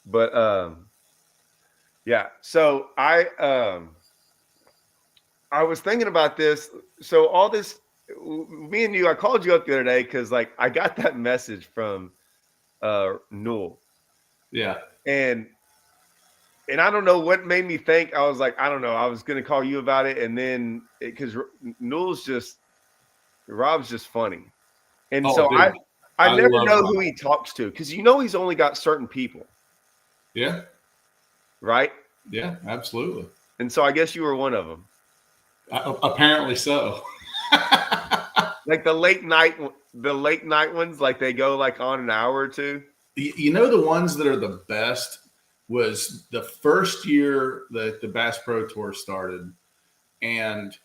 But yeah. So I was thinking about this. So all this, me and you, I called you up the other day because like I got that message from Newell, Yeah. and I don't know what made me think. I was like, I don't know. I was gonna call you about it, and then because Newell's just Rob's just funny, and Oh, so dude, I I never love know Rob. who he talks to because he's only got certain people, Yeah. right? Yeah. Absolutely. And so I guess you were one of them. Apparently so. Like the late night ones, like they go like on an hour or two. You know, the ones that are the best was the first year that the Bass Pro Tour started, and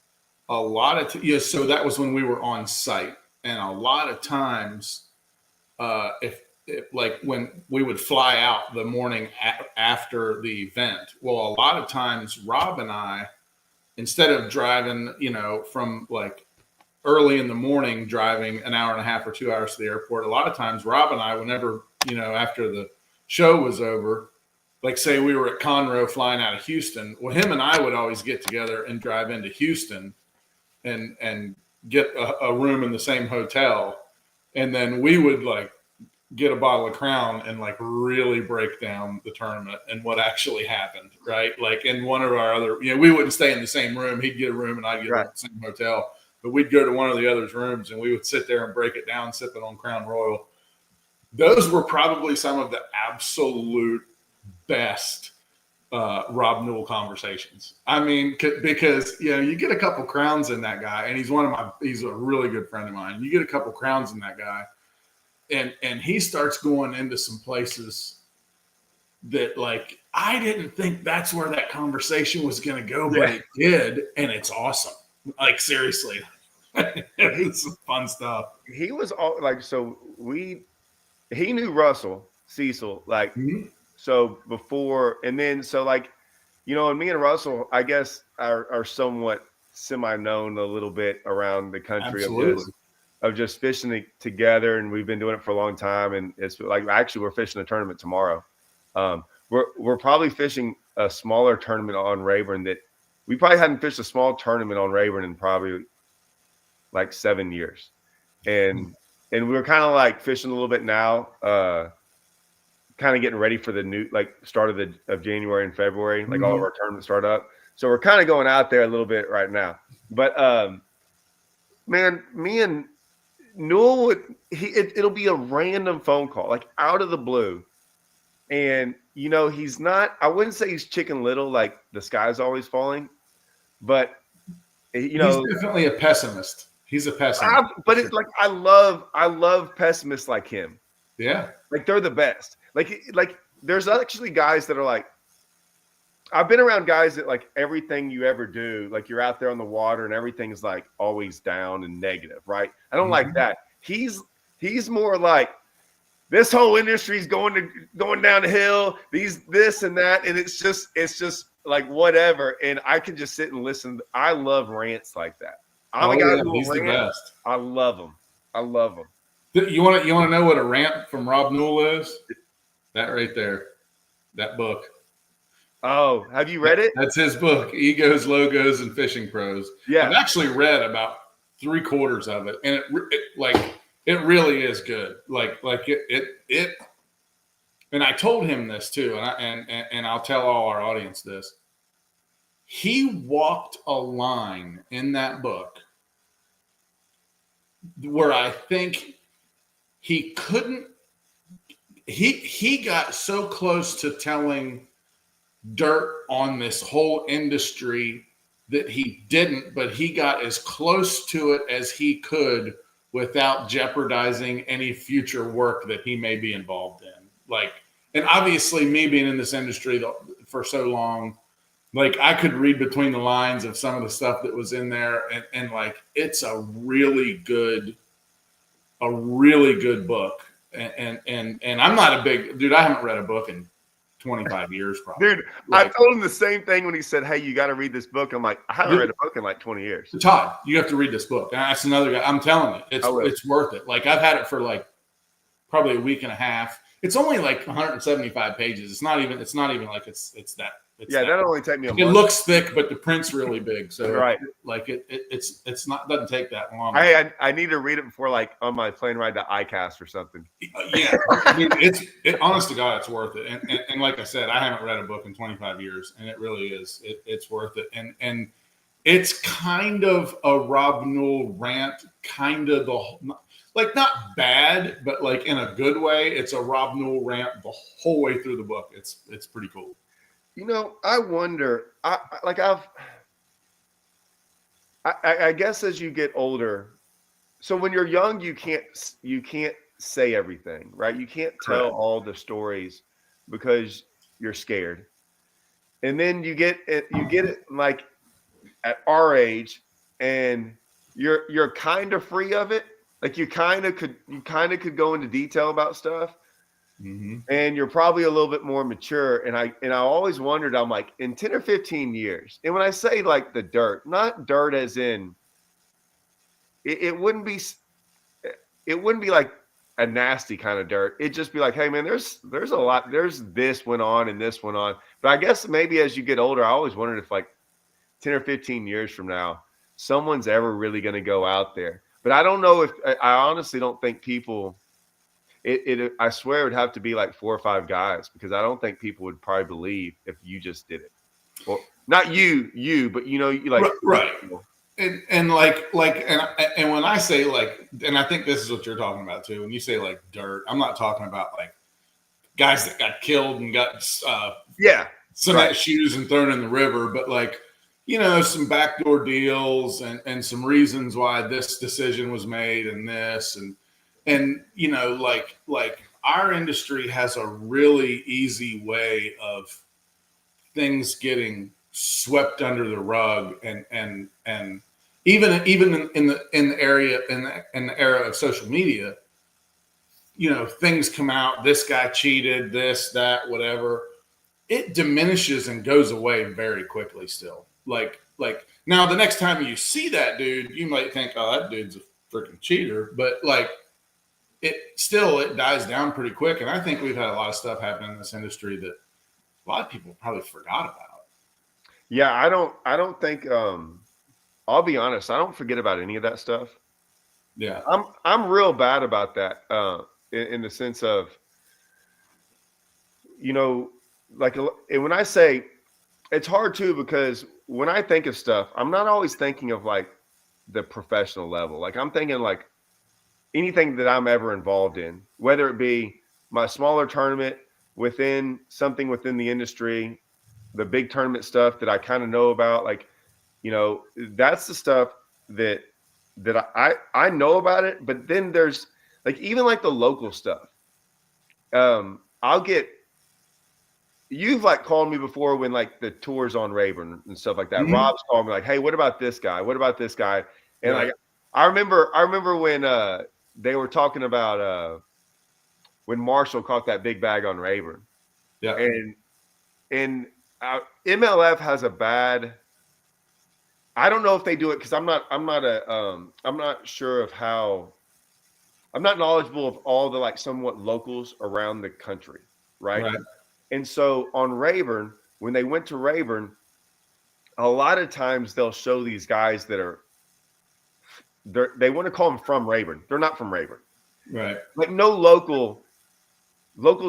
a lot of yeah. So that was when we were on site, and a lot of times, if like when we would fly out the morning after the event, well, a lot of times Rob and I, instead of driving, from like early in the morning, driving an hour and a half or 2 hours to the airport, a lot of times Rob and I, whenever, after the show was over, like say we were at Conroe flying out of Houston, well, him and I would always get together and drive into Houston and get a room in the same hotel. And then we would like get a bottle of Crown and like really break down the tournament and what actually happened, right? Like in one of our other, we wouldn't stay in the same room. He'd get a room and I'd get a room Right. in the same hotel. But we'd go to one of the other's rooms and we would sit there and break it down, sipping on Crown Royal. Those were probably some of the absolute best Rob Newell conversations. I mean, because you get a couple crowns in that guy, and he's a really good friend of mine. You get a couple crowns in that guy, and he starts going into some places that like I didn't think that's where that conversation was going to go, but it did, and it's awesome. Like seriously, it's fun stuff. He was all like he knew Russell Cecil like Mhm. so before, and then so like and me and Russell I guess are somewhat semi known a little bit around the country Absolutely. of just fishing together, and we've been doing it for a long time, and it's like actually we're fishing a tournament tomorrow. We're probably fishing a smaller tournament on Rayburn that we probably hadn't fished a small tournament on Rayburn in probably like 7 years, and we were kind of like fishing a little bit now, kind of getting ready for the new like start of January and February, like all of Mhm. our tournaments start up. So we're kind of going out there a little bit right now. But man, me and Newell it'll be a random phone call, like out of the blue. And he's not, I wouldn't say he's chicken little, like the sky's always falling, but He's definitely a pessimist. He's a pessimist. For but sure. it's like I love pessimists like him. Yeah. Like they're the best. Like there's actually guys that are like, I've been around guys that like everything you ever do, like you're out there on the water and everything's like always down and negative, right? I don't like Mhm. that. He's more like this whole industry's going down the hill, this and that, and it's just like whatever. And I can just sit and listen. I love rants like that. I'm a Oh guy yeah, who will he's the rant. best. I love them. I love them. You want to know what a rant from Rob Newell is? That right there, that book. Oh, have you read it? That's his book, Egos, Logos, and Fishing Pros. I've Yeah. actually read about 3/4 of it, and it really is good. Like it. And I told him this too, and I'll tell all our audience this. He walked a line in that book where I think he couldn't. He got so close to telling dirt on this whole industry that he didn't, but he got as close to it as he could without jeopardizing any future work that he may be involved in. Like, and obviously, me being in this industry for so long, like I could read between the lines of some of the stuff that was in there, and like it's a really good book. And I'm not a big dude. I haven't read a book in 25 years, probably. Dude, I told him the same thing when he said, "Hey, you got to read this book." I'm like, I haven't read a book in like 20 years. Todd, you have to read this book. And that's another guy. I'm telling you, it's worth it. Like I've had it for like probably a week and a half. it's only like 175 pages. It's not even like it's that. It's Yeah, that. that'll only take me a month. It looks thick, but the print's really big. So right. It's not, doesn't take that long. I need to read it before, like, on my plane ride to ICAST or something. Yeah. I mean, honest to God, it's worth it. And like I said, I haven't read a book in 25 years, and it really is. It's worth it. And it's kind of a Rob Newell rant, kind of like not bad, but like in a good way. It's a Rob Newell rant the whole way through the book. It's pretty cool. You know, I wonder, I guess as you get older, so when you're young, you can't say everything, right? You can't tell all the stories because you're scared. And then you get it like at our age, and you're kind of free of it. Like you kind of could go into detail about stuff. Mm-hmm. And you're probably a little bit more mature. And I always wondered, I'm like, in 10 or 15 years, and when I say like the dirt, not dirt as in it wouldn't be like a nasty kind of dirt. It'd just be like, hey man, there's a lot, there's this went on and this went on. But I guess maybe as you get older, I always wondered if like 10 or 15 years from now, someone's ever really going to go out there. But I don't know if I honestly don't think people. I swear it would have to be like 4 or 5 guys, because I don't think people would probably believe if you just did it. Well, not you, but you like right. And when I say like, and I think this is what you're talking about too. When you say like dirt, I'm not talking about like guys that got killed and got cement shoes and thrown in the river, but like, some backdoor deals and some reasons why this decision was made and this and like our industry has a really easy way of things getting swept under the rug, and even in the era of social media, things come out. This guy cheated. This, that, whatever. It diminishes and goes away very quickly. Still, like now, the next time you see that dude, you might think, "Oh, that dude's a freaking cheater," but like. It dies down pretty quick. And I think we've had a lot of stuff happen in this industry that a lot of people probably forgot about. Yeah. I don't think, I'll be honest. I don't forget about any of that stuff. Yeah. I'm real bad about that. In the sense of, like, and when I say it's hard too, because when I think of stuff, I'm not always thinking of like the professional level. Like I'm thinking like, anything that I'm ever involved in, whether it be my smaller tournament within the industry, the big tournament stuff that I kind of know about, like, that's the stuff that I know about it. But then there's like, even like the local stuff. You've like called me before when like the tours on Rayburn and stuff like that. Mm-hmm. Rob's called me like, hey, what about this guy? What about this guy? And like, I remember when they were talking about when Marshall caught that big bag on Rayburn. Yeah. And MLF has a bad. I don't know if they do it because I'm not sure of how. I'm not knowledgeable of all the like somewhat locals around the country, right? And so on Rayburn, when they went to Rayburn, a lot of times they'll show these guys that are. They want to call them from Rayburn. They're not from Rayburn. Right. Like no locals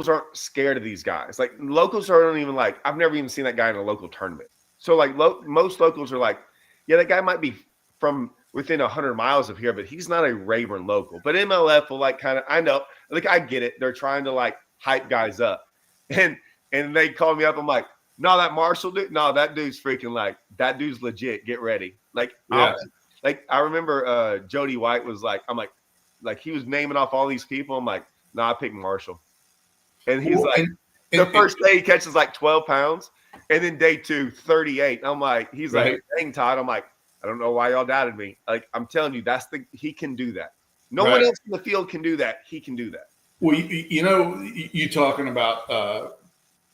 aren't scared of these guys. Like locals aren't even like, I've never even seen that guy in a local tournament. So like most locals are like, yeah, that guy might be from within 100 miles of here, but he's not a Rayburn local. But MLF will like kind of, I know, like I get it. They're trying to like hype guys up. And they call me up. I'm like, no, that Marshall dude, no, that dude's freaking like, that dude's legit. Get ready. Like, yeah. Like I remember Jody White was like, I'm like he was naming off all these people. I'm like, nah, I picked Marshall. And he's the first day he catches like 12 pounds. And then day 2, 38. I'm like, he's like, dang, Todd. I'm like, I don't know why y'all doubted me. Like, I'm telling you, he can do that. No one else in the field can do that. He can do that. Well, you talking about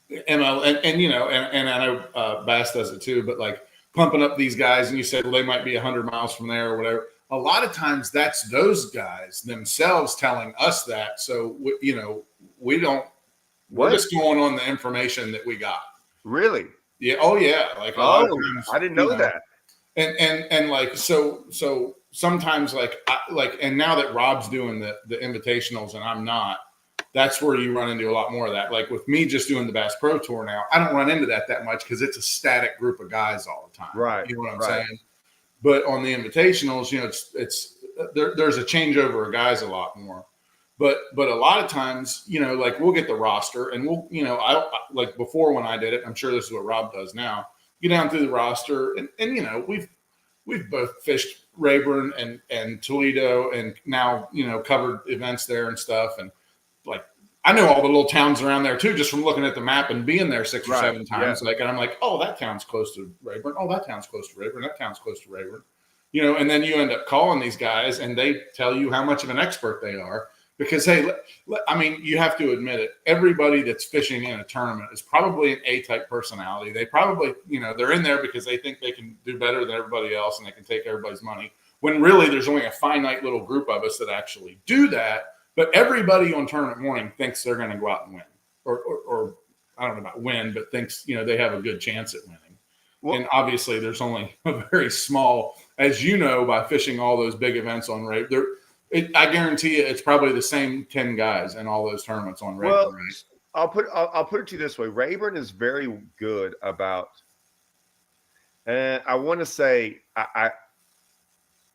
ML and I know Bass does it too, but like pumping up these guys, and you said, well, they might be 100 miles from there or whatever. a lot of times that's those guys themselves telling us that. So, we don't, we're What? just going on the information that we got. Really? Yeah. Oh yeah. Like a lot of times, I didn't know that. And like, so sometimes and now that Rob's doing the invitationals and I'm not, that's where you run into a lot more of that. Like with me just doing the Bass Pro Tour now, I don't run into that much because it's a static group of guys all the time. Right. You know what I'm saying? But on the invitationals, it's there's a changeover of guys a lot more. But a lot of times, like we'll get the roster and we'll, I like before when I did it, I'm sure this is what Rob does now. Get down through the roster and we've both fished Rayburn and Toledo and now, covered events there and stuff. And like, I know all the little towns around there too, just from looking at the map and being there 6 or 7 times. Yeah. Like, and I'm like, oh, that town's close to Rayburn. Oh, that town's close to Rayburn. That town's close to Rayburn. And then you end up calling these guys and they tell you how much of an expert they are because, hey, I mean, you have to admit it. Everybody that's fishing in a tournament is probably an A-type personality. They probably, they're in there because they think they can do better than everybody else and they can take everybody's money. When really there's only a finite little group of us that actually do that. But everybody on tournament morning thinks they're going to go out and win, or I don't know about win, but thinks they have a good chance at winning. Well, and obviously, there's only a very small, as by fishing all those big events on Ray. I guarantee you, it's probably the same 10 guys in all those tournaments on Ray. Well, right? I'll put it to you this way: Rayburn is very good about, and I want to say I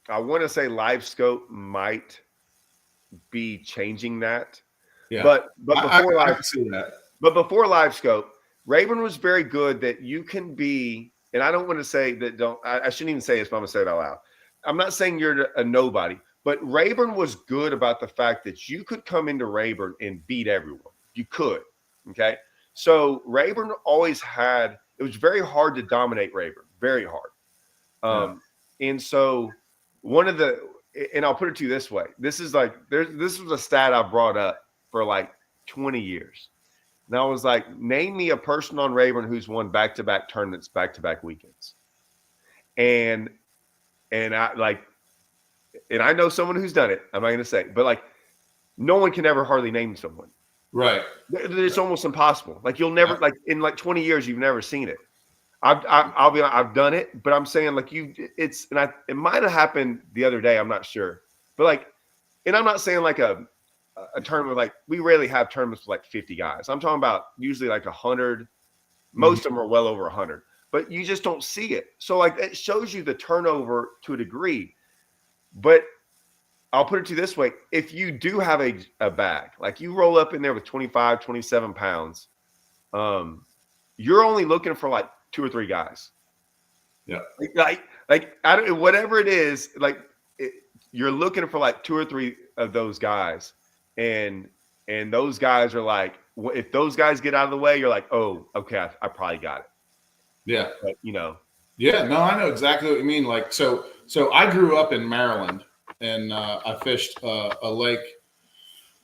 want to say Live Scope might be changing that. Yeah. But before I see that. But before Live Scope, Rayburn was very good that you can be, and I don't want to say that I shouldn't even say this, but I'm gonna say it out loud. I'm not saying you're a nobody, but Rayburn was good about the fact that you could come into Rayburn and beat everyone. You could. Okay. So Rayburn always it was very hard to dominate Rayburn, very hard. And so and I'll put it to you this way. This is like, this was a stat I brought up for like 20 years. And I was like, name me a person on Rayburn who's won back-to-back tournaments, back-to-back weekends. And I know someone who's done it. I'm not going to say, but like, no one can ever hardly name someone. Right. It's almost impossible. Like you'll never, like in like 20 years, you've never seen it. I've done it, but I'm saying like it might have happened the other day. I'm not sure, but like, and I'm not saying like a tournament, like we rarely have tournaments with like 50 guys. I'm talking about usually like 100. Most of them are well over 100, but you just don't see it. So like it shows you the turnover to a degree, but I'll put it to you this way. If you do have a bag, like you roll up in there with 25, 27 pounds, you're only looking for like 2 or 3 guys. Yeah. Like I don't, whatever it is, you're looking for like 2 or 3 of those guys. And those guys are like, if those guys get out of the way, you're like, oh, okay, I probably got it. Yeah. But, Yeah, no, I know exactly what you mean. Like, so I grew up in Maryland and I fished a lake,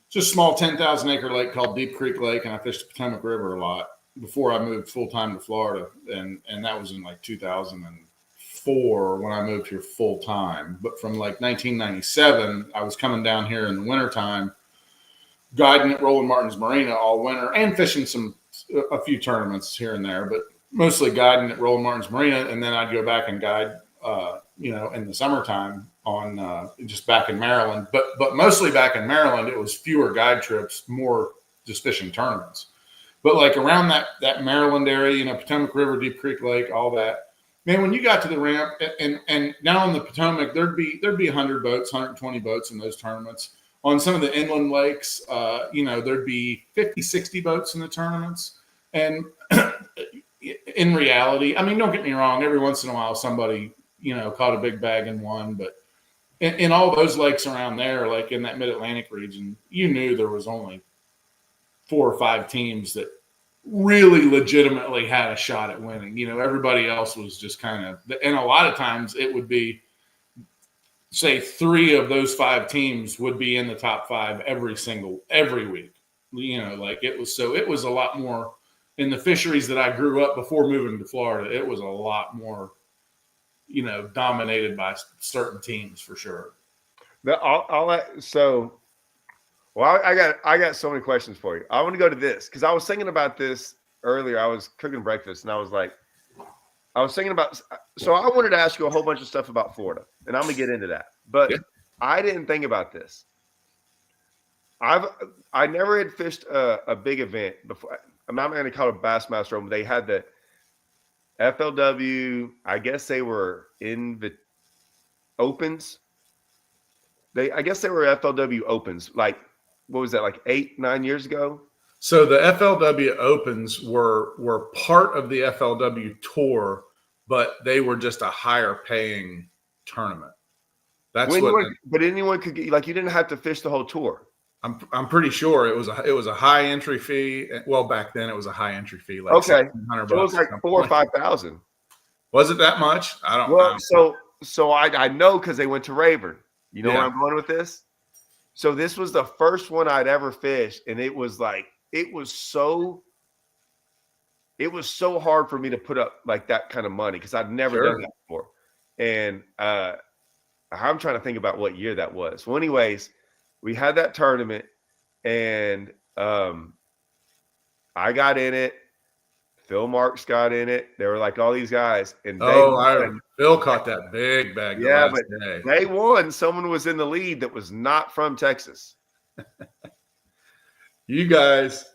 just a small 10,000 acre lake called Deep Creek Lake. And I fished the Potomac River a lot before I moved full time to Florida, and that was in like 2004 when I moved here full time. But from like 1997, I was coming down here in the wintertime, guiding at Roland Martin's Marina all winter and fishing a few tournaments here and there, but mostly guiding at Roland Martin's Marina. And then I'd go back and guide, in the summertime on just back in Maryland. But mostly back in Maryland, it was fewer guide trips, more just fishing tournaments. But like around that Maryland area, Potomac River, Deep Creek Lake, all that, man, when you got to the ramp and down on the Potomac, there'd be 100 boats, 120 boats in those tournaments. On some of the inland lakes, there'd be 50, 60 boats in the tournaments. And in reality, I mean, don't get me wrong, every once in a while somebody, caught a big bag and won. But in all those lakes around there, like in that mid-Atlantic region, you knew there was only 4 or 5 teams that really legitimately had a shot at winning. Everybody else was just kind of, and a lot of times it would be, say 3 of those 5 teams would be in the top 5 every week. It was a lot more in the fisheries that I grew up before moving to Florida. It was a lot more dominated by certain teams for sure. I got so many questions for you. I want to go to this because I was thinking about this earlier. I was cooking breakfast and I was thinking about. So I wanted to ask you a whole bunch of stuff about Florida, and I'm gonna get into that. But I didn't think about this. I never had fished a big event before. I'm not going to call it Bassmaster Open. They had the FLW. I guess they were in the opens. I guess they were FLW opens. Like, what was that? Like 8-9 years ago. So the FLW opens were part of the FLW tour, but they were just a higher paying tournament. But anyone could get, like, you didn't have to fish the whole tour. I'm pretty sure it was a high entry fee. Well, back then it was a high entry fee. Like okay, $1,600 so it was like $4,000 or $5,000. Was it that much? I don't. Well, so I know because they went to Rayburn. You know where I'm going with this. So this was the first one I'd ever fished, and it was so hard for me to put up like that kind of money because I'd never done that before. And I'm trying to think about what year that was. Well, anyways. We had that tournament, and I got in it. Phil Marks got in it. There were like all these guys, and Phil caught that big bag. Yeah, but they won. Someone was in the lead that was not from Texas. You guys.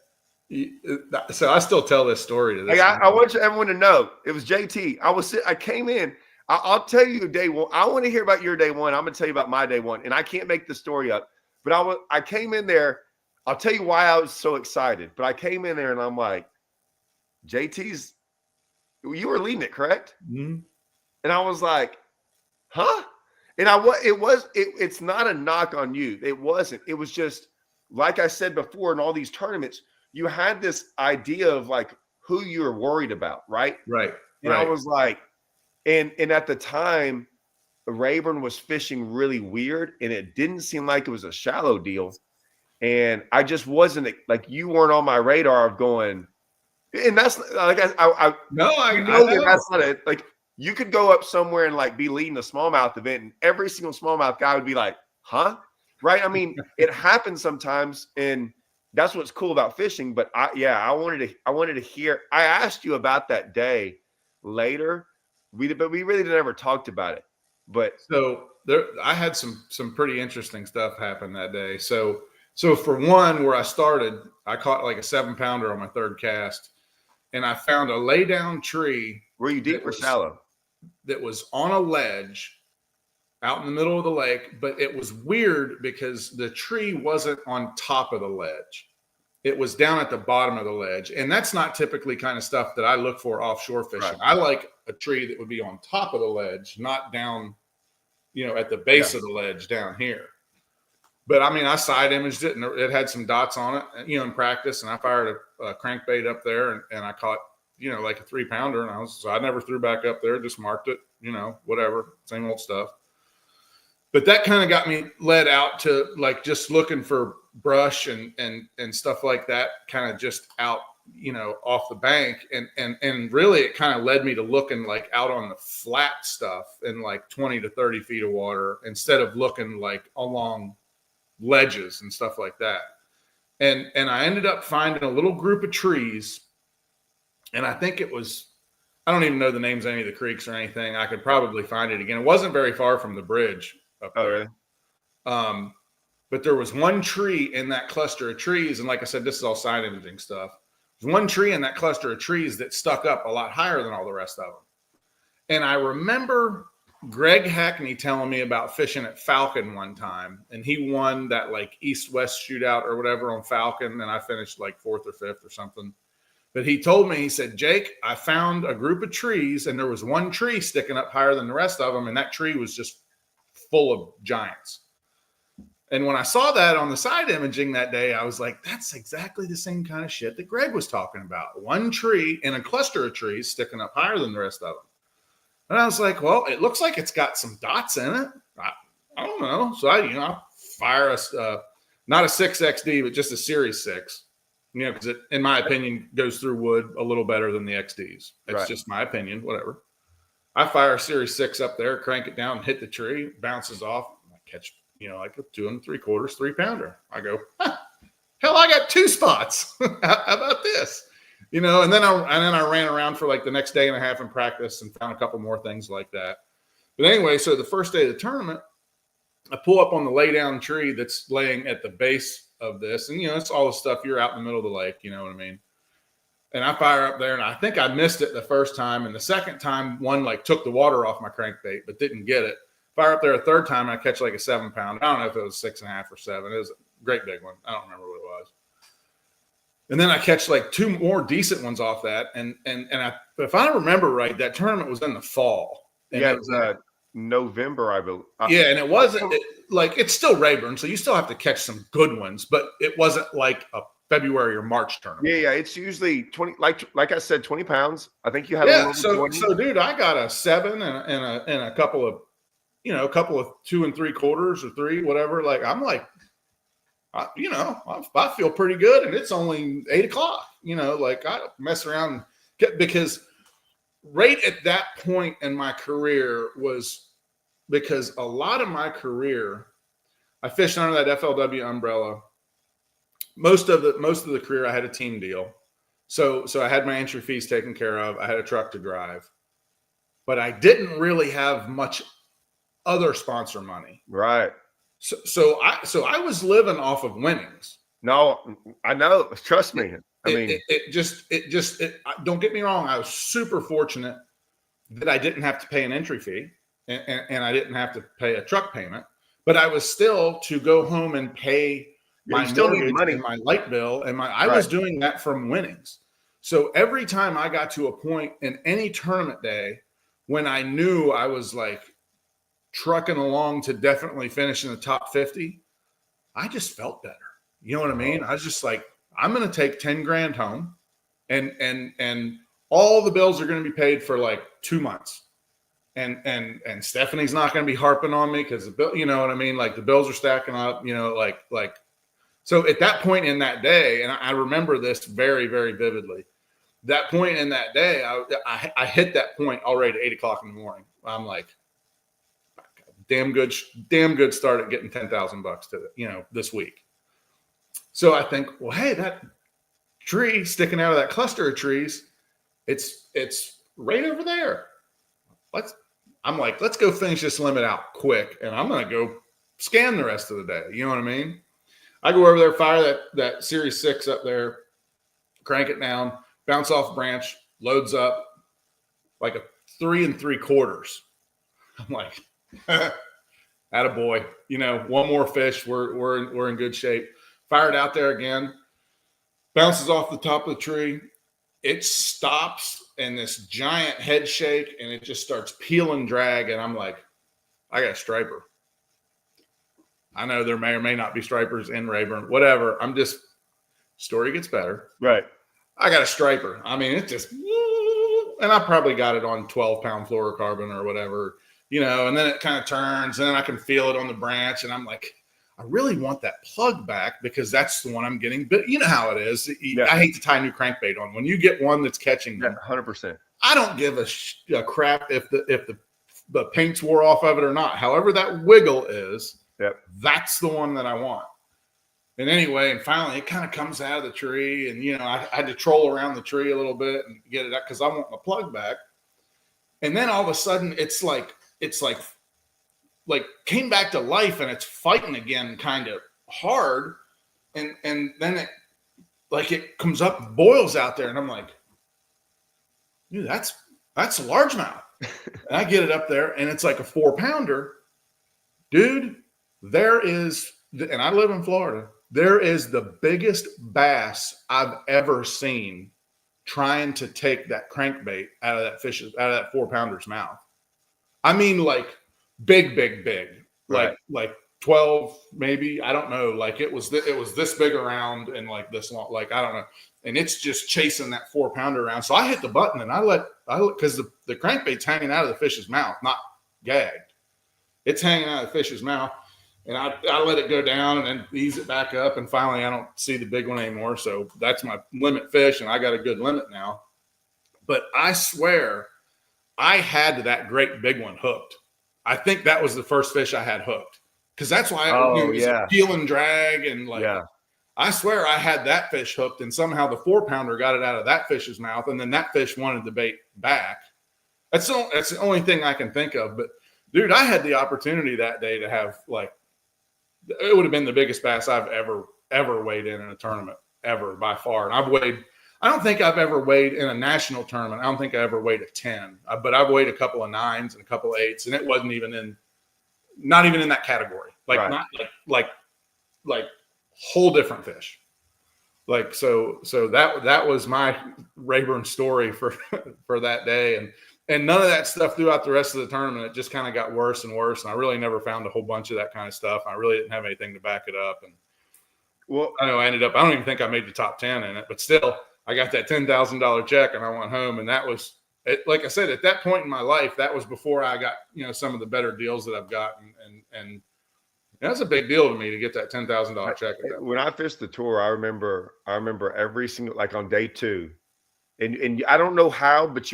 So I still tell this story to this. I want everyone to know it was JT. I came in. I'll tell you day one. I want to hear about your day one. I'm going to tell you about my day one, and I can't make the story up. But I came in there. I'll tell you why I was so excited. But I came in there and I'm like, JT's, you were leading it, correct? Mm-hmm. And I was like, huh? And it's not a knock on you. It wasn't. It was just, like I said before, in all these tournaments, you had this idea of like who you were worried about, right? Right. And I was like, and at the time, Rayburn was fishing really weird, and it didn't seem like it was a shallow deal. And I just wasn't like, you weren't on my radar of going, and that's like I know that's not it. Like, you could go up somewhere and like be leading a smallmouth event, and every single smallmouth guy would be like, huh? Right? I mean, it happens sometimes, and that's what's cool about fishing. But I wanted to hear. I asked you about that day later, but we really never talked about it. But so I had some pretty interesting stuff happen that day. So for one, where I started, I caught like a 7-pounder on my third cast, and I found a lay down tree. Were you deep or shallow? That was on a ledge out in the middle of the lake, but it was weird because the tree wasn't on top of the ledge. It was down at the bottom of the ledge. And that's not typically kind of stuff that I look for offshore fishing. Right. I like a tree that would be on top of the ledge, not down, at the base of the ledge down here. But I mean, I side imaged it, and it had some dots on it, in practice. And I fired a crankbait up there, and I caught, like a 3-pounder. And I never threw back up there, just marked it, whatever, same old stuff. But that kind of got me led out to like just looking for brush and stuff like that, kind of just out, off the bank. And really it kind of led me to looking like out on the flat stuff in like 20 to 30 feet of water instead of looking like along ledges and stuff like that. And I ended up finding a little group of trees, and I think it was, I don't even know the names of any of the creeks or anything. I could probably find it again. It wasn't very far from the bridge up there. Really? But there was one tree in that cluster of trees, and like I said, this is all side imaging stuff. There's one tree in that cluster of trees that stuck up a lot higher than all the rest of them. And I remember Greg Hackney telling me about fishing at Falcon one time, and he won that like east-west shootout or whatever on Falcon, and I finished like 4th or 5th or something. But he told me, he said, Jake, I found a group of trees, and there was one tree sticking up higher than the rest of them, and that tree was just full of giants. And when I saw that on the side imaging that day, I was like, that's exactly the same kind of shit that Greg was talking about. One tree and a cluster of trees sticking up higher than the rest of them. And I was like, well, it looks like it's got some dots in it. I don't know. So I fire not a 6XD, but just a Series 6, because it, in my opinion, goes through wood a little better than the XDs. It's just my opinion, whatever. I fire a Series 6 up there, crank it down, hit the tree, bounces off. I catch, like a 2 3/4, 3-pounder. I go, hell, I got 2 spots. How about this? And then I ran around for like the next day and a half in practice and found a couple more things like that. But anyway, so the first day of the tournament, I pull up on the lay down tree that's laying at the base of this. And, it's all the stuff. You're out in the middle of the lake. You know what I mean? And I fire up there, and I think I missed it the first time. And the second time, one like took the water off my crankbait, but didn't get it. Fire up there a third time, and I catch like a 7-pounder. I don't know if it was 6.5 or 7. It was a great big one. I don't remember what it was. And then I catch like 2 more decent ones off that. And if I remember right, that tournament was in the fall. And it was November, I believe. Yeah, and it wasn't it's still Rayburn, so you still have to catch some good ones, but it wasn't like a February or March tournament. Yeah, it's usually 20, like I said, 20 pounds. I think you had a so dude, I got a 7 and a couple of, a couple of 2 3/4 or 3, whatever. Like I'm like, I feel pretty good, and it's only 8 o'clock. Like I mess around because right at that point in my career was because a lot of my career, I fished under that FLW umbrella. Most of the career, I had a team deal. So I had my entry fees taken care of. I had a truck to drive, but I didn't really have much other sponsor money. Right. So I was living off of winnings. No, I know. Trust me. I mean, don't get me wrong. I was super fortunate that I didn't have to pay an entry fee and I didn't have to pay a truck payment, but I was still to go home and pay my mortgage money, and my light bill, and I was doing that from winnings. So every time I got to a point in any tournament day when I knew I was like trucking along to definitely finish in the top 50, I just felt better. You know what I mean? I was just like, I'm going to take 10 grand home and all the bills are going to be paid for like 2 months. And Stephanie's not going to be harping on me because the bill, you know what I mean? Like the bills are stacking up, like, so at that point in that day, and I remember this very, very vividly, that point in that day, I hit that point already at 8 o'clock in the morning. I'm like, damn good start at getting $10,000 to this week. So I think, well, hey, that tree sticking out of that cluster of trees, it's right over there. Let's go finish this limit out quick, and I'm going to go scan the rest of the day. You know what I mean? I go over there, fire that Series 6 up there, crank it down, bounce off branch, loads up like a 3 3/4. I'm like, attaboy. One more fish. We're in good shape. Fire it out there again, bounces off the top of the tree. It stops in this giant head shake, and it just starts peeling drag. And I'm like, I got a striper. I know there may or may not be stripers in Rayburn, whatever. Story gets better. Right. I got a striper. I mean, it's just, and I probably got it on 12-pound fluorocarbon or whatever, and then it kind of turns, and then I can feel it on the branch. And I'm like, I really want that plug back because that's the one I'm getting. But you know how it is. Yeah. I hate to tie new crankbait on. When you get one that's catching them, 100%. I don't give a crap if the paint's wore off of it or not. However that wiggle is, that's the one that I want. And anyway, and finally it kind of comes out of the tree, and I had to troll around the tree a little bit and get it out because I want my plug back. And then all of a sudden it's like came back to life, and it's fighting again kind of hard. And then it comes up, boils out there, and I'm like, dude, that's a largemouth. And I get it up there, and it's like a 4-pounder. Dude, there is, and I live in Florida, there is the biggest bass I've ever seen trying to take that crankbait out of that 4-pounder's mouth. I mean, like big, right. like 12, maybe. I don't know. Like it was this big around and like this long, like, I don't know. And it's just chasing that 4-pounder around. So I hit the button and I let, because the crankbait's hanging out of the fish's mouth, not gagged. It's hanging out of the fish's mouth. And I let it go down and then ease it back up. And finally, I don't see the big one anymore. So that's my limit fish. And I got a good limit now. But I swear, I had that great big one hooked. I think that was the first fish I had hooked, because that's why it was a peel and drag, and like I swear I had that fish hooked, and somehow the 4-pounder got it out of that fish's mouth, and then that fish wanted the bait back. That's the only thing I can think of. But dude, I had the opportunity that day to have, like, it would have been the biggest bass I've ever weighed in a tournament, ever, by far. And I don't think I've ever weighed in a national tournament. I don't think I ever weighed a 10, but I've weighed a couple of 9s and a couple of 8s, and it wasn't even not even in that category. Like, not like whole different fish. Like, so that was my Rayburn story for that day. And none of that stuff throughout the rest of the tournament. It just kind of got worse and worse. And I really never found a whole bunch of that kind of stuff. I really didn't have anything to back it up. And well, I don't even think I made the top 10 in it, but still I got that $10,000 check and I went home. And that was it. Like I said, at that point in my life, that was before I got, some of the better deals that I've gotten. And that's a big deal to me to get that $10,000 check. When I fished the tour, I remember every single, like on day 2, and I don't know how, but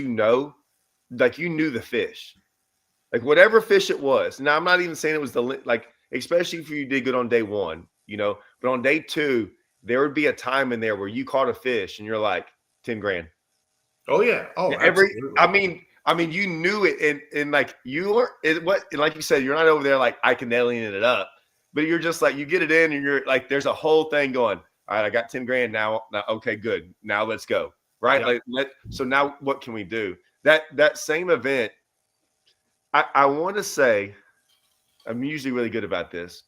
like you knew the fish, like whatever fish it was. Now I'm not even saying it was like, especially if you did good on day 1, but on day 2, there would be a time in there where you caught a fish and you're like 10 grand. Oh yeah. Oh, I mean, you knew it. And like like you said, you're not over there like Ike and aliening it up, but you're just like, you get it in and you're like, there's a whole thing going, all right, I got 10 grand now. Okay, good. Now let's go. Right. Yeah. So now what can we do? That same event, I want to say, I'm usually really good about this.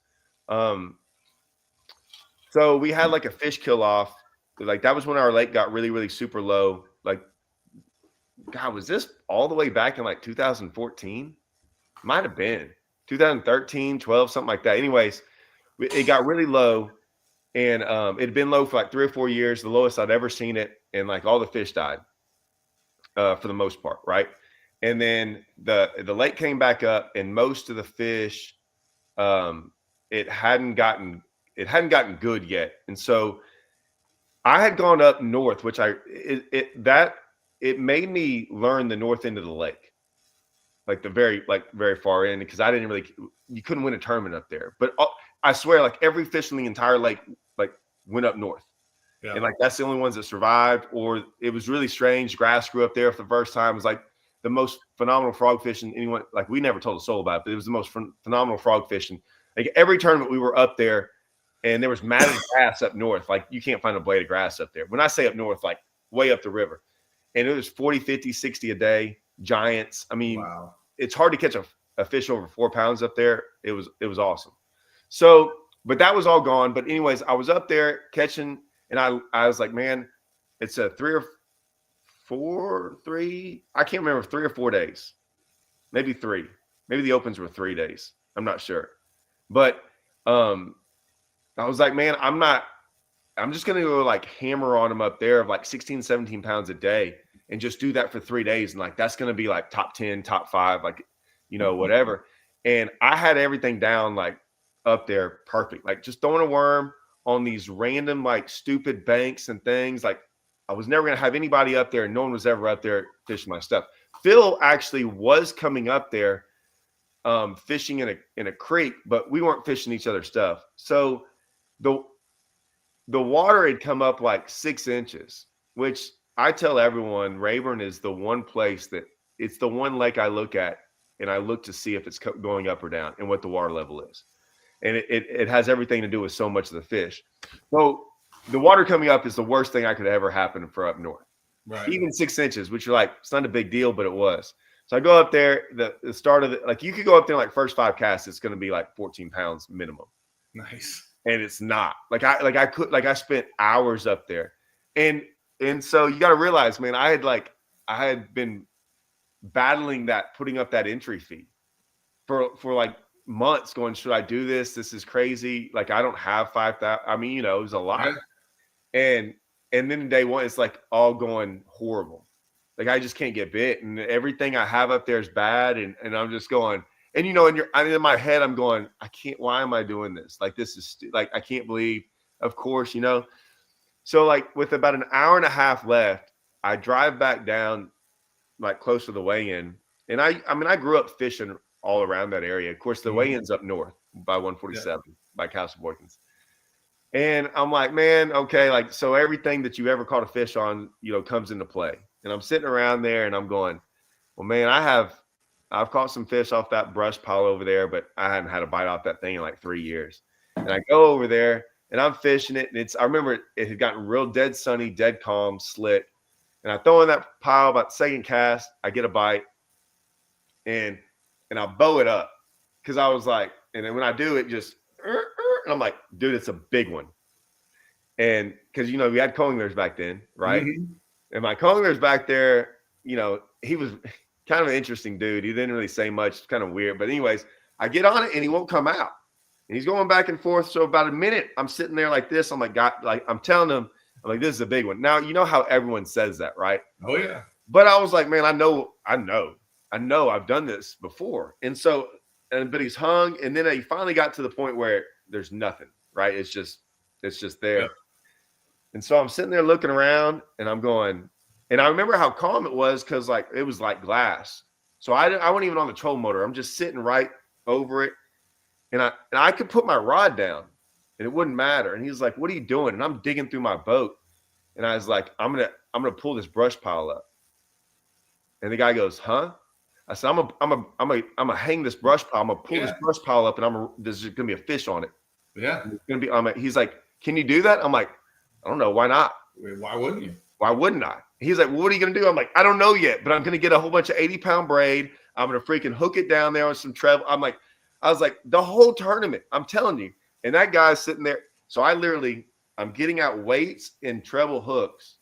So we had like a fish kill off. Like that was when our lake got really, really super low. Like, God, was this all the way back in like 2014? Might have been 2013, 12, something like that. Anyways, it got really low, and it had been low for like 3 or 4 years, the lowest I'd ever seen it. And like all the fish died. For the most part, right? And then the lake came back up, and most of the fish, it hadn't gotten good yet. And so I had gone up north, which it made me learn the north end of the lake, like the very far end, because you couldn't win a tournament up there. But I swear, like every fish in the entire lake like went up north. Yeah. And like that's the only ones that survived, or it was really strange. Grass grew up there for the first time. It was like the most phenomenal frog fishing anyone, like we never told a soul about it, but it was the most phenomenal frog fishing. Like every tournament we were up there, and there was matted grass up north. Like you can't find a blade of grass up there. When I say up north, like way up the river. And it was 40, 50, 60 a day, giants. I mean, wow. It's hard to catch a fish over 4 pounds up there. It was awesome. So, but that was all gone. But anyways, I was up there catching. And I was like, man, it's a 3 I can't remember, 3 or 4 days, maybe 3. Maybe the opens were 3 days. I'm not sure. But I was like, man, I'm just going to go like hammer on them up there of like 16, 17 pounds a day and just do that for 3 days. And like, that's going to be like top 10, top 5, like, whatever. And I had everything down like up there perfect, like just throwing a worm on these random, like stupid banks and things. Like I was never going to have anybody up there, and no one was ever up there fishing my stuff. Phil actually was coming up there fishing in a creek, but we weren't fishing each other's stuff. So the water had come up like 6 inches, which I tell everyone, Rayburn is the one place it's the one lake I look at, and I look to see if it's going up or down and what the water level is. And it has everything to do with so much of the fish. So the water coming up is the worst thing I could ever happen for up north. Right. Even 6 inches, which you're like, it's not a big deal, but it was. So I go up there, the start of like you could go up there like first 5 casts, it's going to be like 14 pounds minimum. Nice. And it's not. I spent hours up there. And so you got to realize, man, I had been battling putting up that entry fee for like months, going, should I do this? This is crazy. Like I don't have 5,000. I mean, it was a lot. Yeah. And then day 1, it's like all going horrible. Like I just can't get bit, and everything I have up there is bad. And I'm just going, and in my head, I'm going, I can't. Why am I doing this? Like this is like I can't believe. Of course, So like with about an hour and a half left, I drive back down, like close to the weigh-in, And I mean, I grew up fishing all around that area. Of course, the weigh-in's up north by 147 by Castle Boykins. And I'm like, man, okay, like, so everything that you ever caught a fish on, comes into play. And I'm sitting around there and I'm going, well, man, I've caught some fish off that brush pile over there, but I hadn't had a bite off that thing in like 3 years. And I go over there and I'm fishing it. And I remember it had gotten real dead sunny, dead calm, slick. And I throw in that pile about the second cast, I get a bite and I bow it up. Cause I was like, and then when I do it, just, and I'm like, dude, it's a big one. And because, we had coinglers back then, right? Mm-hmm. And my coingler's back there, he was kind of an interesting dude. He didn't really say much, kind of weird. But anyways, I get on it and he won't come out. And he's going back and forth. So about a minute, I'm sitting there like this. I'm like, God, like I'm telling him, I'm like, this is a big one. Now, you know how everyone says that, right? Oh, yeah. But I was like, man, I know I've done this before. And so, but he's hung. And then he finally got to the point where there's nothing, right? It's just there. Yeah. And so I'm sitting there looking around and I'm going, and I remember how calm it was because like it was like glass. So I wasn't even on the trolling motor. I'm just sitting right over it. And I could put my rod down and it wouldn't matter. And he's like, what are you doing? And I'm digging through my boat. And I was like, I'm gonna pull this brush pile up. And the guy goes, huh? I said, I'm gonna hang this brush pile. I'm gonna pull this brush pile up and there's gonna be a fish on it. Yeah. It's gonna be, he's like, can you do that? I'm like, I don't know. Why not? Why wouldn't you? Why wouldn't I? He's like, well, what are you going to do? I'm like, I don't know yet, but I'm going to get a whole bunch of 80-pound braid. I'm going to freaking hook it down there on some treble. I was like, the whole tournament, I'm telling you. And that guy's sitting there. So I'm getting out weights and treble hooks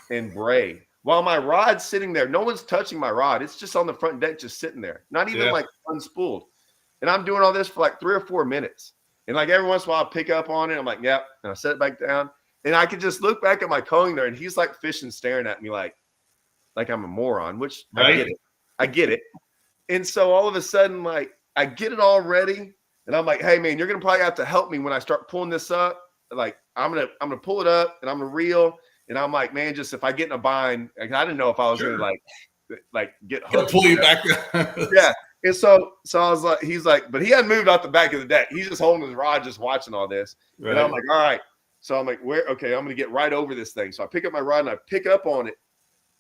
and braid while my rod's sitting there. No one's touching my rod. It's just on the front deck, just sitting there, not even like unspooled. And I'm doing all this for like 3 or 4 minutes. And like every once in a while I pick up on it. I'm like, yep. And I set it back down. And I could just look back at my coingler and he's like fishing, staring at me like I'm a moron, which right. I get it. And so all of a sudden, like I get it all ready. And I'm like, hey man, you're going to probably have to help me when I start pulling this up. Like I'm going to pull it up and I'm going to reel. And I'm like, man, just if I get in a bind, like, I didn't know if I was going to like get hooked. Pull you back. Yeah. And so I was like, he's like, but he hadn't moved off the back of the deck. He's just holding his rod, just watching all this. Right. And I'm like, all right. So I'm like, okay, I'm going to get right over this thing. So I pick up my rod and I pick up on it,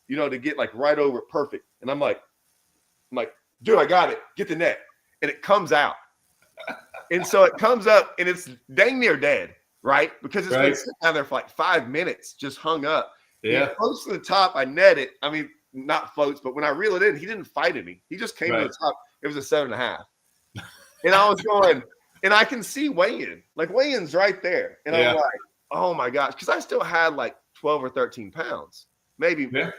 to get like right over it perfect. And I'm like, dude, I got it. Get the net. And it comes out. And so it comes up and it's dang near dead, right? Because it's been sitting down there for like 5 minutes, just hung up. Yeah. It floats to the top. I net it. I mean, not floats, but when I reel it in, he didn't fight any. He just came to the top. It was a 7.5. And I was going, and I can see weigh-in. Like weigh-in's right there. And I'm like, oh my gosh. Because I still had like 12 or 13 pounds. Maybe. Yeah.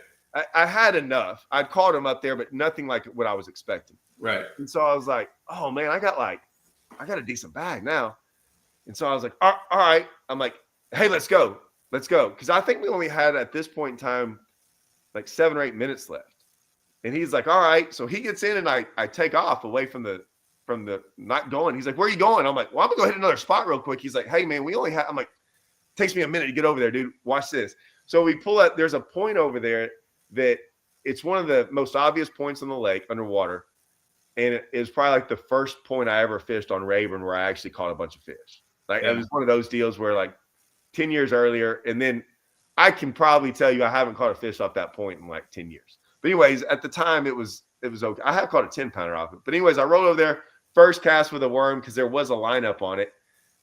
I had enough. I'd caught him up there, but nothing like what I was expecting. Right. And so I was like, oh man, I got a decent bag now. And so I was like, all right. I'm like, hey, let's go. Because I think we only had at this point in time like 7 or 8 minutes left. And he's like, all right. So he gets in and I take off away from the not going. He's like, where are you going? I'm like, well, I'm gonna go hit another spot real quick. He's like, hey man, we only have, I'm like, takes me a minute to get over there, dude. Watch this. So we pull up, there's a point over there that it's one of the most obvious points on the lake underwater. And it is probably like the first point I ever fished on Rayburn where I actually caught a bunch of fish. Like it was one of those deals where like 10 years earlier. And then I can probably tell you I haven't caught a fish off that point in like 10 years. But anyways, at the time it was okay. I have caught a 10-pounder off it. But anyways, I rolled over there, first cast with a worm because there was a lineup on it,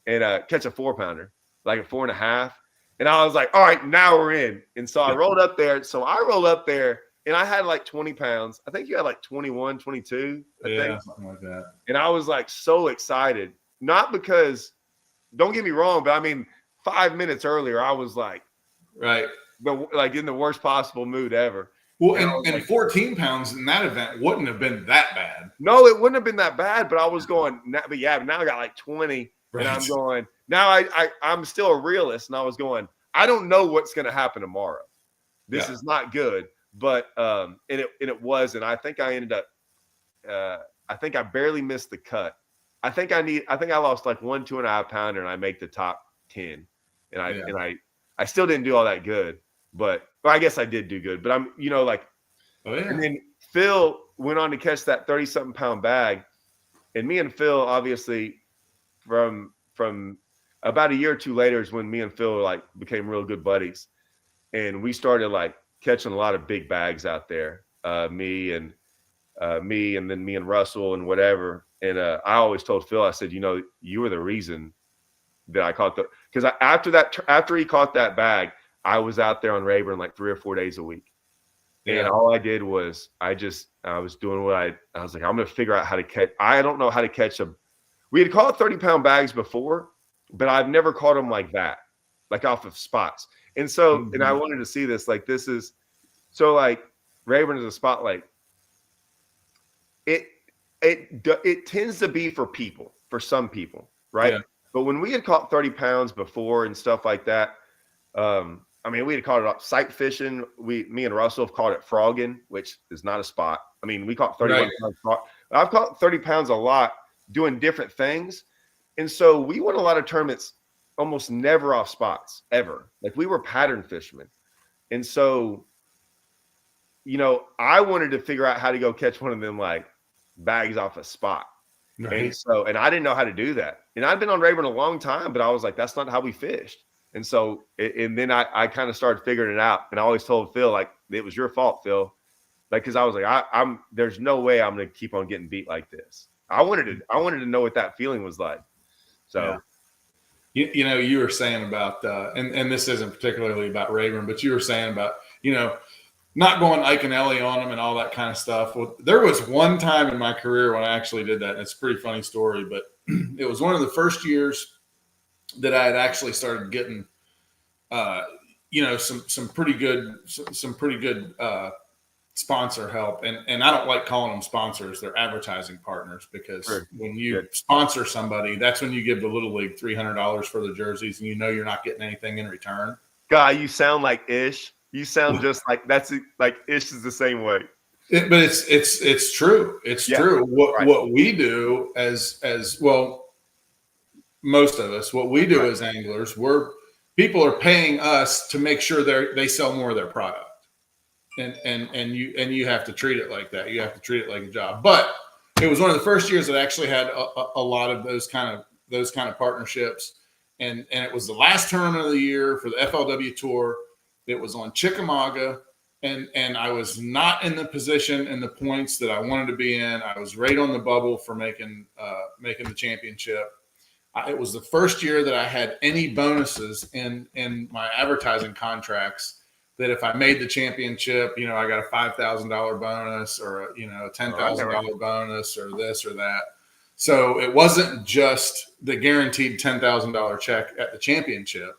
and catch a 4-pounder, like a 4.5. And I was like, all right, now we're in. And so I rolled up there. So I rolled up there and I had like 20 pounds. I think you had like 21, 22. I think. Something like that. And I was like so excited. Not because, don't get me wrong, but I mean, 5 minutes earlier, I was like, right, like in the worst possible mood ever. Well, and like, 14 pounds in that event wouldn't have been that bad. No, it wouldn't have been that bad, but I was going, but yeah, now I got like 20, right. And I'm going, now I'm still a realist, and I was going, I don't know what's going to happen tomorrow. This is not good, but and it was, and I think I ended up, I think I barely missed the cut. I think I lost like 1 2.5 pounder, and I make the top 10, and I still didn't do all that good. But I guess I did do good. But I'm, like, oh, yeah. And then Phil went on to catch that 30-something pound bag. And me and Phil, obviously, from about a year or two later is when me and Phil like became real good buddies. And we started like catching a lot of big bags out there. Me and then me and Russell and whatever. And I always told Phil, I said, you were the reason that I caught because after he caught that bag, I was out there on Rayburn like 3 or 4 days a week. Yeah. And all I did was I was doing what I was like, I'm going to figure out how to catch. I don't know how to catch them. We had caught 30-pound bags before, but I've never caught them like that, like off of spots. And so, and I wanted to see this, like, this is, so like Rayburn is a spot, like it tends to be for some people, right? Yeah. But when we had caught 30 pounds before and stuff like that, I mean, we had caught it up sight fishing. Me and Russell have caught it frogging, which is not a spot. I mean, we caught 31 pounds. I've caught 30 pounds a lot doing different things. And so we won a lot of tournaments almost never off spots, ever. Like, we were pattern fishermen. And so, I wanted to figure out how to go catch one of them, like, bags off a spot. Right. And I didn't know how to do that. And I'd been on Rayburn a long time, but I was like, that's not how we fished. And so, and then I kind of started figuring it out. And I always told Phil, like, it was your fault, Phil. Like, cause I was like, there's no way I'm going to keep on getting beat like this. I wanted to know what that feeling was like. So, yeah. You were saying about, and this isn't particularly about Rayburn, but you were saying about, not going Ike and Ellie on them and all that kind of stuff. Well, there was one time in my career when I actually did that. And it's a pretty funny story, but it was one of the first years that I had actually started getting, some pretty good sponsor help. And I don't like calling them sponsors. They're advertising partners, because when you sponsor somebody, that's when you give the Little League $300 for the jerseys, and you're not getting anything in return. God, you sound like Ish. You sound just like like Ish is the same way. But it's true. It's true. What we do as well, most of us, what we do as anglers, people are paying us to make sure they sell more of their product. And you have to treat it like that. You have to treat it like a job. But it was one of the first years that I actually had a lot of those kind of partnerships. And it was the last tournament of the year for the FLW Tour. It was on Chickamauga, and I was not in the position and the points that I wanted to be in. I was right on the bubble for making the championship. It was the first year that I had any bonuses in my advertising contracts, that if I made the championship, I got a $5,000 bonus, or a $10,000 bonus, or this or that. So it wasn't just the guaranteed $10,000 check at the championship.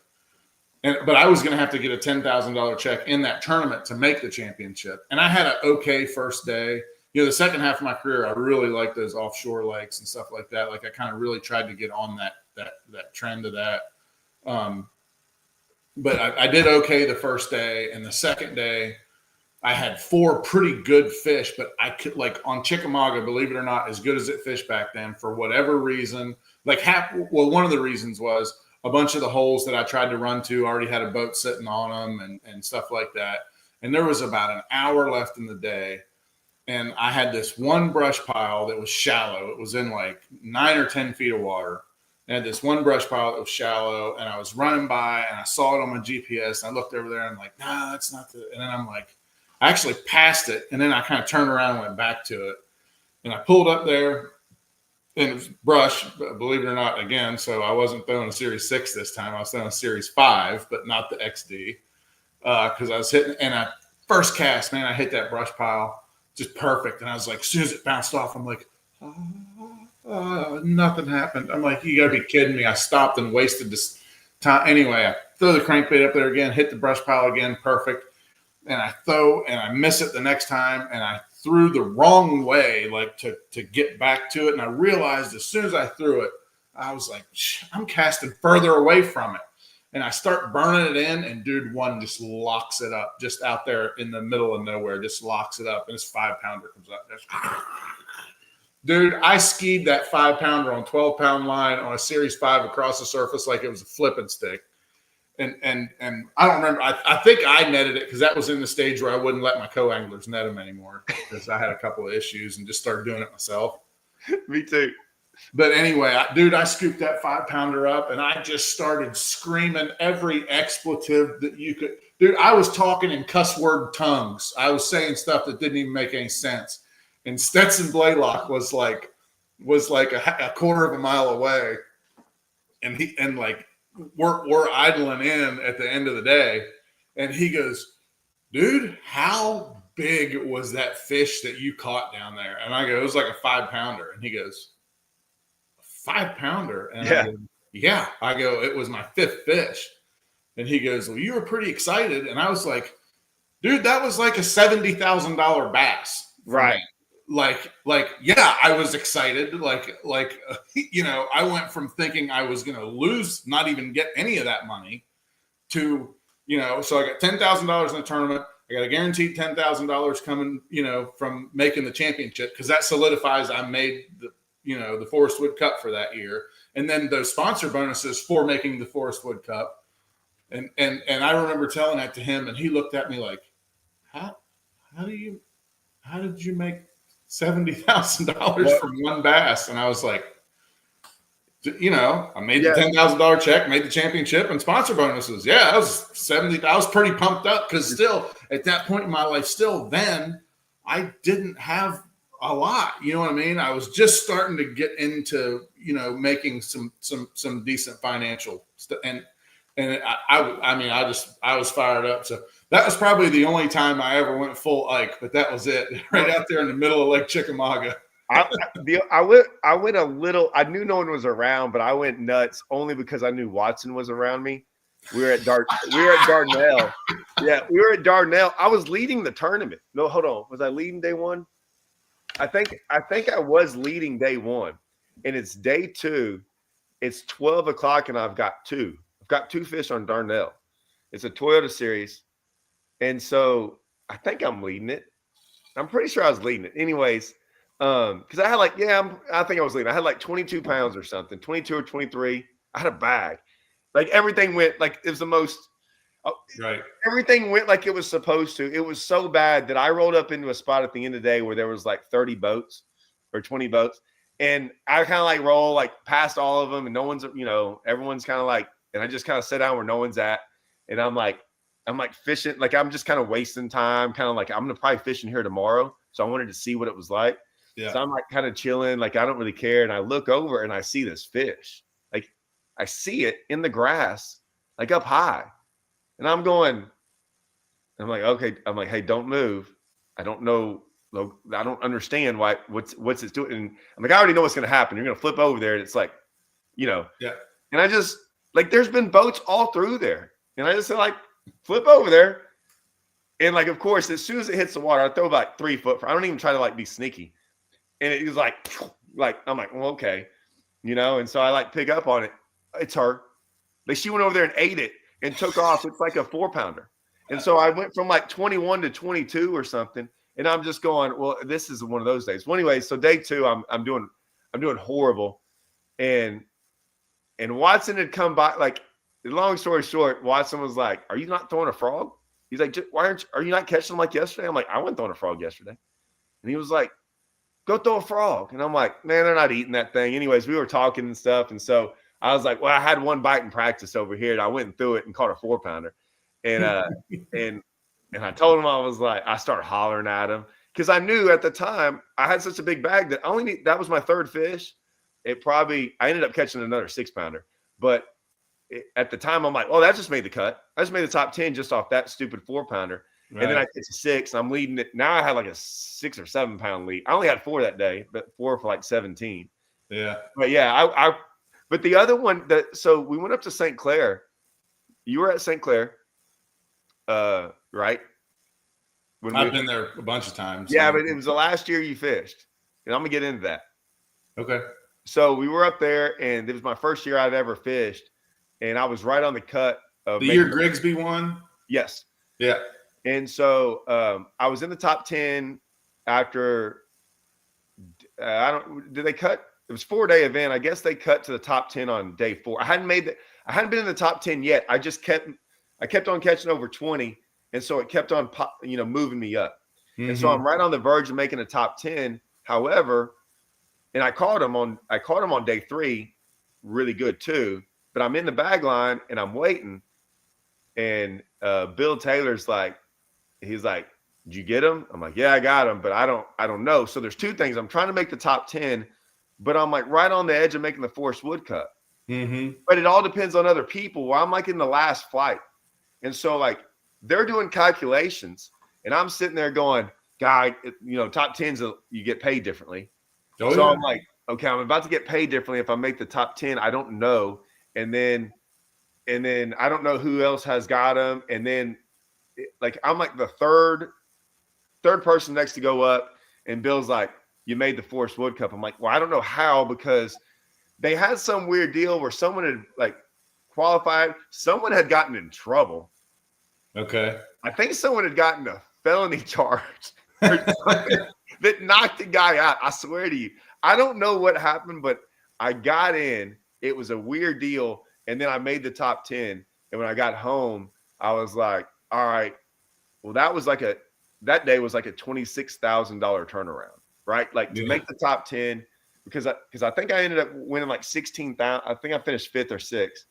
But I was going to have to get a $10,000 check in that tournament to make the championship. And I had an okay first day. The second half of my career, I really liked those offshore lakes and stuff like that. Like, I kind of really tried to get on that trend of that. But I did okay the first day, and the second day I had 4 pretty good fish. But I could, like, on Chickamauga, believe it or not, as good as it fished back then, for whatever reason, one of the reasons was a bunch of the holes that I tried to run to already had a boat sitting on them and stuff like that. And there was about an hour left in the day. And I had this one brush pile that was shallow. It was in like 9 or 10 feet of water. I had this one brush pile that was shallow, and I was running by, and I saw it on my GPS. And I looked over there, and I'm like, nah, that's not the. And then I'm like, I actually passed it. And then I kind of turned around and went back to it. And I pulled up there. And it was brush, believe it or not, again. So I wasn't throwing a Series 6 this time. I was throwing a Series 5, but not the XD, because I was hitting. And I first cast, man, I hit that brush pile just perfect. And I was like, as soon as it bounced off, I'm like, nothing happened. I'm like, you got to be kidding me. I stopped and wasted this time. Anyway, I throw the crankbait up there again, hit the brush pile again, perfect. And I miss it the next time, and I threw the wrong way, like to get back to it. And I realized as soon as I threw it, I was like, I'm casting further away from it. And I start burning it in, and dude one just locks it up, just out there in the middle of nowhere, just locks it up. And this 5-pounder comes up. Dude, I skied that 5-pounder on 12-pound line on a Series 5 across the surface like it was a flipping stick. and I don't remember. I think I netted it because that was in the stage where I wouldn't let my co-anglers net them anymore because I had a couple of issues and just started doing it myself. Me too. But anyway, I scooped that 5-pounder up and I just started screaming every expletive that you could. Dude, I was talking in cuss word tongues. I was saying stuff that didn't even make any sense. And Stetson Blaylock was like a quarter of a mile away, and we're idling in at the end of the day, and he goes, "Dude, how big was that fish that you caught down there?" And I go, "It was like a 5-pounder." And he goes, 5-pounder? And Yeah. I go, "Yeah." I go, "It was my 5th fish." And he goes, "Well, you were pretty excited." And I was like, "Dude, that was like a $70,000 bass." Right. Me. Yeah, I was excited. I went from thinking I was going to lose, not even get any of that money, to, so I got $10,000 in the tournament. I got a guaranteed $10,000 coming, from making the championship, because that solidifies I made the Forest Wood Cup for that year, and then those sponsor bonuses for making the Forest Wood Cup. And I remember telling that to him, and he looked at me like, how did you make $70,000 from one bass? And I was like, I made the $10,000 check, made the championship and sponsor bonuses. Yeah, that was 70. I was pretty pumped up because still at that point in my life, then I didn't have a lot. You know what I mean? I was just starting to get into, making some decent financial stuff. And I was fired up. So that was probably the only time I ever went full Ike, but that was it. Right out there in the middle of Lake Chickamauga. I went a little. I knew no one was around, but I went nuts only because I knew Watson was around me. We were at Dardanelle. Yeah, we were at Dardanelle. I was leading the tournament. No, hold on. Was I leading day one? I think I was leading day one, and it's day two. It's 12 o'clock, and I've got two fish on Dardanelle. It's a Toyota series, and so I think I'm leading it. I'm pretty sure I was leading it. Anyways. Because I had I think I was leading. I had like 22 pounds or something, 22 or 23. I had a bag. Like everything went like it was the most. Right. Everything went like it was supposed to. It was so bad that I rolled up into a spot at the end of the day where there was like 30 boats or 20 boats, and I kind of like roll like past all of them, and no one's, everyone's kind of like, and I just kind of sit down where no one's at, and I'm like fishing, like I'm just kind of wasting time, kind of like I'm gonna probably fish in here tomorrow, so I wanted to see what it was like. Yeah. So I'm like kind of chilling, like I don't really care. And I look over and I see this fish. Like I see it in the grass, like up high. And I'm like, okay. I'm like, hey, don't move. I don't know. I don't understand what's it's doing. And I'm like, I already know what's going to happen. You're going to flip over there. And it's like, Yeah. And I just like, there's been boats all through there. And I just like flip over there. And like, of course, as soon as it hits the water, I throw about 3 foot. I don't even try to like be sneaky. And it was like I'm like, well, okay, and so I like pick up on it. It's her. Like she went over there and ate it and took off. It's like a 4-pounder. And so I went from like 21 to 22 or something. And I'm just going, well, this is one of those days. Well, anyway, so day 2, I'm doing horrible. And Watson had come by. Like, long story short, Watson was like, "Are you not throwing a frog?" He's like, are you not catching them like yesterday? I'm like, I wasn't throwing a frog yesterday. And he was like, "Go throw a frog." And I'm like, man, they're not eating that thing. Anyways, we were talking and stuff. And so I was like, well, I had one bite in practice over here. And I went and threw it and caught a 4-pounder. And and I told him, I was like, I started hollering at him because I knew at the time I had such a big bag that that was my 3rd fish. I ended up catching another 6-pounder. But at the time, I'm like, oh, that just made the cut. I just made the top 10 just off that stupid 4-pounder. Right. And then I catch a 6, and I'm leading it. Now I had like a 6 or 7-pound lead. I only had 4 that day, but 4 for like 17. Yeah. But yeah, but the other one so we went up to St. Clair. You were at St. Clair, right? I've been there a bunch of times. Yeah, but it was the last year you fished. And I'm going to get into that. Okay. So we were up there, and it was my first year I'd ever fished. And I was right on the cut of the year Grigsby won? Yes. Yeah. And so I was in the top 10 after did they cut? It was 4-day event. I guess they cut to the top 10 on day 4. I hadn't made I hadn't been in the top 10 yet. I kept on catching over 20. And so it kept on, moving me up. Mm-hmm. And so I'm right on the verge of making a top 10. However, and I caught him on day 3, really good too. But I'm in the bag line and I'm waiting. And Bill Taylor's like, he's like, did you get him? I'm like, yeah, I got him, but I don't know. So there's 2 things. I'm trying to make the top 10, but I'm like right on the edge of making the Forest Wood Cup. Mm-hmm. But it all depends on other people. Well, I'm like in the last flight. And so like they're doing calculations and I'm sitting there going, God, top 10s, you get paid differently. Oh, so yeah. I'm like, okay, I'm about to get paid differently if I make the top 10. I don't know. And then I don't know who else has got them. And then like, I'm like the third person next to go up. And Bill's like, you made the Forest Wood Cup. I'm like, well, I don't know how, because they had some weird deal where someone had like qualified. Someone had gotten in trouble. Okay. I think someone had gotten a felony charge that knocked the guy out. I swear to you. I don't know what happened, but I got in. It was a weird deal. And then I made the top 10. And when I got home, I was like, all right, well, that day was like a $26,000 turnaround, right? Like to make the top 10, because I think I ended up winning like 16,000. I think I finished 5th or 6th.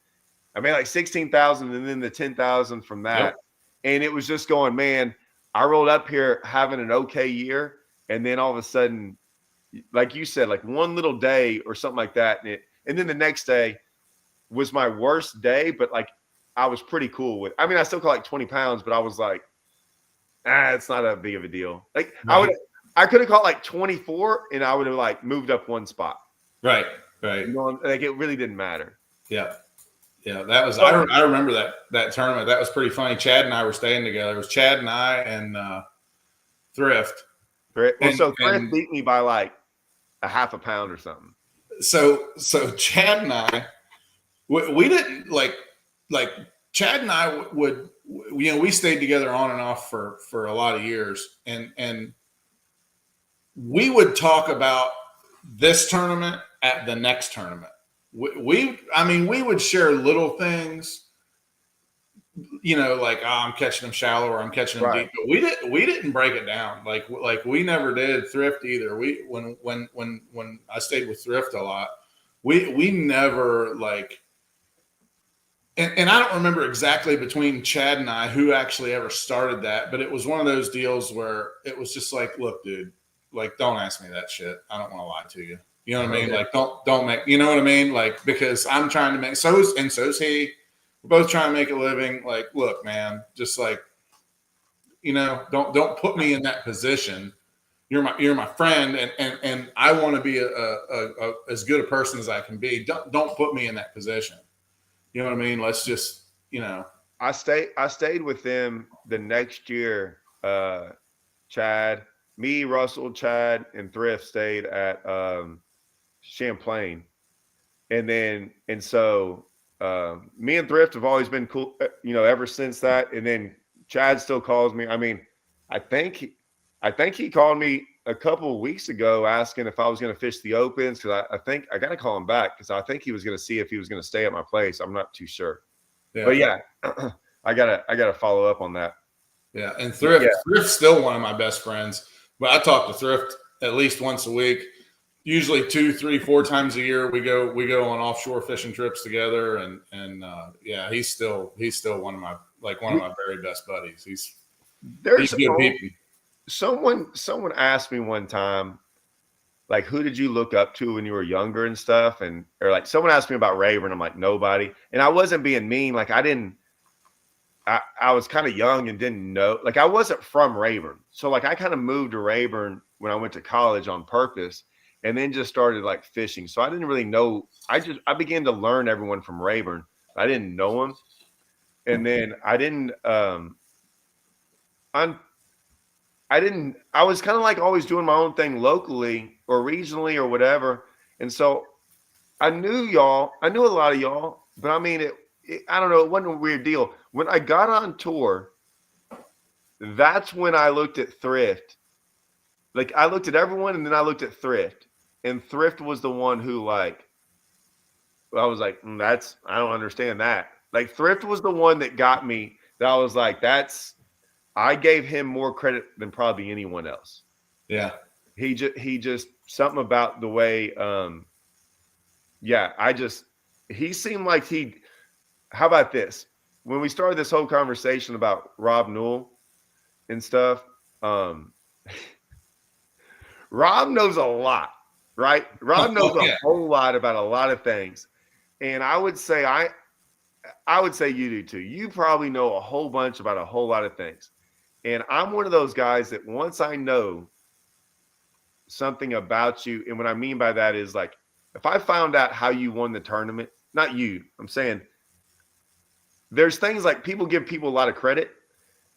I made like 16,000 and then the 10,000 from that. Yep. And it was just going, man, I rolled up here having an okay year. And then all of a sudden, like you said, like one little day or something like that. And then the next day was my worst day, but like I was pretty cool with, I mean, I still caught like 20 pounds, but I was like, it's not that big of a deal. Like I could have caught like 24 and I would have like moved up 1 spot. Right. Like it really didn't matter. Yeah. That was, I remember that tournament. That was pretty funny. Chad and I were staying together. It was Chad and I and Thrift. So Thrift beat me by like a half a pound or something. So Chad and I, we didn't like Chad and I would, we stayed together on and off for a lot of years, and we would talk about this tournament at the next tournament. We would share little things, like, I'm catching them shallow or I'm catching them deep, but we didn't break it down. Like we never did Thrift either. When I stayed with Thrift a lot, we never like, and I don't remember exactly between Chad and I who actually ever started that, but it was one of those deals where it was just like, look, dude, like, don't ask me that shit. I don't want to lie to you. You know what I mean? Like, don't make, you know what I mean? Like, because I'm trying to make, so's he, we're both trying to make a living. Like, look, man, just like, don't put me in that position. You're my friend. And I want to be a as good a person as I can be. Don't put me in that position. You know what I mean? Let's just, I stayed with them the next year. Chad, me, Russell, Chad, and Thrift stayed at Champlain. And so me and Thrift have always been cool, ever since that. And then Chad still calls me. I mean, I think he called me a couple of weeks ago asking if I was going to fish the opens, because I think I got to call him back, because I think he was going to see if he was going to stay at my place. I'm not too sure. Yeah. But yeah, I gotta follow up on that. Yeah, and Thrift's still one of my best friends. But I talk to Thrift at least once a week, usually 2, 3, 4 times a year. We go on offshore fishing trips together, and he's still one of my very best buddies. He's good people. Someone asked me one time, like, who did you look up to when you were younger and stuff? Or like someone asked me about Rayburn. I'm like, nobody. And I wasn't being mean. Like I was kind of young and didn't know, like I wasn't from Rayburn. So like I kind of moved to Rayburn when I went to college on purpose, and then just started like fishing. So I didn't really know. I began to learn everyone from Rayburn. I didn't know them. And then I was kind of like always doing my own thing locally or regionally or whatever. And so I knew a lot of y'all, but I mean, I don't know. It wasn't a weird deal. When I got on tour, that's when I looked at Thrift. Like I looked at everyone and then I looked at Thrift, and Thrift was the one who like I was like, I don't understand that. Like Thrift was the one that got me. That I was like, I gave him more credit than probably anyone else. Yeah. He just something about the way. He seemed like how about this? When we started this whole conversation about Rob Newell and stuff, Rob knows a lot, right? Rob knows a whole lot about a lot of things. And I would say you do too. You probably know a whole bunch about a whole lot of things. And I'm one of those guys that once I know something about you, and what I mean by that is like, if I found out how you won the tournament, not you, I'm saying there's things like people give people a lot of credit,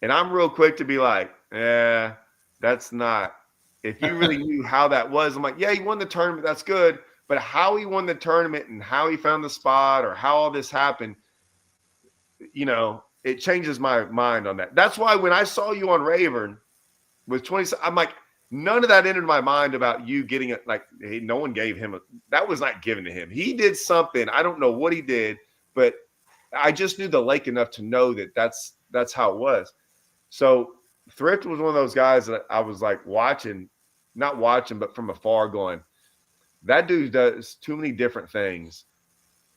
and I'm real quick to be like, that's not. If you really knew how that was, I'm like, yeah, he won the tournament, that's good. But how he won the tournament and how he found the spot or how all this happened, it changes my mind on that. That's why when I saw you on Rayburn with 20, I'm like, none of that entered my mind about you getting it. Like, hey, no one gave him that was not given to him. He did something. I don't know what he did, but I just knew the lake enough to know that that's how it was. So Thrift was one of those guys that I was like not watching, but from afar going, that dude does too many different things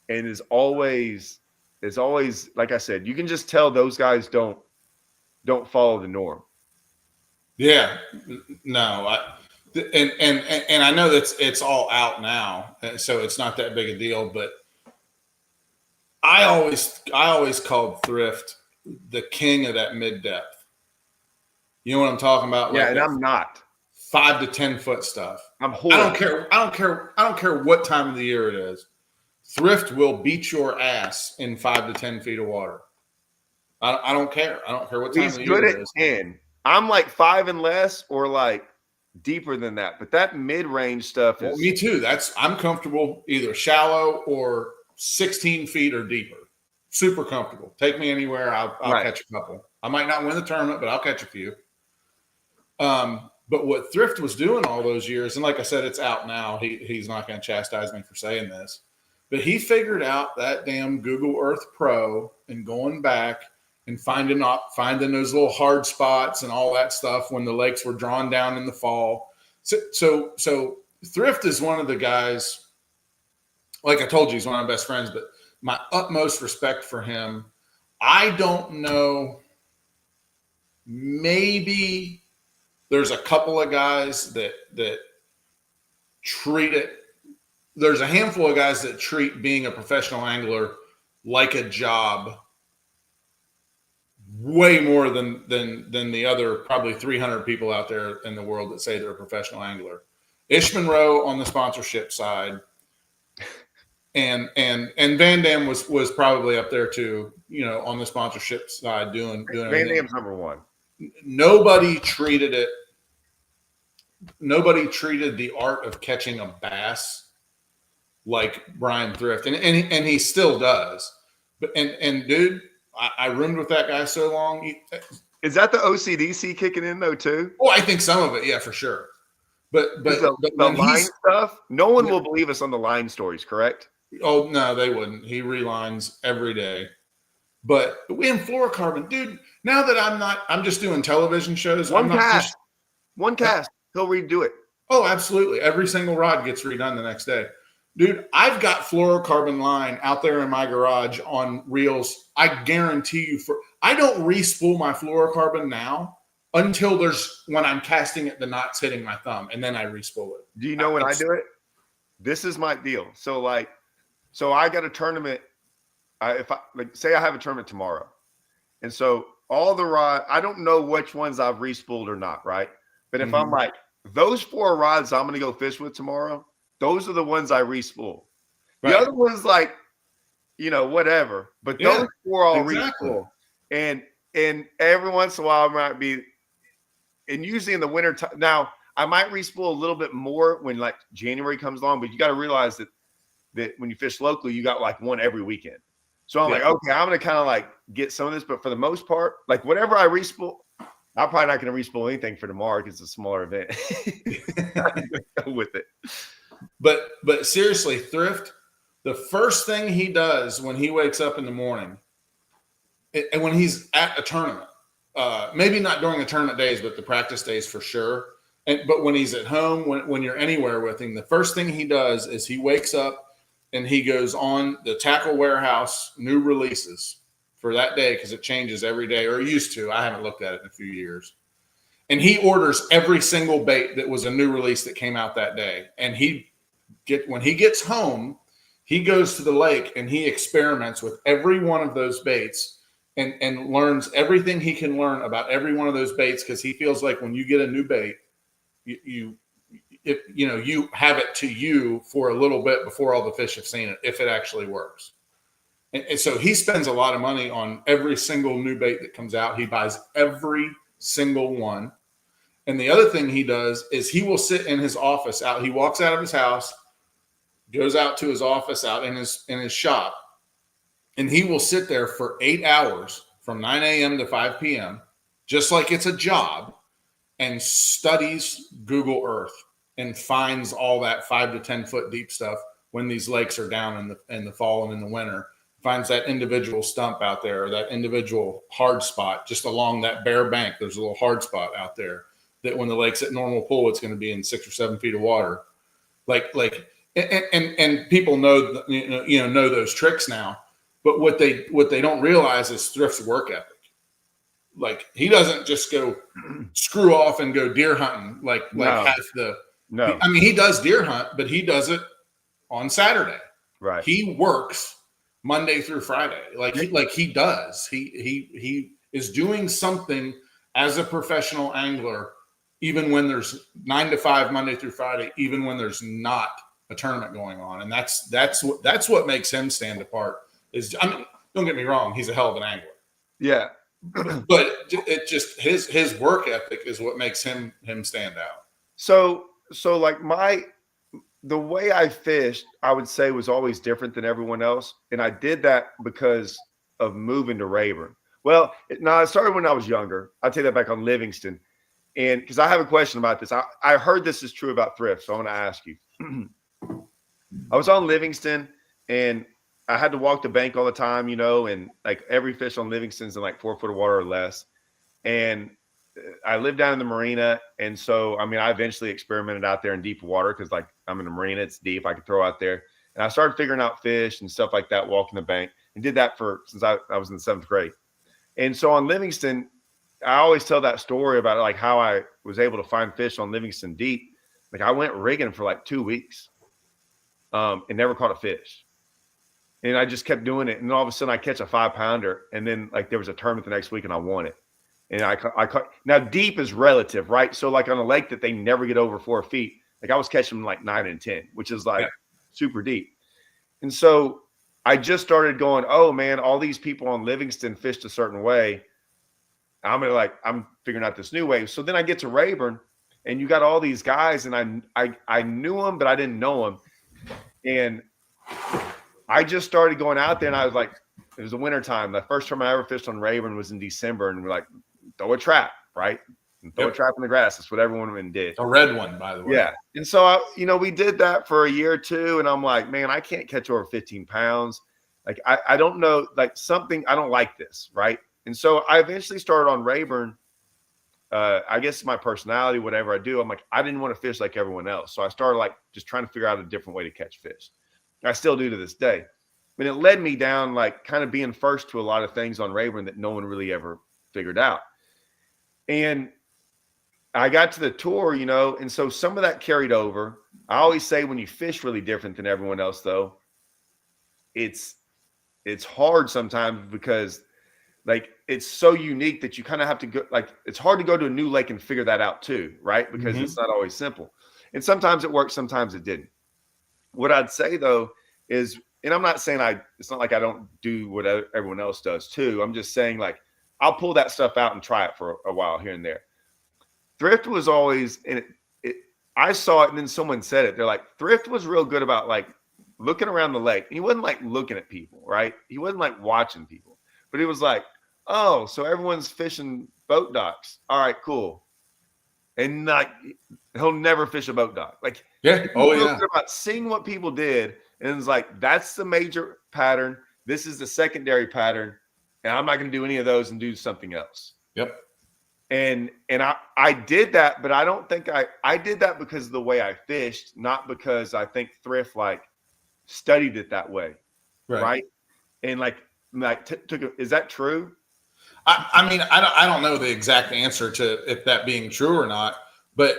and is always, like I said, you can just tell those guys don't follow the norm. Yeah, no, and I know that it's all out now, so it's not that big a deal. But I always called Thrift the king of that mid depth. You know what I'm talking about? Yeah, like and I'm not 5 to 10 foot stuff. I'm horrible. I don't care what time of the year it is. Thrift will beat your ass in 5 to 10 feet of water. I don't care. I don't care what time of the year it is. He's good at 10. I'm like 5 and less, or like deeper than that. But that mid-range stuff is. Well, me too. I'm comfortable either shallow or 16 feet or deeper. Super comfortable. Take me anywhere. I'll catch a couple. I might not win the tournament, but I'll catch a few. But what Thrift was doing all those years, and like I said, it's out now. He's not going to chastise me for saying this, but he figured out that damn Google Earth Pro and going back and finding those little hard spots and all that stuff when the lakes were drawn down in the fall. So Thrift is one of the guys, like I told you, he's one of my best friends, but my utmost respect for him. I don't know, maybe there's a couple of guys that treat it. There's a handful of guys that treat being a professional angler like a job way more than the other probably 300 people out there in the world that say they're a professional angler. Ish Monroe on the sponsorship side, and Van Dam was probably up there too, on the sponsorship side doing Van Dam's number one. Nobody treated the art of catching a bass like Brian Thrift, and he still does. But and dude, I roomed with that guy so long. Is that the OCDC kicking in though too? Oh, I think some of it, yeah, for sure. But the line stuff, no one will believe us on the line stories, correct? Oh no, they wouldn't. He relines every day. But in fluorocarbon, dude. Now that I'm just doing television shows. One cast, he'll redo it. Oh, absolutely. Every single rod gets redone the next day. Dude, I've got fluorocarbon line out there in my garage on reels. I guarantee you I don't re-spool my fluorocarbon now until when I'm casting it, the knot's hitting my thumb, and then I re-spool it. Do you know when I do it? This is my deal. So I got a tournament. Say I have a tournament tomorrow. And so all the rods, I don't know which ones I've re-spooled or not, right? But if I'm like, those 4 rods I'm going to go fish with tomorrow, those are the ones I re-spool. Right. The other ones, like, whatever. But those 4 I'll re-spool. And every once in a while, I might be, and usually in the winter time, now I might re-spool a little bit more when like January comes along, but you got to realize that when you fish locally, you got like one every weekend. So I'm like, okay, I'm going to kind of like get some of this, but for the most part, like whatever I re-spool, I'm probably not going to re-spool anything for tomorrow because it's a smaller event. I'm going to go with it. But seriously, Thrift, The first thing he does when he wakes up in the morning, and when he's at a tournament, maybe not during the tournament days, but the practice days for sure. But when he's at home, when you're anywhere with him, the first thing he does is he wakes up and he goes on the Tackle Warehouse new releases for that day, because it changes every day, or it used to. I haven't looked at it in a few years. And he orders every single bait that was a new release that came out that day. And when he gets home, he goes to the lake and he experiments with every one of those baits and learns everything he can learn about every one of those baits, because he feels like when you get a new bait, you have it to you for a little bit before all the fish have seen it, if it actually works. And so he spends a lot of money on every single new bait that comes out. He buys every single one. And the other thing he does is he will sit in his office out. He walks out of his house, goes out to his office out in his shop, and he will sit there for 8 hours from 9 a.m. to 5 p.m., just like it's a job, and studies Google Earth and finds all that 5 to 10 foot deep stuff when these lakes are down in the fall and in the winter. Finds that individual stump out there, or that individual hard spot just along that bare bank. There's a little hard spot out there that when the lake's at normal pool, it's going to be in 6 or 7 feet of water. And people know those tricks now. But what they don't realize is Thrift's work ethic. Like, he doesn't just go screw off and go deer hunting No. I mean, he does deer hunt, but he does it on Saturday. Right. He works Monday through Friday. He does. He is doing something as a professional angler, even when there's 9 to 5 Monday through Friday, even when there's not a tournament going on. And that's what makes him stand apart. Don't get me wrong, he's a hell of an angler. Yeah. But it just his work ethic is what makes him stand out. So like the way I fished, I would say, was always different than everyone else. And I did that because of moving to Rayburn. Well, it started when I was younger. I'll take that back on Livingston. And because I have a question about this. I heard this is true about Thrift, so I want to ask you. I was on Livingston and I had to walk the bank all the time, and like every fish on Livingston's in like 4 foot of water or less. And I lived down in the marina. And so, I eventually experimented out there in deep water because, like, I'm in the marina, it's deep, I could throw out there. And I started figuring out fish and stuff like that, walking the bank, and did that since I was in the 7th grade. And so on Livingston, I always tell that story about like how I was able to find fish on Livingston deep. Like, I went rigging for like 2 weeks and never caught a fish. And I just kept doing it. And all of a sudden I catch a 5-pounder. And then like there was a tournament the next week and I won it. And I caught. Now deep is relative, right? So like on a lake that they never get over 4 feet, like I was catching them like 9 and 10, which is like super deep. And so I just started going, oh man, all these people on Livingston fished a certain way. I'm figuring out this new way. So then I get to Rayburn and you got all these guys, and I knew them, but I didn't know them. And I just started going out there, and I was like, it was the winter time. The first time I ever fished on Rayburn was in December, and we're like, throw a trap, right? And throw a trap in the grass. That's what everyone did. A red one, by the way. Yeah. And so, we did that for a year or two, and I'm like, man, I can't catch over 15 pounds. Like, I don't know, like something, I don't like this, right? And so I eventually started on Rayburn. I guess my personality, whatever I do, I'm like, I didn't want to fish like everyone else. So I started like just trying to figure out a different way to catch fish. I still do to this day. But it led me down like kind of being first to a lot of things on Rayburn that no one really ever figured out. And I got to the tour, and so some of that carried over. I always say when you fish really different than everyone else, though, it's hard sometimes because like it's so unique that you kind of have to go, like it's hard to go to a new lake and figure that out too, right? Because it's not always simple. And sometimes it worked, sometimes it didn't. What I'd say though is, and I'm not saying it's not like I don't do what everyone else does too. I'm just saying like I'll pull that stuff out and try it for a while here and there. Thrift was always, and I saw it, and then someone said it. They're like, Thrift was real good about like looking around the lake. He wasn't like looking at people, right? He wasn't like watching people, but he was like, oh, so everyone's fishing boat docks. All right, cool. And like he'll never fish a boat dock. Like, Yeah. Oh he yeah. feels about seeing what people did, and it's like, that's the major pattern. This is the secondary pattern, and I'm not going to do any of those and do something else. Yep. And I did that, but I don't think I did that because of the way I fished, not because I think Thrift like studied it that way, right? And like is that true? I mean, I don't know the exact answer to if that being true or not, but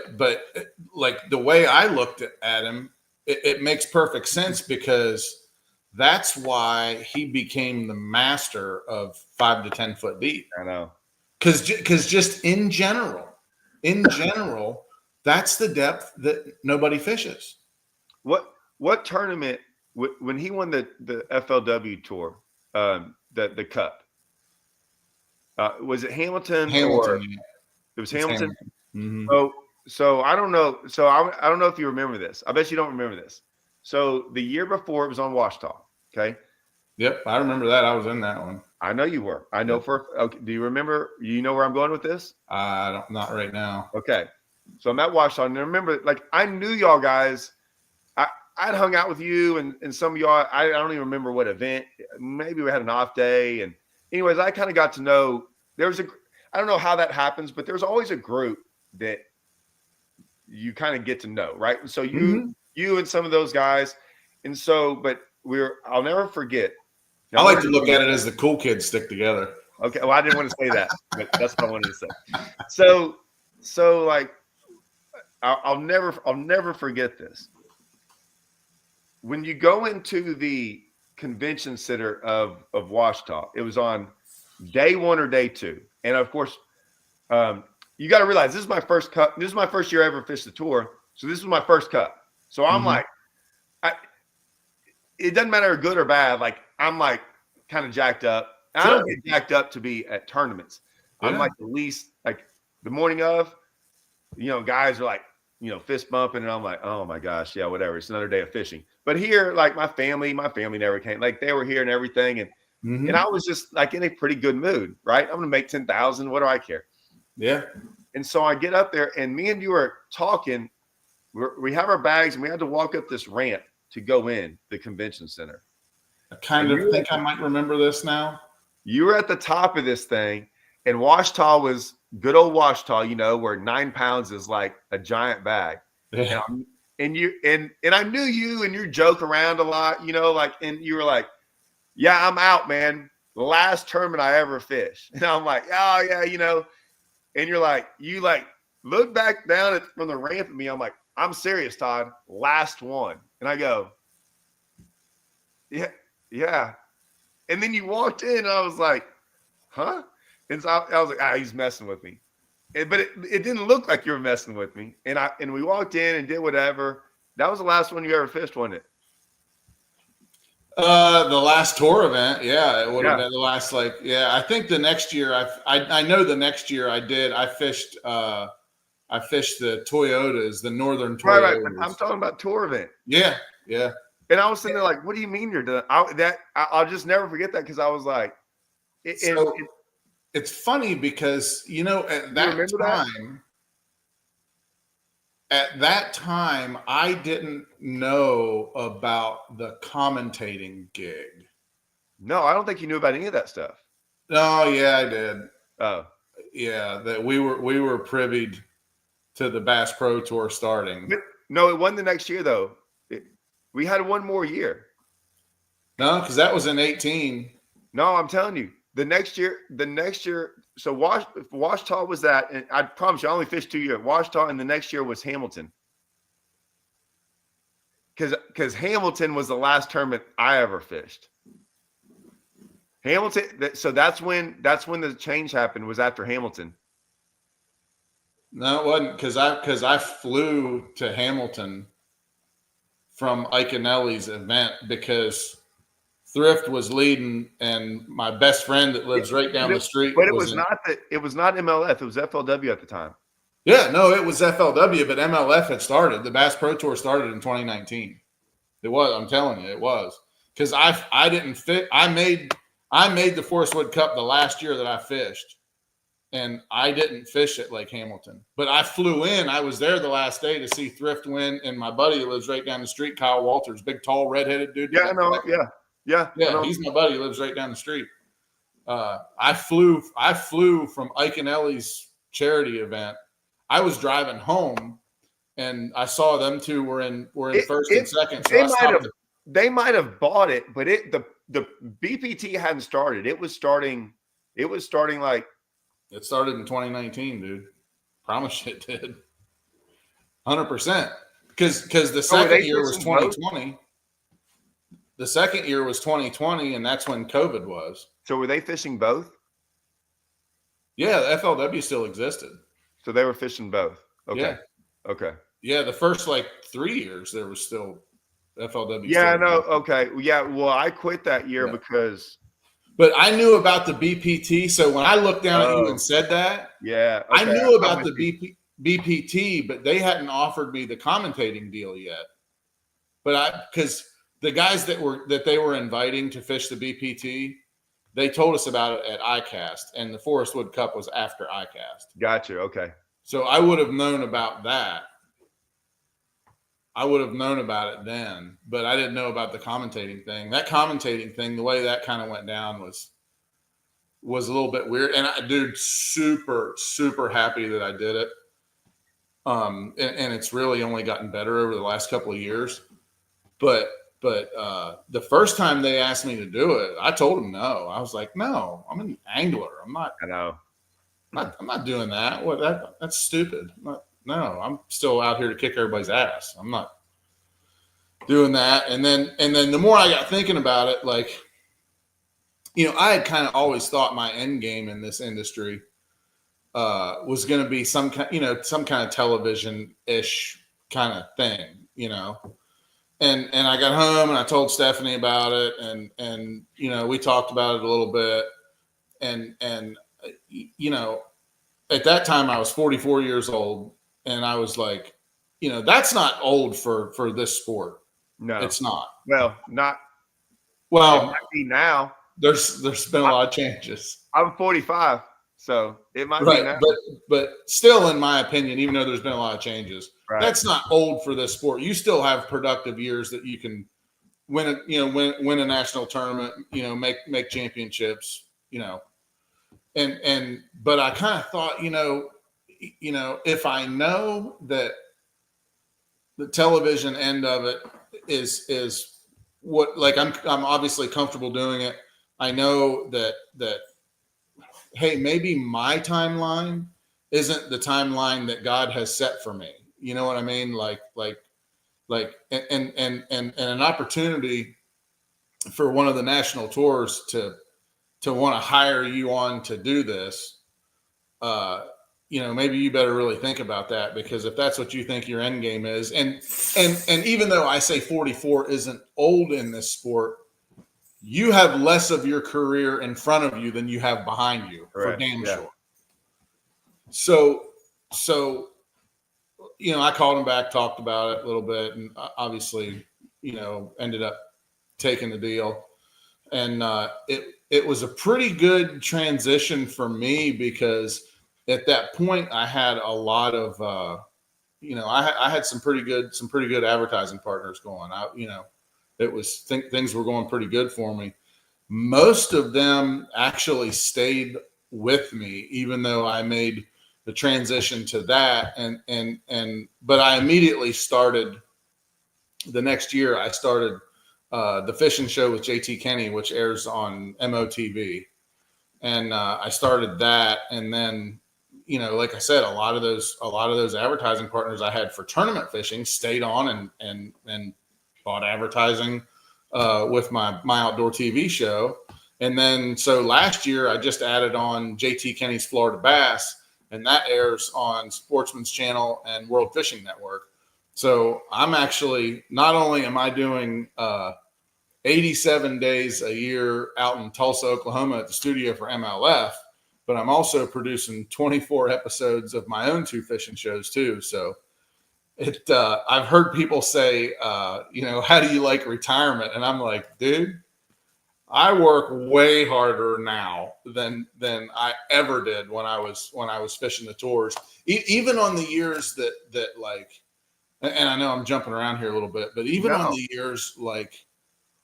like the way I looked at him, it makes perfect sense, because that's why he became the master of 5 to 10 foot deep. I know. Because just in general, that's the depth that nobody fishes. What tournament when he won the FLW tour, the cup? Was it Hamilton? Or Yeah. it was Hamilton? Mm-hmm. So I don't know. So I don't know if you remember this. I bet you don't remember this. So the year before, it was on Washita. Okay. Yep, I remember that. I was in that one. I know you were. I know okay. Do you remember? You know where I'm going with this? Not right now. Okay. So I'm at Washita, and I remember, like, I knew y'all guys. I'd hung out with you and some of y'all. I don't even remember what event. Maybe we had an off day. And anyways, I kind of got to know, I don't know how that happens, but there's always a group that you kind of get to know, right? And so you and some of those guys. And so, but I'll never forget. I like to look at it as the cool kids stick together. Okay. Well, I didn't want to say that, but that's what I wanted to say. So like, I'll never forget this. When you go into the convention center of Washita, it was on day 1 or day 2. And of course, you got to realize this is my first cup. This is my first year I ever fished the tour. So this was my first cup. So I'm like, it doesn't matter good or bad. Like, I'm like kind of jacked up. Sure. I don't get jacked up to be at tournaments. Yeah. I'm like, the least, like the morning of, guys are like, fist bumping, and I'm like, oh my gosh, yeah, whatever. It's another day of fishing. But here, like my family never came. Like, they were here and everything, and I was just like in a pretty good mood, right? I'm gonna make 10,000. What do I care? Yeah. And so I get up there, and me and you are talking. We have our bags, and we had to walk up this ramp to go in the convention center. I kind of think I might remember this now. You were at the top of this thing, and Washita was good old Washita, where 9 pounds is like a giant bag. Yeah. And I knew you, and you joke around a lot, like, and you were like, yeah, I'm out, man. The last tournament I ever fished. And I'm like, oh yeah, and you're like, you like look back down from the ramp at me. I'm like, I'm serious, Todd. Last one. And I go, yeah. And then you walked in, and I was like, huh? And so I was like, he's messing with me. But it didn't look like you were messing with me. And we walked in and did whatever. That was the last one you ever fished, wasn't it? The last tour event. Yeah, it would have been the last, I think the next year I know the next year I did. I fished the Toyotas, the Northern Toyotas. Right. I'm talking about tour event. Yeah. And I was sitting there like, what do you mean you're done? I'll just never forget that, because I was like, it's funny because, at that time, I didn't know about the commentating gig. No, I don't think you knew about any of that stuff. No, yeah, I did. Oh, yeah, that we were privy to the Bass Pro Tour starting. No, it wasn't the next year though. We had one more year. No, because that was in 18. No, I'm telling you, the next year. So Washita was that, and I promise you, I only fished 2 years. Washita, and the next year was Hamilton. Because Hamilton was the last tournament I ever fished. Hamilton. So that's when the change happened. Was after Hamilton. No, it wasn't, because I flew to Hamilton from Iconelli's event, because Thrift was leading, and my best friend that lives right down the street. But it was not MLF. It was FLW at the time. Yeah, no, it was FLW, but MLF had started. The Bass Pro Tour started in 2019. It was. I'm telling you, it was, because I didn't fit. I made the Forest Wood Cup the last year that I fished. and I didn't fish at Lake Hamilton, but I flew in. I was there the last day to see Thrift win, and my buddy who lives right down the street, Kyle Walters, big, tall, redheaded dude. Yeah, I know. Yeah. Yeah, he's my buddy who lives right down the street. I flew from Ike and Ellie's charity event. I was driving home, and I saw them two were in first and second. So they might have bought it, but the BPT hadn't started. It was starting like it started in 2019, dude. Promise you it did. 100%. Because the second year was 2020. The second year was 2020, and that's when COVID was. So were they fishing both? Yeah, the FLW still existed. So they were fishing both. Okay. Yeah. Okay. Yeah, the first 3 years there was still FLW. Yeah, no. Okay. Yeah. Well, I quit that year because. But I knew about the BPT. So when I looked down at you and said that, yeah, okay, I knew about the BPT, but they hadn't offered me the commentating deal yet. But because the guys that they were inviting to fish the BPT, they told us about it at ICAST, and the Forest Wood Cup was after ICAST. Gotcha. Okay. So I would have known about that. I would have known about it then, but I didn't know about the commentating thing. That commentating thing, the way that kind of went down was a little bit weird. And dude, super, super happy that I did it. And it's really only gotten better over the last couple of years. But the first time they asked me to do it, I told them no. I was like, no, I'm an angler. I'm not. I know. I'm not doing that. That's stupid. I'm still out here to kick everybody's ass. I'm not doing that. And then the more I got thinking about it, I had kind of always thought my end game in this industry was going to be some kind of television-ish kind of thing, And I got home and I told Stephanie about it, and we talked about it a little bit, and at that time I was 44 years old. And I was like, that's not old for this sport. No, it's not. Well, not. Well, it might be now. There's been a lot of changes. I'm 45, so it might be now. But still, in my opinion, even though there's been a lot of changes, that's not old for this sport. You still have productive years that you can win a national tournament, make championships, but I kind of thought, if I know that the television end of it is what, I'm obviously comfortable doing it. I know that, hey, maybe my timeline isn't the timeline that God has set for me. You know what I mean? And an opportunity for one of the national tours to want to hire you on to do this, maybe you better really think about that, because if that's what you think your end game is, and even though I say 44 isn't old in this sport, you have less of your career in front of you than you have behind you, for damn sure. So, I called him back, talked about it a little bit, and obviously, ended up taking the deal. And it was a pretty good transition for me, because at that point I had a lot of, I had some pretty good advertising partners going. Things were going pretty good for me. Most of them actually stayed with me, even though I made the transition to that. But I immediately started the next year. I started the fishing show with JT Kenney, which airs on MOTV. And I started that. And then, like I said, a lot of those advertising partners I had for tournament fishing stayed on and bought advertising with my outdoor TV show. And then, so last year I just added on JT Kenney's Florida Bass, and that airs on Sportsman's Channel and World Fishing Network. So I'm actually, not only am I doing 87 days a year out in Tulsa, Oklahoma at the studio for MLF, but I'm also producing 24 episodes of my own two fishing shows too. So I've heard people say, how do you like retirement? And I'm like, dude, I work way harder now than I ever did when I was fishing the tours. Even on the years that like, and I know I'm jumping around here a little bit, but even on No. the years like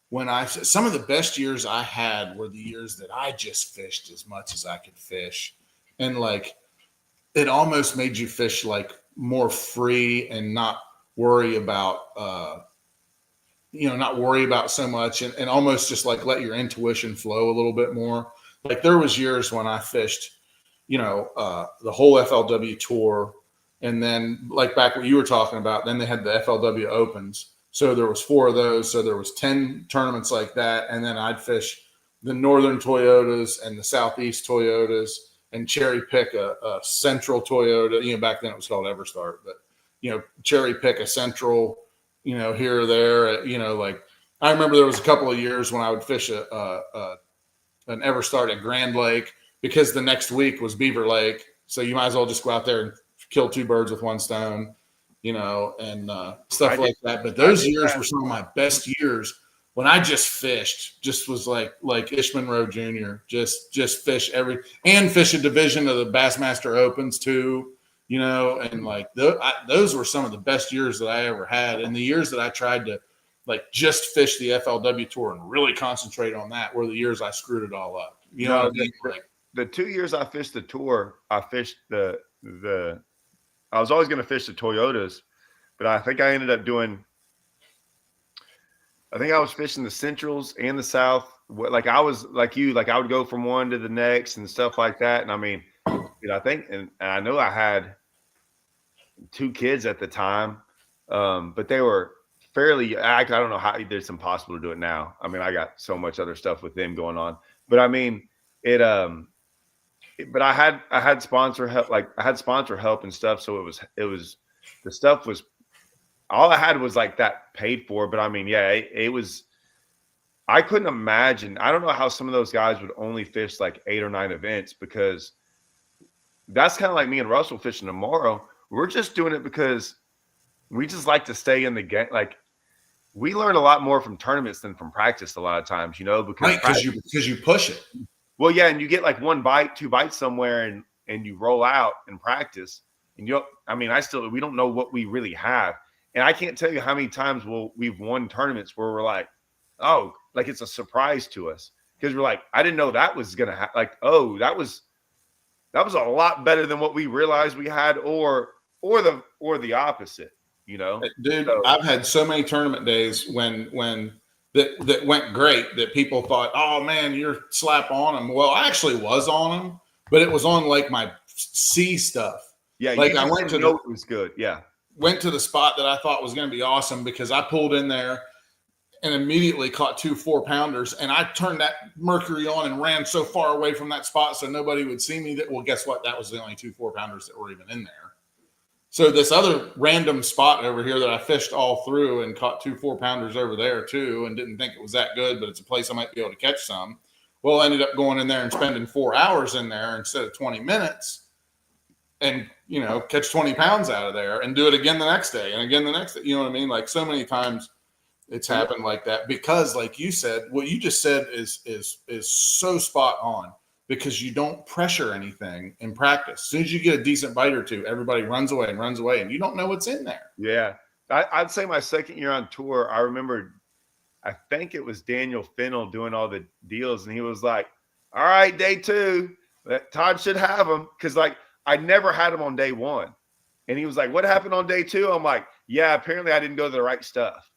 when some of the best years I had were the years that I just fished as much as I could fish, and like it almost made you fish like more free and not worry about not worry about so much, and almost just like let your intuition flow a little bit more. Like there was years when I fished, the whole FLW tour, and then like back what you were talking about, then they had the FLW Opens. So there was 4 of those. So there was 10 tournaments like that. And then I'd fish the Northern Toyotas and the Southeast Toyotas and cherry pick a Central Toyota. Back then it was called Everstart, but, cherry pick a Central, here or there, like I remember there was a couple of years when I would fish an Everstart at Grand Lake because the next week was Beaver Lake. So you might as well just go out there and kill 2 birds with 1 stone, and stuff like that. But those years were some of my best years when I just fished, just was like Ishman Rowe Jr., just fish fish a division of the Bassmaster Opens too, and like those were some of the best years that I ever had. And the years that I tried to like just fish the FLW tour and really concentrate on that were the years I screwed it all up. You know what I mean? Like the 2 years I fished the tour, I fished I was always going to fish the Toyotas, but I think I ended up I was fishing the Centrals and the South. Like I was like you, like I would go from one to the next and stuff like that. And I mean, I think, and I know I had 2 kids at the time, but they were fairly, I don't know how it's impossible to do it now. I mean, I got so much other stuff with them going on, but I mean, but I had sponsor help, like I had sponsor help and stuff. So it was the stuff was, all I had was like that paid for. But I mean, yeah, it was, I couldn't imagine. I don't know how some of those guys would only fish like 8 or 9 events, because that's kind of like me and Russell fishing tomorrow. We're just doing it because we just like to stay in the game. Like we learn a lot more from tournaments than from practice a lot of times, because you push it. Well, yeah, and you get like 1 bite, 2 bites somewhere, and you roll out in practice. And we don't know what we really have. And I can't tell you how many times we've won tournaments where we're like, oh, like it's a surprise to us, because we're like, I didn't know that was gonna happen. Like, oh, that was a lot better than what we realized we had, or the opposite, Dude, so, I've had so many tournament days when that went great that people thought, oh man, you're slap on them. Well, I actually was on them, but it was on like my C stuff. Yeah, like I went to it was good. Yeah, went to the spot that I thought was going to be awesome, because I pulled in there and immediately caught 2 4-pounders, and I turned that Mercury on and ran so far away from that spot so nobody would see me. Well, guess what? That was the only 2 4-pounders that were even in there. So this other random spot over here that I fished all through and caught 2 4-pounders over there too, and didn't think it was that good, but it's a place I might be able to catch some. Well, I ended up going in there and spending 4 hours in there instead of 20 minutes, and catch 20 pounds out of there, and do it again the next day and again the next day. You know what I mean? Like so many times it's happened like that, because like you said, what you just said is so spot on. Because you don't pressure anything in practice. As soon as you get a decent bite or 2, everybody runs away, and you don't know what's in there. Yeah. I'd say my second year on tour, I remember, I think it was Daniel Fennell doing all the deals, and he was like, all right, day 2, Todd should have them. Because like I never had them on day 1. And he was like, what happened on day 2? I'm like, yeah, apparently I didn't go to the right stuff.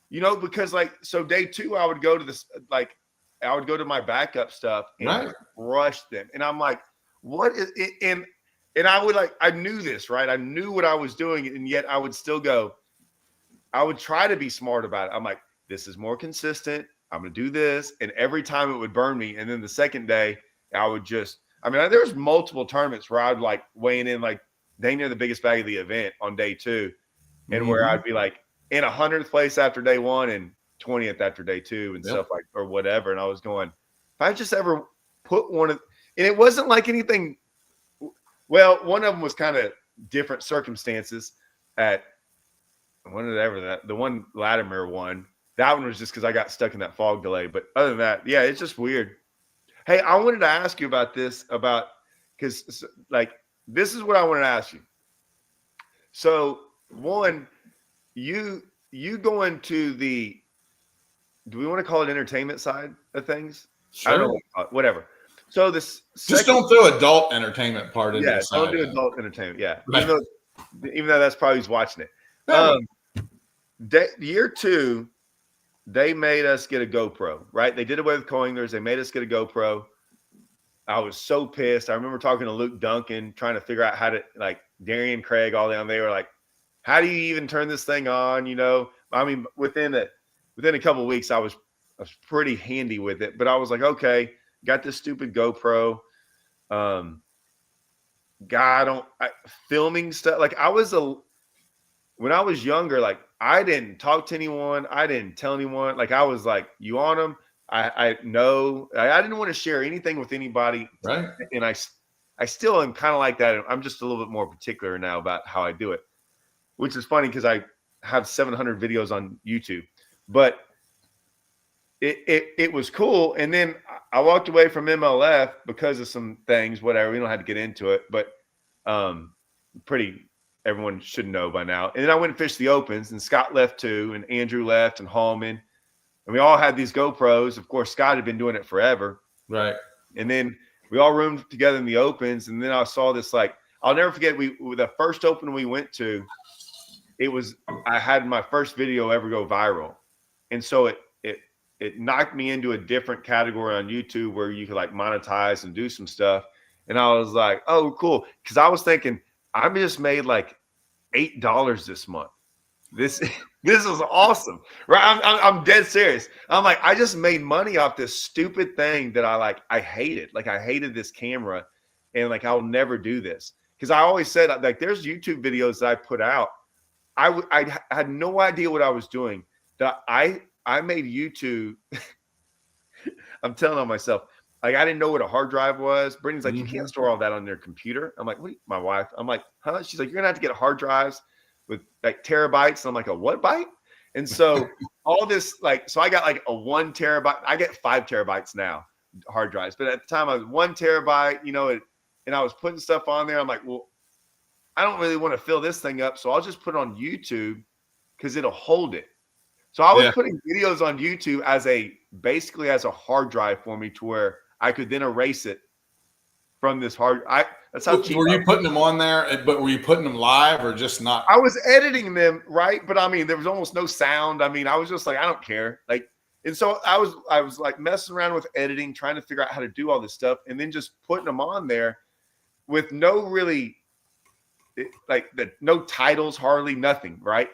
Because like, so day 2, I would go to this, like, I would go to my backup stuff and rush them. And I'm like, what is it? And I would I knew this, right? I knew what I was doing. And yet I would still I would try to be smart about it. I'm like, this is more consistent. I'm going to do this. And every time it would burn me. And then the second day I would there was multiple tournaments where I would like weighing in like dang near the biggest bag of the event on day 2. And where I'd be like in 100th place after day 1 and 20th after day 2 and stuff like, or whatever. And I was going, if I just ever put one of, and it wasn't like anything. Well, one of them was kind of different circumstances at the one Latimer one. that one was just because I got stuck in that fog delay. But other than that, yeah, it's just weird. Hey, I wanted to ask you about this, because like this is what I wanted to ask you. So one, you go into the, do we want to call it entertainment side of things? Sure. I don't know, whatever. So this just don't throw adult entertainment part into yeah, the side. Don't do adult entertainment. Yeah, Right. even though that's probably who's watching it. No. Year 2, they made us get a GoPro. Right? They did away with coiners. They made us get a GoPro. I was so pissed. I remember talking to Luke Duncan, trying to figure out how to, like, Darian Craig, all them. They were like, "How do you even turn this thing on?" You know, I mean, within a couple of weeks, I was pretty handy with it. But I was like, okay, got this stupid GoPro. Filming stuff. Like when I was younger, like I didn't talk to anyone. I didn't tell anyone. Like I was like, you on them? I didn't want to share anything with anybody. Right. And I still am kind of like that. I'm just a little bit more particular now about how I do it, which is funny because I have 700 videos on YouTube, but it was cool. And then I walked away from MLF because of some things, whatever. We don't have to get into it, but everyone should know by now. And then I went and fished the opens, and Scott left too, and Andrew left, and Hallman. And we all had these GoPros. Of course, Scott had been doing it forever. Right. And then we all roomed together in the opens. And then I saw this, like, I'll never forget, the first open we went to, I had my first video ever go viral. And so it knocked me into a different category on YouTube where you could like monetize and do some stuff. And I was like, oh, cool. Because I was thinking, I just made like $8 this month. This is awesome, right? I'm dead serious. I'm like, I just made money off this stupid thing that I hated. Like I hated this camera, and like I'll never do this, because I always said, like, there's YouTube videos that I put out. I had no idea what I was doing. That I made YouTube. I'm telling on myself. Like, I didn't know what a hard drive was. Brittany's like, you can't store all that on your computer. I'm like, what? My wife. I'm like, huh? She's like, you're gonna have to get hard drives with like terabytes. And I'm like, a what byte? And so all this, like, so I got like a 1 terabyte. I get 5 terabytes now, hard drives. But at the time I was 1 terabyte, you know, and I was putting stuff on there. I'm like, well, I don't really want to fill this thing up, so I'll just put it on YouTube because it'll hold it. So I was putting videos on YouTube basically as a hard drive for me, to where I could then erase it from this hard. That's how cheap. Were you putting them on there? But were you putting them live or just not? I was editing them, right? But I mean, there was almost no sound. I mean, I was just like, I don't care. Like, and so I was like messing around with editing, trying to figure out how to do all this stuff, and then just putting them on there with no really, like, no titles, hardly nothing, right?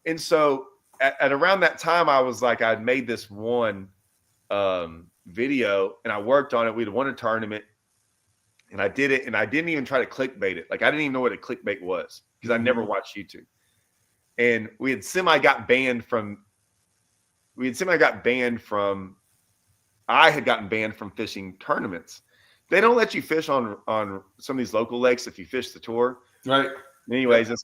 And so at around that time, I was like, I'd made this one video, and I worked on it. We'd won a tournament, and I did it, and I didn't even try to clickbait it. Like, I didn't even know what a clickbait was, because I never watched YouTube. And we had semi got banned from. I had gotten banned from fishing tournaments. They don't let you fish on some of these local lakes if you fish the tour. Right. Anyways, this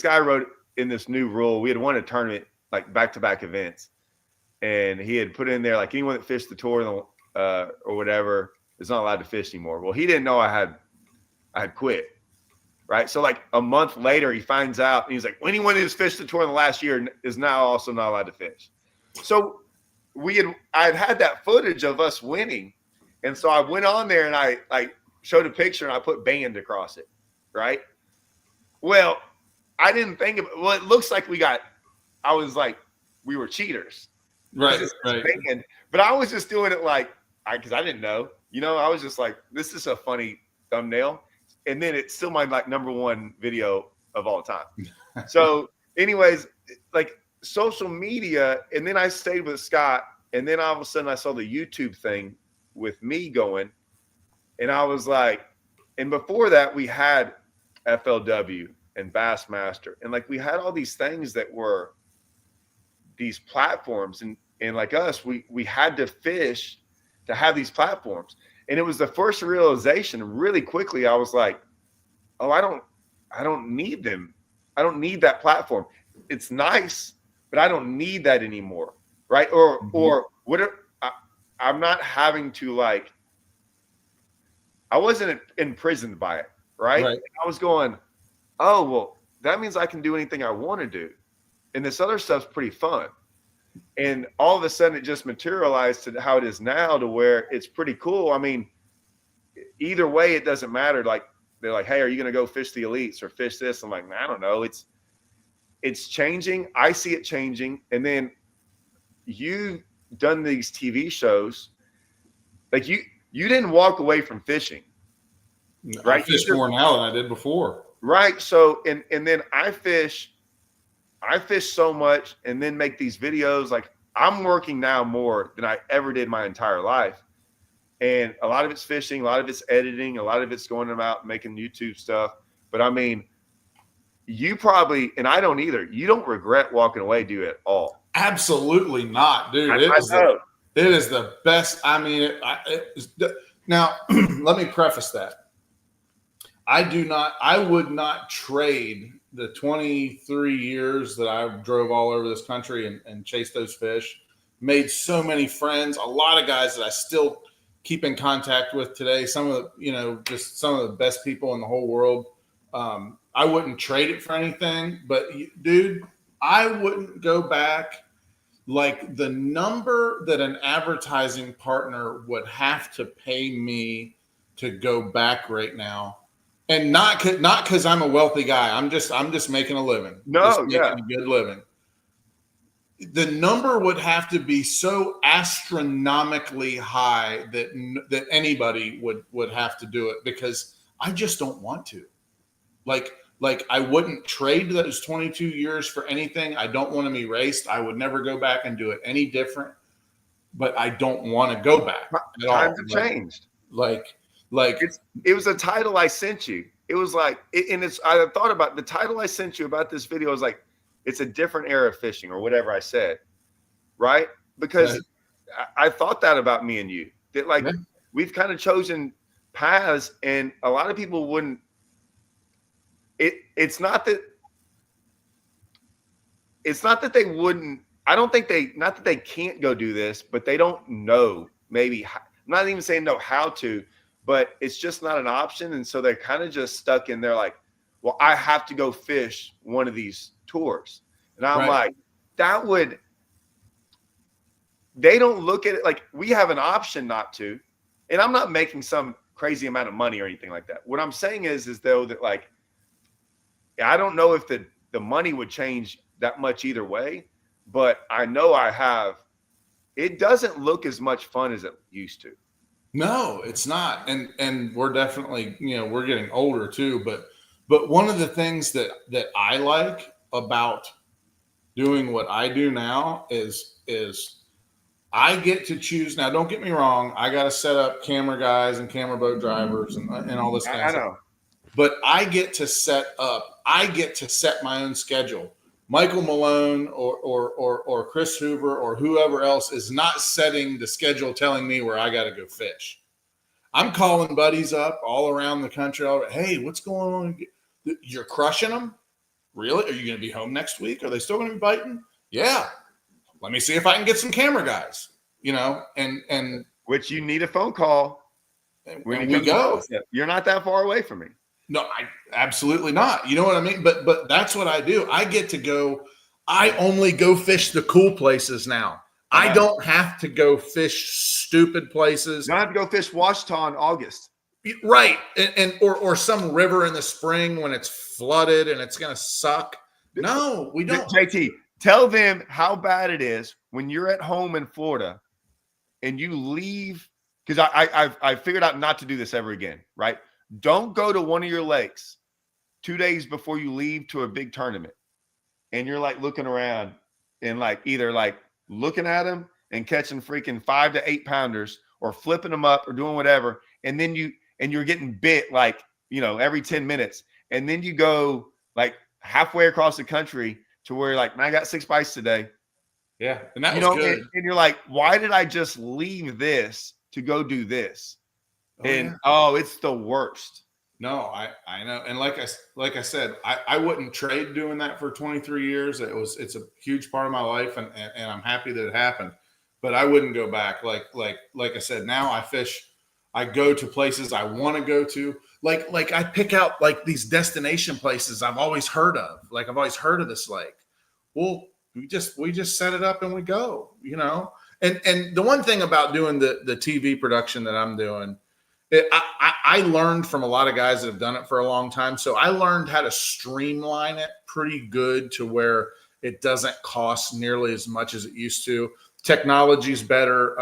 guy wrote in this new rule. We had won a tournament, like back-to-back events, and he had put in there, like, anyone that fished the tour or whatever is not allowed to fish anymore. Well, he didn't know I had quit, right? So like a month later, he finds out, and he's like, well, anyone who's fished the tour in the last year is now also not allowed to fish. So I had that footage of us winning, and so I went on there and I like showed a picture and I put banned across it, right? Well, I didn't think of it. Well, it looks like I was like, we were cheaters. Right. Right. Banned, but I was just doing it like, because I didn't know, you know, I was just like, this is a funny thumbnail. And then it's still my like #1 video of all time. So anyways, like social media. And then I stayed with Scott, and then all of a sudden I saw the YouTube thing with me going, and I was like, and before that we had FLW and Bassmaster, and like we had all these things that were these platforms, and like us, we had to fish to have these platforms. And it was the first realization really quickly. I was like, oh, I don't need them. I don't need that platform. It's nice, but I don't need that anymore. right? Or what? I'm not having to like. I wasn't imprisoned by it, right? Right. I was going, oh well, that means I can do anything I want to do, and this other stuff's pretty fun. And all of a sudden, it just materialized to how it is now, to where it's pretty cool. I mean, either way, it doesn't matter. Like they're like, hey, are you going to go fish the elites or fish this? I'm like, I don't know. It's changing. I see it changing. And then you done these TV shows, like you didn't walk away from fishing, right? I fish more now than I did before. Right. So and then I fish so much and then make these videos. Like I'm working now more than I ever did my entire life. And a lot of it's fishing, a lot of it's editing, a lot of it's going about making YouTube stuff. But I mean, you probably, and I don't either, you don't regret walking away, do you, at all? Absolutely not, dude. I It is the best. I mean, now let me preface that. I would not trade the 23 years that I drove all over this country and chased those fish, made so many friends, a lot of guys that I still keep in contact with today. Some of the, just some of the best people in the whole world. I wouldn't trade it for anything, but dude, I wouldn't go back. Like the number that an advertising partner would have to pay me to go back right now. And not because I'm a wealthy guy. I'm just making a living. Making a good living. The number would have to be so astronomically high that anybody would have to do it, because I just don't want to. Like I wouldn't trade those 22 years for anything. I don't want to be raced. I would never go back and do it any different. But I don't want to go back at all. Times have changed. It was a title I sent you. It was like, I thought about the title I sent you about this video. Was like, it's a different era of fishing, or whatever I said, right? Because I thought that about me and you, that like we've kind of chosen paths, and a lot of people wouldn't. It's not that they wouldn't. I don't think not that they can't go do this, but they don't know. Maybe I'm not even saying know how to, but it's just not an option, and so they're kind of just stuck in there. Like, well, I have to go fish one of these tours, and I'm like, they don't look at it like we have an option not to. And I'm not making some crazy amount of money or anything like that. What I'm saying is though that like, I don't know if the money would change that much either way, but I know it doesn't look as much fun as it used to. No, it's not. And we're definitely, we're getting older too, but one of the things that I like about doing what I do now is I get to choose. Now, don't get me wrong. I got to set up camera guys and camera boat drivers and all this kind of stuff. But I get to set my own schedule. Michael Malone or Chris Hoover or whoever else is not setting the schedule telling me where I got to go fish. I'm calling buddies up all around the country. Hey, what's going on? You're crushing them? Really? Are you going to be home next week? Are they still going to be biting? Yeah. Let me see if I can get some camera guys, and which you need a phone call. When we go. You're not that far away from me. No, absolutely not. You know what I mean? But that's what I do. I get to go. I only go fish the cool places now. I don't have to go fish stupid places. You don't have to go fish Washita in August. Right. Or some river in the spring when it's flooded and it's going to suck. No, we don't. JT, tell them how bad it is when you're at home in Florida and you leave. Because I figured out not to do this ever again, right? Don't go to one of your lakes 2 days before you leave to a big tournament. And you're like looking around and like either like looking at them and catching freaking 5 to 8 pounders or flipping them up or doing whatever. And then you're getting bit like, every 10 minutes. And then you go like halfway across the country to where like, man, I got 6 bites today. Yeah. And that was good. And you're like, why did I just leave this to go do this? It's the worst. No, I know. And like I said, I wouldn't trade doing that for 23 years. It's a huge part of my life, and I'm happy that it happened. But I wouldn't go back. Like I said, now I fish. I go to places I want to go to. Like I pick out like these destination places I've always heard of. Like I've always heard of this lake. Well, we just set it up and we go, you know. And the one thing about doing the TV production that I'm doing, I learned from a lot of guys that have done it for a long time. So I learned how to streamline it pretty good to where it doesn't cost nearly as much as it used to. Technology's better.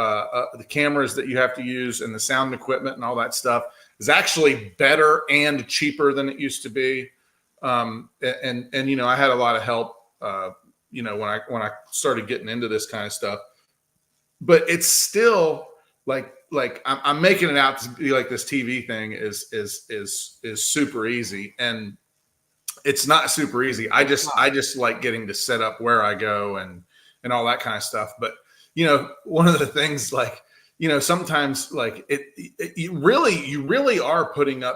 The cameras that you have to use and the sound equipment and all that stuff is actually better and cheaper than it used to be. And you know, I had a lot of help, you know, when I started getting into this kind of stuff, but it's still like I'm making it out to be like this TV thing is super easy, and it's not super easy. I just like getting to set up where I go and all that kind of stuff. But you know, one of the things, like, you know, sometimes like you really are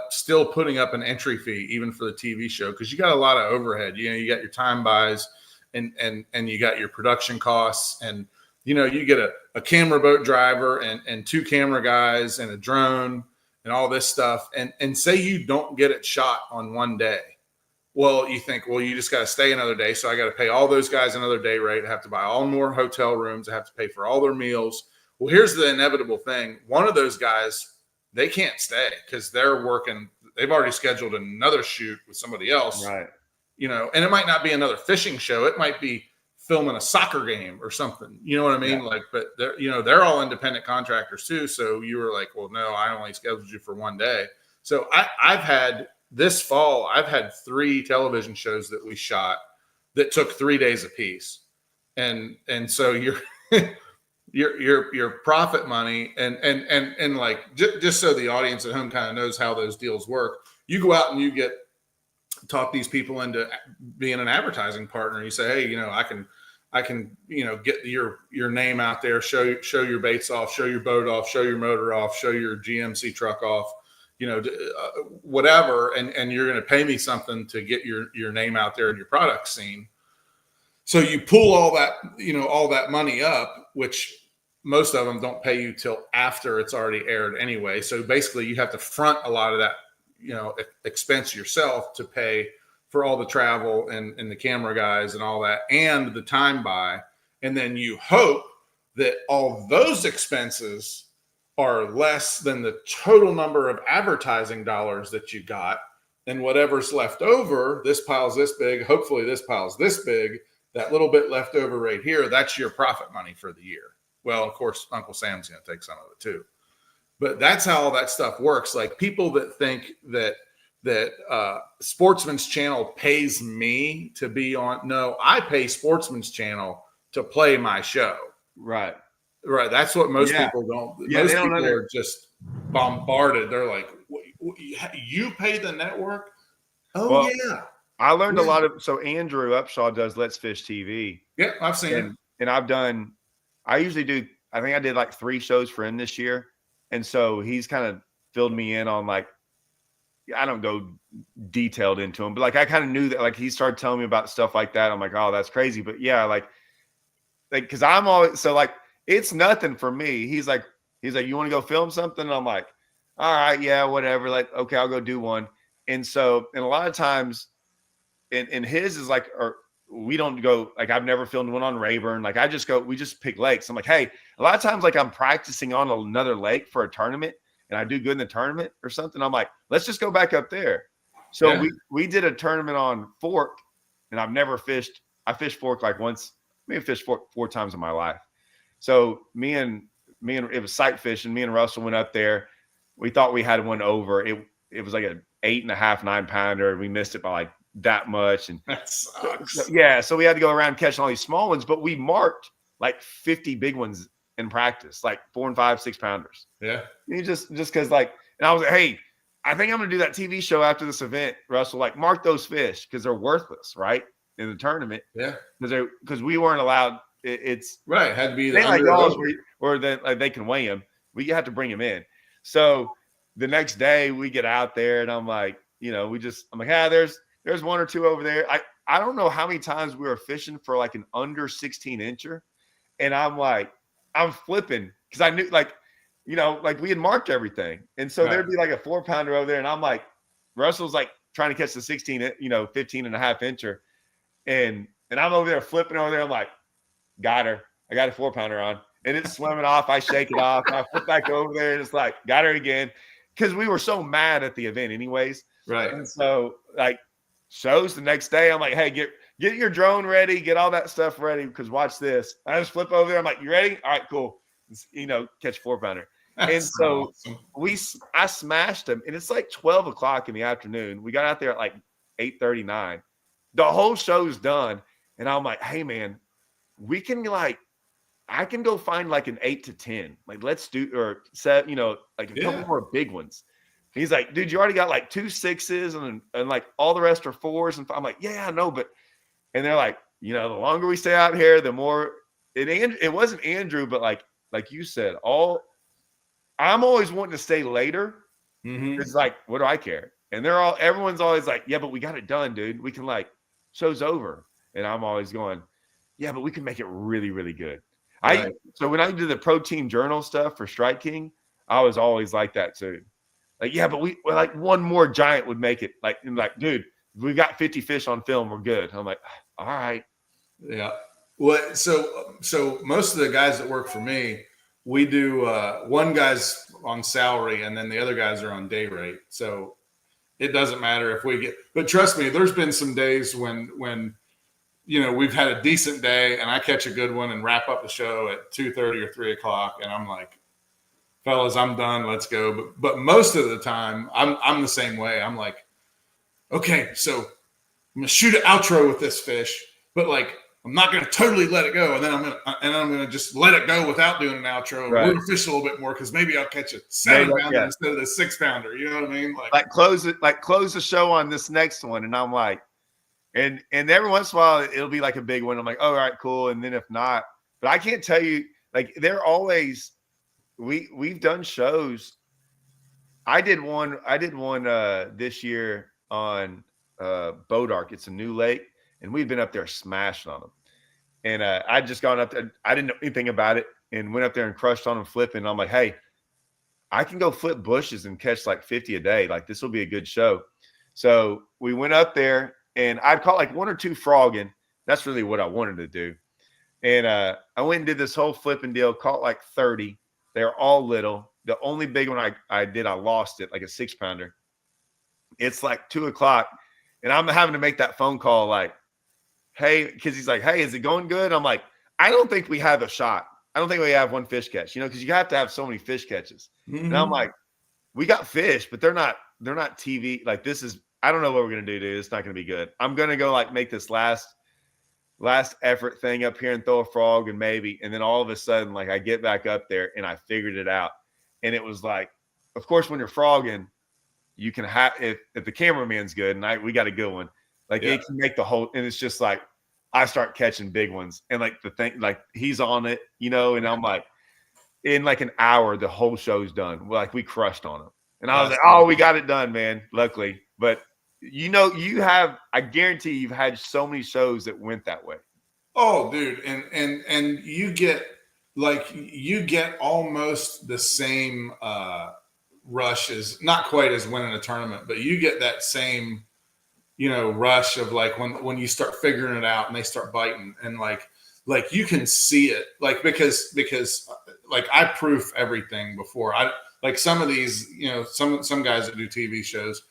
still putting up an entry fee even for the TV show, because you got a lot of overhead. You know, you got your time buys and you got your production costs, and you know, you get a camera boat driver and 2 camera guys and a drone and all this stuff. And say you don't get it shot on one day. Well, you think, well, you just got to stay another day. So I got to pay all those guys another day rate. I have to buy all more hotel rooms. I have to pay for all their meals. Well, here's the inevitable thing. One of those guys, they can't stay because they're working. They've already scheduled another shoot with somebody else. Right. You know, and it might not be another fishing show. It might be filming a soccer game or something. You know what I mean? Yeah. Like, but they're all independent contractors too. So you were like, well, no, I only scheduled you for one day. So I've had this fall, I've had 3 television shows that we shot that took 3 days apiece. And so your profit money and like, just so the audience at home kind of knows how those deals work, you go out and you talk these people into being an advertising partner. You say, hey, you know, I can, you know, get your name out there, show your baits off, show your boat off, show your motor off, show your GMC truck off, you know, whatever. And you're going to pay me something to get your name out there and your product seen. So you pull all that, you know, all that money up, which most of them don't pay you till after it's already aired anyway. So basically you have to front a lot of that, you know, expense yourself to pay for all the travel and the camera guys and all that, and the time buy. And then you hope that all those expenses are less than the total number of advertising dollars that you got. And whatever's left over, this pile's this big, hopefully this pile's this big, that little bit left over right here, that's your profit money for the year. Well, of course, Uncle Sam's going to take some of it too. But that's how all that stuff works. Like, people that think that Sportsman's Channel pays me to be on. No, I pay Sportsman's Channel to play my show. Right. That's what most people don't. Yeah, most people are just bombarded. They're like, you pay the network? Oh, well, yeah. I learned a lot of, so Andrew Upshaw does Let's Fish TV. Yeah, I've seen it. And I usually do, I think I did like 3 shows for him this year. And so he's kind of filled me in on, like, I don't go detailed into him, but like I kind of knew that, like, he started telling me about stuff like that. I'm like, oh, that's crazy. But yeah, like, cause I'm always, so like, it's nothing for me. He's like, you want to go film something? And I'm like, all right, yeah, whatever. Like, okay, I'll go do one. And so, and a lot of times and his is like, or we don't go, like, I've never filmed one on Rayburn. Like, we just pick lakes. I'm like, hey, a lot of times, like, I'm practicing on another lake for a tournament and I do good in the tournament or something. I'm like, let's just go back up there. So we did a tournament on Fork, and I've never fished. I fished Fork like once, maybe fished Fork 4 times in my life. So me and it was sight fishing. Me and Russell went up there. We thought we had one over. It was like an 8.5, 9 pounder. We missed it by like that much. And that sucks. So we had to go around catching all these small ones, but we marked like 50 big ones in practice, like 4 and 5, 6 pounders. Yeah. You just because, like, and I was like, hey, I think I'm gonna do that TV show after this event, Russell. Like, mark those fish because they're worthless, right? In the tournament. Yeah. Because we weren't allowed. It's right. It had to be like y'all where they can weigh them. We had to bring them in. So the next day we get out there and I'm like, I'm like, there's one or two over there. I don't know how many times we were fishing for like an under 16 incher. And I'm flipping because I knew like we had marked everything. And so there'd be like a 4-pounder over there. And I'm like, Russell's like trying to catch the 16, 15 and a half incher. And I'm over there flipping over there. I'm like, got her. I got a 4-pounder on. And it's swimming off. I shake it off. I flip back over there. And it's like, got her again. Because we were so mad at the event anyways. Right. And so like shows the next day, I'm like, hey, get your drone ready. Get all that stuff ready because watch this. I just flip over there. I'm like, you ready? All right, cool. Catch 4-pounder. And so awesome. I smashed them. And it's like 12 o'clock in the afternoon. We got out there at like 8:39. The whole show's done. And I'm like, hey, man, we can I can go find like an 8 to 10. Like, let's do, or set, like a couple more big ones. He's like, dude, you already got like 2 6s and like all the rest are 4s. And I'm like, yeah, I know. And they're like, the longer we stay out here, the more it wasn't Andrew, but like you said, I'm always wanting to stay later. Mm-hmm. It's like, what do I care? And everyone's always like, yeah, but we got it done, dude. We can show's over. And I'm always going, yeah, but we can make it really, really good. Right. So when I did the Pro Team Journal stuff for Strike King, I was always like that too. Like, yeah, but we like one more giant would make it. Like, dude, we got 50 fish on film. We're good. I'm like, all right. Yeah. Well, so most of the guys that work for me, we do one guy's on salary and then the other guys are on day rate. So it doesn't matter if we get, but trust me, there's been some days when we've had a decent day and I catch a good one and wrap up the show at 2:30 or 3 o'clock. And I'm like, fellas, I'm done. Let's go. But most of the time I'm the same way. I'm like, okay, so I'm going to shoot an outro with this fish, but I'm not going to totally let it go. And then I'm going to just let it go without doing an outro. Right. We're going to fish a little bit more because maybe I'll catch a 7-pounder instead of the 6-pounder. You know what I mean? Close the show on this next one. And I'm like, and every once in a while it'll be like a big one. I'm like, oh, all right, cool. And then if not, but I can't tell you, they're always, we've done shows. I did one this year on Bodark. It's a new lake. And we'd been up there smashing on them. And I'd just gone up there. I didn't know anything about it and went up there and crushed on them flipping. And I'm like, hey, I can go flip bushes and catch like 50 a day. Like, this will be a good show. So we went up there and I'd caught like 1 or 2 frogging. That's really what I wanted to do. And I went and did this whole flipping deal, caught like 30. They're all little. The only big one I did, I lost it, like a 6-pounder. It's like 2 o'clock. And I'm having to make that phone call like, hey, because he's like, hey, is it going good? I'm like, I don't think we have a shot. I don't think we have one fish catch, because you have to have so many fish catches. Mm-hmm. And I'm like, we got fish, but they're not TV. Like, this is, I don't know what we're going to do, dude. It's not going to be good. I'm going to go make this last effort thing up here and throw a frog and then all of a sudden, I get back up there and I figured it out. And it was like, of course, when you're frogging, you can have, if the cameraman's good and we got a good one, it can make the whole, and it's just like, I start catching big ones and the thing, he's on it, and I'm like, in an hour, the whole show's done. We crushed on him. And I was like, oh, we got it done, man. Luckily. But I guarantee you've had so many shows that went that way. Oh, dude. And you get almost the same rush as, not quite as winning a tournament, but you get that same, rush of when you start figuring it out and they start biting and you can see it, because I proof everything before some of these, some guys that do TV shows,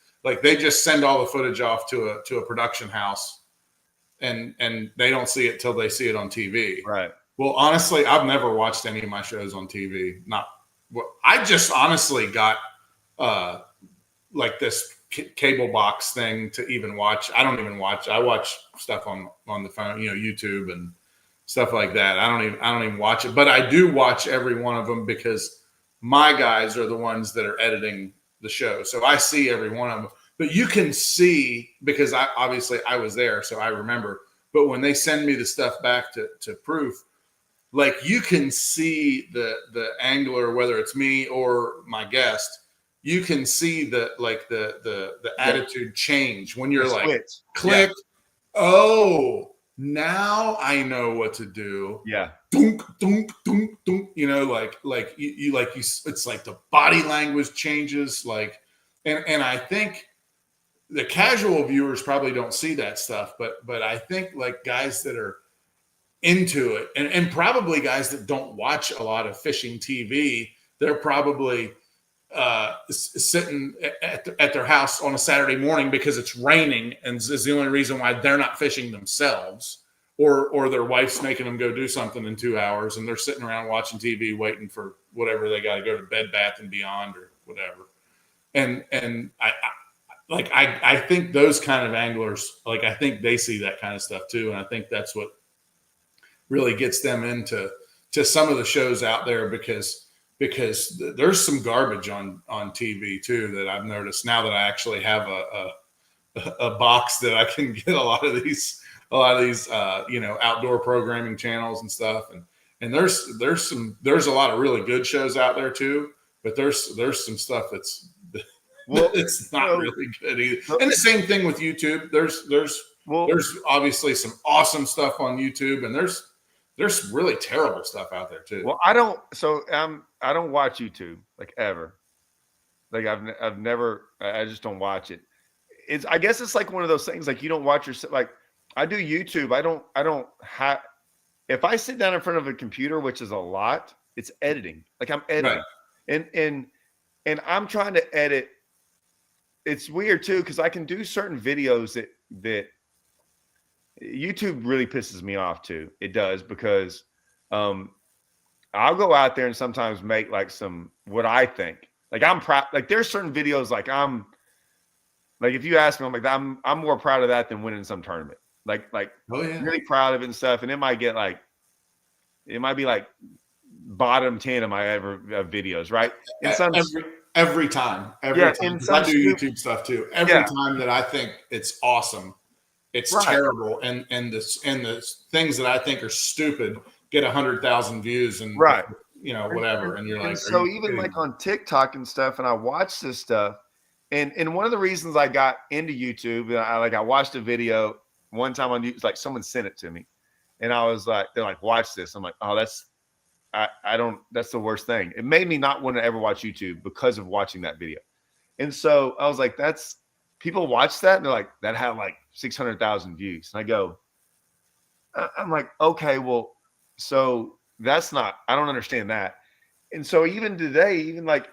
they just send all the footage off to a production house and they don't see it till they see it on TV. Right. Well, honestly, I've never watched any of my shows on TV. I just honestly got this cable box thing to even watch. I don't even watch. I watch stuff on the phone, YouTube and stuff like that. I don't even watch it, but I do watch every one of them because my guys are the ones that are editing the show. So I see every one of them, but you can see, because I was there, so I remember, but when they send me the stuff back to proof, you can see the angler, whether it's me or my guest, you can see the attitude change when you're like, switch. click. Oh, now I know what to do. Yeah. Dunk, dunk, dunk, dunk. You know, it's like the body language changes. Like, and I think the casual viewers probably don't see that stuff, but I think like guys that are into it, and probably guys that don't watch a lot of fishing TV, they're probably sitting at their house on a Saturday morning because it's raining, and is the only reason why they're not fishing themselves, or their wife's making them go do something in 2 hours, and they're sitting around watching TV waiting for whatever they got to go to Bed Bath and Beyond or whatever. And I think those kind of anglers, like, I think they see that kind of stuff too, and I think that's what really gets them into some of the shows out there, because there's some garbage on TV too that I've noticed now that I actually have a box that I can get a lot of these outdoor programming channels and stuff, and there's a lot of really good shows out there too, but there's some stuff that's it's not really good either. And the same thing with YouTube. There's obviously some awesome stuff on YouTube, and there's really terrible stuff out there too. Well, I don't watch YouTube like ever. Like I've never, I just don't watch it. I guess it's like one of those things, like you don't watch yourself. Like I do YouTube. I don't have, if I sit down in front of a computer, which is a lot, it's editing. Like I'm editing, right. and I'm trying to edit. It's weird too, because I can do certain videos that YouTube really pisses me off too. It does, because I'll go out there and sometimes make like some, what I think, like I'm proud, like there's certain videos like I'm like, if you ask me, I'm like, I'm more proud of that than winning some tournament. Like oh, yeah. Really proud of it and stuff. And it might be like bottom 10 of my ever videos, right? And some every time. And I do YouTube stuff too. Every time that I think it's awesome, it's right. Terrible, and the things that I think are stupid get 100,000 views and right, whatever, and you're like, so even like on TikTok and stuff, and I watch this stuff, and one of the reasons I got into YouTube, I watched a video one time on YouTube, like someone sent it to me, and I was like, they're like, watch this. I'm like, oh, that's the worst thing. It made me not want to ever watch YouTube because of watching that video. And so I was like, people watch that and they're like, that had like 600,000 views. And I go, I'm like, okay, well, so that's not, I don't understand that. And so even today, even like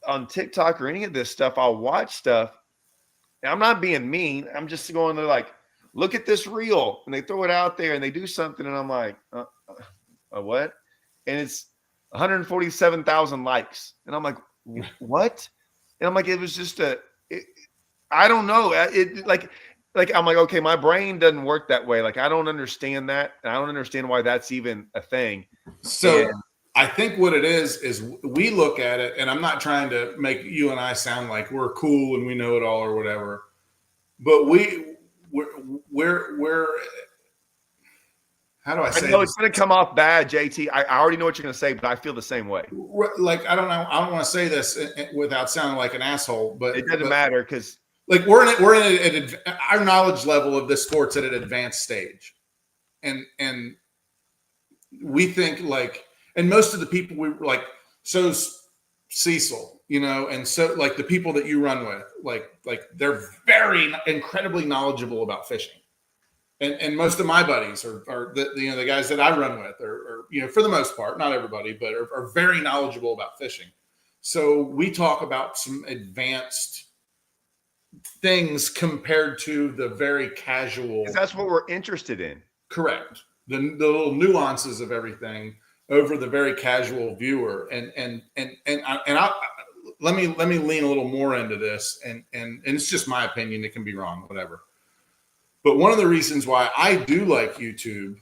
on TikTok or any of this stuff, I'll watch stuff and I'm not being mean. I'm just going to like, look at this reel, and they throw it out there and they do something. And I'm like, what? And it's 147,000 likes. And I'm like, what? And I'm like, it was just I don't know. Like I'm like, okay, my brain doesn't work that way. Like I don't understand that. And I don't understand why that's even a thing. So I think what it is we look at it, and I'm not trying to make you and I sound like we're cool and we know it all or whatever, but we're how do I say? I know it's going to come off bad, JT. I already know what you're going to say, but I feel the same way. Like, I don't know. I don't want to say this without sounding like an asshole, but it doesn't matter, because like we're in our knowledge level of this sport's at an advanced stage, and we think like, and most of the people we like, so's Cecil, and so like the people that you run with, like they're very incredibly knowledgeable about fishing. And most of my buddies are the guys that I run with are for the most part, not everybody, but are very knowledgeable about fishing. So we talk about some advanced things compared to the very casual. That's what we're interested in. Correct. The little nuances of everything over the very casual viewer. And let me lean a little more into this. And it's just my opinion. It can be wrong, whatever. But one of the reasons why I do like YouTube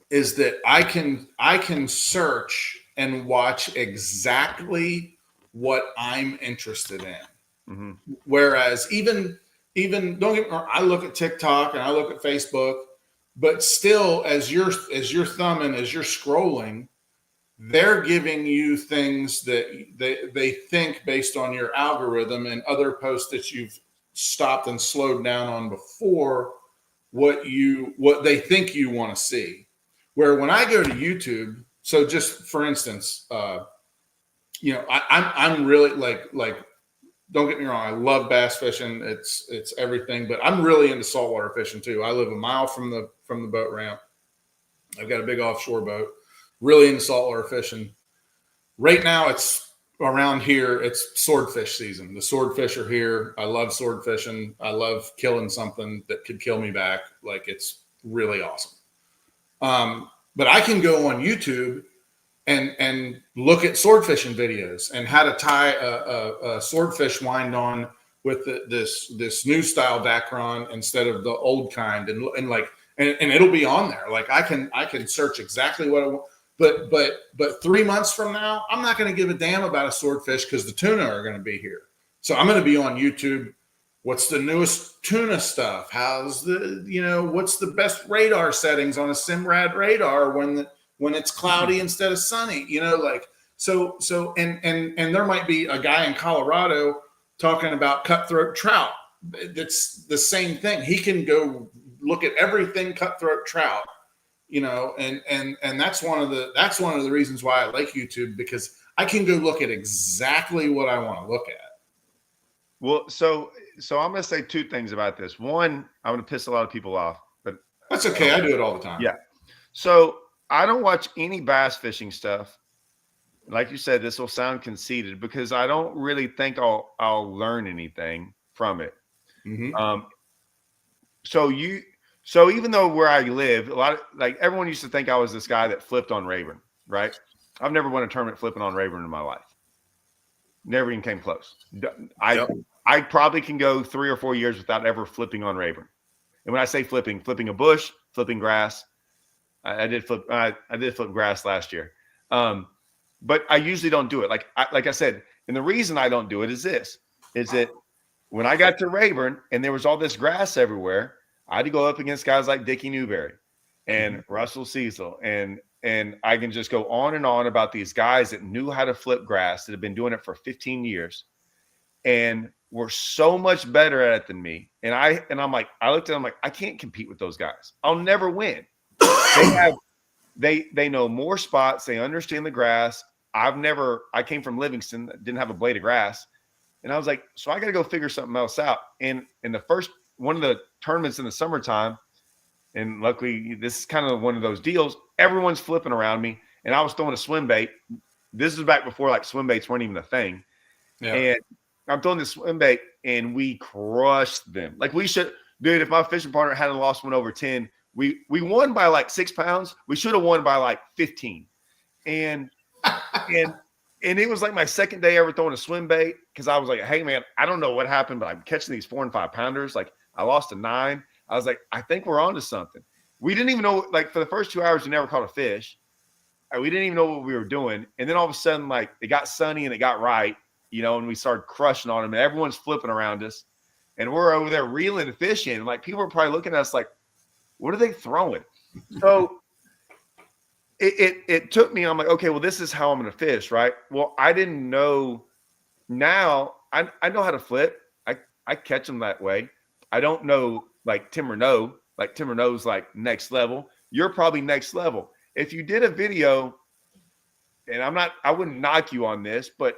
is that I can search and watch exactly what I'm interested in. Mm-hmm. Whereas even don't get me wrong, I look at TikTok and I look at Facebook, but still as you're thumbing, as you're scrolling, they're giving you things that they think based on your algorithm and other posts that you've stopped and slowed down on before, what they think you want to see. Where when I go to YouTube, so just for instance, I'm really like don't get me wrong, I love bass fishing. It's everything, but I'm really into saltwater fishing too. I live a mile from the boat ramp. I've got a big offshore boat. Really into saltwater fishing. Right now, it's around here. It's swordfish season. The swordfish are here. I love sword fishing. I love killing something that could kill me back. Like, it's really awesome. But I can go on YouTube and look at sword fishing videos and how to tie a swordfish wind on with this new style Dacron instead of the old kind, and it'll be on there. Like, I can search exactly what I want. But 3 months from now, I'm not going to give a damn about a swordfish because the tuna are going to be here. So I'm going to be on YouTube. What's the newest tuna stuff? What's the best radar settings on a Simrad radar when it's cloudy instead of sunny? So there might be a guy in Colorado talking about cutthroat trout. That's the same thing. He can go look at everything cutthroat trout. And that's one of the reasons why I like YouTube, because I can go look at exactly what I want to look at. Well, so I'm going to say two things about this. One, I'm going to piss a lot of people off, but that's okay. I do it all the time. Yeah. So I don't watch any bass fishing stuff. Like you said, this will sound conceited because I don't really think I'll learn anything from it. Mm-hmm. So even though where I live, a lot of, like, everyone used to think I was this guy that flipped on Rayburn, right? I've never won a tournament flipping on Rayburn in my life. Never even came close. I probably can go 3 or 4 years without ever flipping on Rayburn. And when I say flipping a bush, flipping grass. I did flip grass last year. But I usually don't do it. Like I said, and the reason I don't do it is that when I got to Rayburn and there was all this grass everywhere, I had to go up against guys like Dickie Newberry and Russell Cecil. And I can just go on and on about these guys that knew how to flip grass, that have been doing it for 15 years and were so much better at it than me. And I'm like, I looked at them like, I can't compete with those guys. I'll never win. They know more spots. They understand the grass. I came from Livingston, didn't have a blade of grass. And I was like, so I got to go figure something else out. And in the first one of the tournaments in the summertime, and luckily this is kind of one of those deals, everyone's flipping around me and I was throwing a swim bait. This is back before like swim baits weren't even a thing. Yeah. And I'm throwing this swim bait and we crushed them. Like, we should, dude, if my fishing partner hadn't lost one over 10, we won by like 6 pounds. We should have won by like 15. And it was like my second day ever throwing a swim bait, because I was like, hey man, I don't know what happened, but I'm catching these 4 and 5 pounders. Like, I lost a 9. I was like, I think we're on to something. We didn't even know, like, for the first 2 hours, we never caught a fish. We didn't even know what we were doing. And then all of a sudden, like, it got sunny and it got right, and we started crushing on them and everyone's flipping around us. And we're over there reeling the fish in. Like, people are probably looking at us like, what are they throwing? So it took me, I'm like, okay, well, this is how I'm going to fish, right? Well, I didn't know. Now I know how to flip. I catch them that way. I don't know like Tim Renault. Like, Tim Renault's like next level. You're probably next level. If you did a video, and I wouldn't knock you on this, but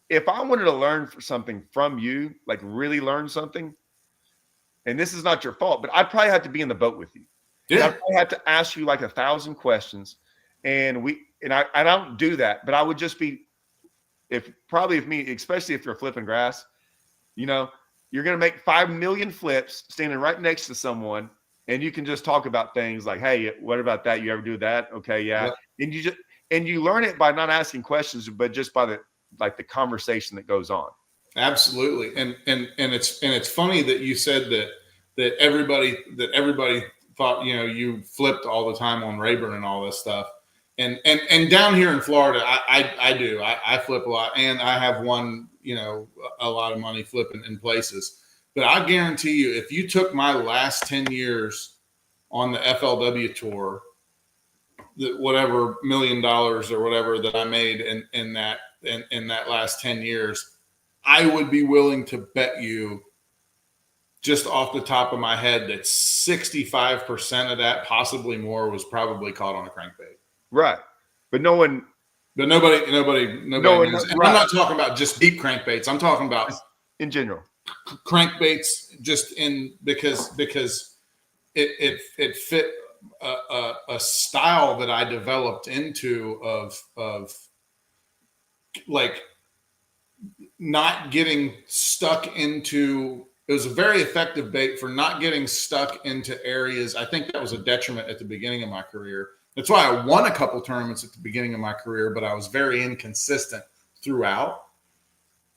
if I wanted to learn something from you, like really learn something, and this is not your fault, but I'd probably have to be in the boat with you. Yeah. I'd probably have to ask you like 1,000 questions. And I don't do that, but I would just be, especially if you're flipping grass, you're going to make 5 million flips standing right next to someone. And you can just talk about things like, hey, what about that? You ever do that? Okay. Yeah. And you learn it by not asking questions, but just by the conversation that goes on. Absolutely. And it's funny that you said that everybody thought, you flipped all the time on Rayburn and all this stuff. And down here in Florida, I do. I flip a lot, and I have won, a lot of money flipping in places. But I guarantee you, if you took my last 10 years on the FLW tour, whatever $1 million or whatever that I made in that last 10 years, I would be willing to bet you just off the top of my head that 65% of that, possibly more, was probably caught on a crankbait. Right. But nobody knows. And I'm not talking about just deep crankbaits. I'm talking about just in general crankbaits, just in because it fit a style that I developed into of like not getting stuck into. It was a very effective bait for not getting stuck into areas. I think that was a detriment at the beginning of my career. That's why I won a couple tournaments at the beginning of my career, but I was very inconsistent throughout.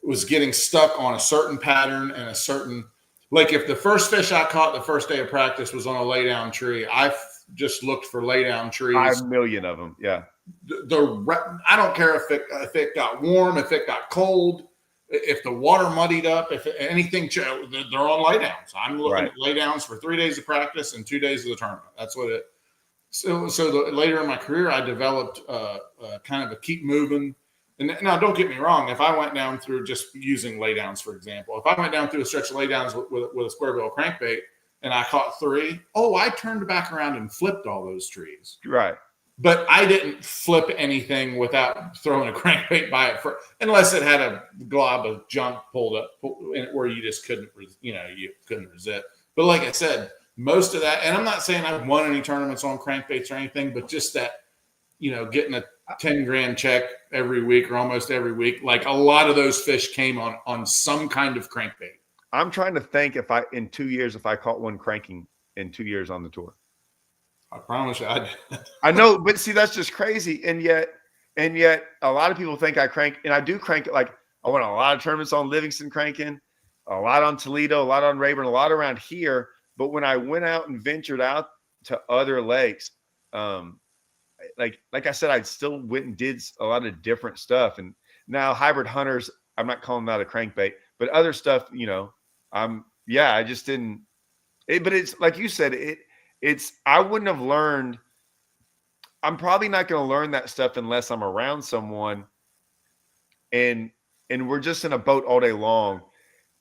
It was getting stuck on a certain pattern and a certain, like if the first fish I caught the first day of practice was on a laydown tree, I just looked for laydown trees. 5 million of them. Yeah. I don't care if it got warm, if it got cold, if the water muddied up, if anything, they're on laydowns. I'm looking at laydowns for 3 days of practice and 2 days of the tournament. That's what it. So later in my career, I developed kind of a keep moving. And now, don't get me wrong. If I went down through just using laydowns, for example, if I went down through a stretch of laydowns with a square bill crankbait and I caught 3, I turned back around and flipped all those trees. Right. But I didn't flip anything without throwing a crankbait by it unless it had a glob of junk pulled up where you just couldn't resist. But like I said, most of that, and I'm not saying I've won any tournaments on crankbaits or anything, but just that, getting a 10 grand check every week or almost every week, like a lot of those fish came on some kind of crankbait. I'm trying to think in 2 years, if I caught one cranking in 2 years on the tour. I promise you, I know, but see, that's just crazy. And yet a lot of people think I crank, and I do crank it. Like I won a lot of tournaments on Livingston cranking, a lot on Toledo, a lot on Rayburn, a lot around here. But when I went out and ventured out to other lakes, like I said, I still went and did a lot of different stuff. And now hybrid hunters, I'm not calling that a crankbait, but other stuff, I just didn't. But it's like you said, I wouldn't have learned. I'm probably not going to learn that stuff unless I'm around someone and we're just in a boat all day long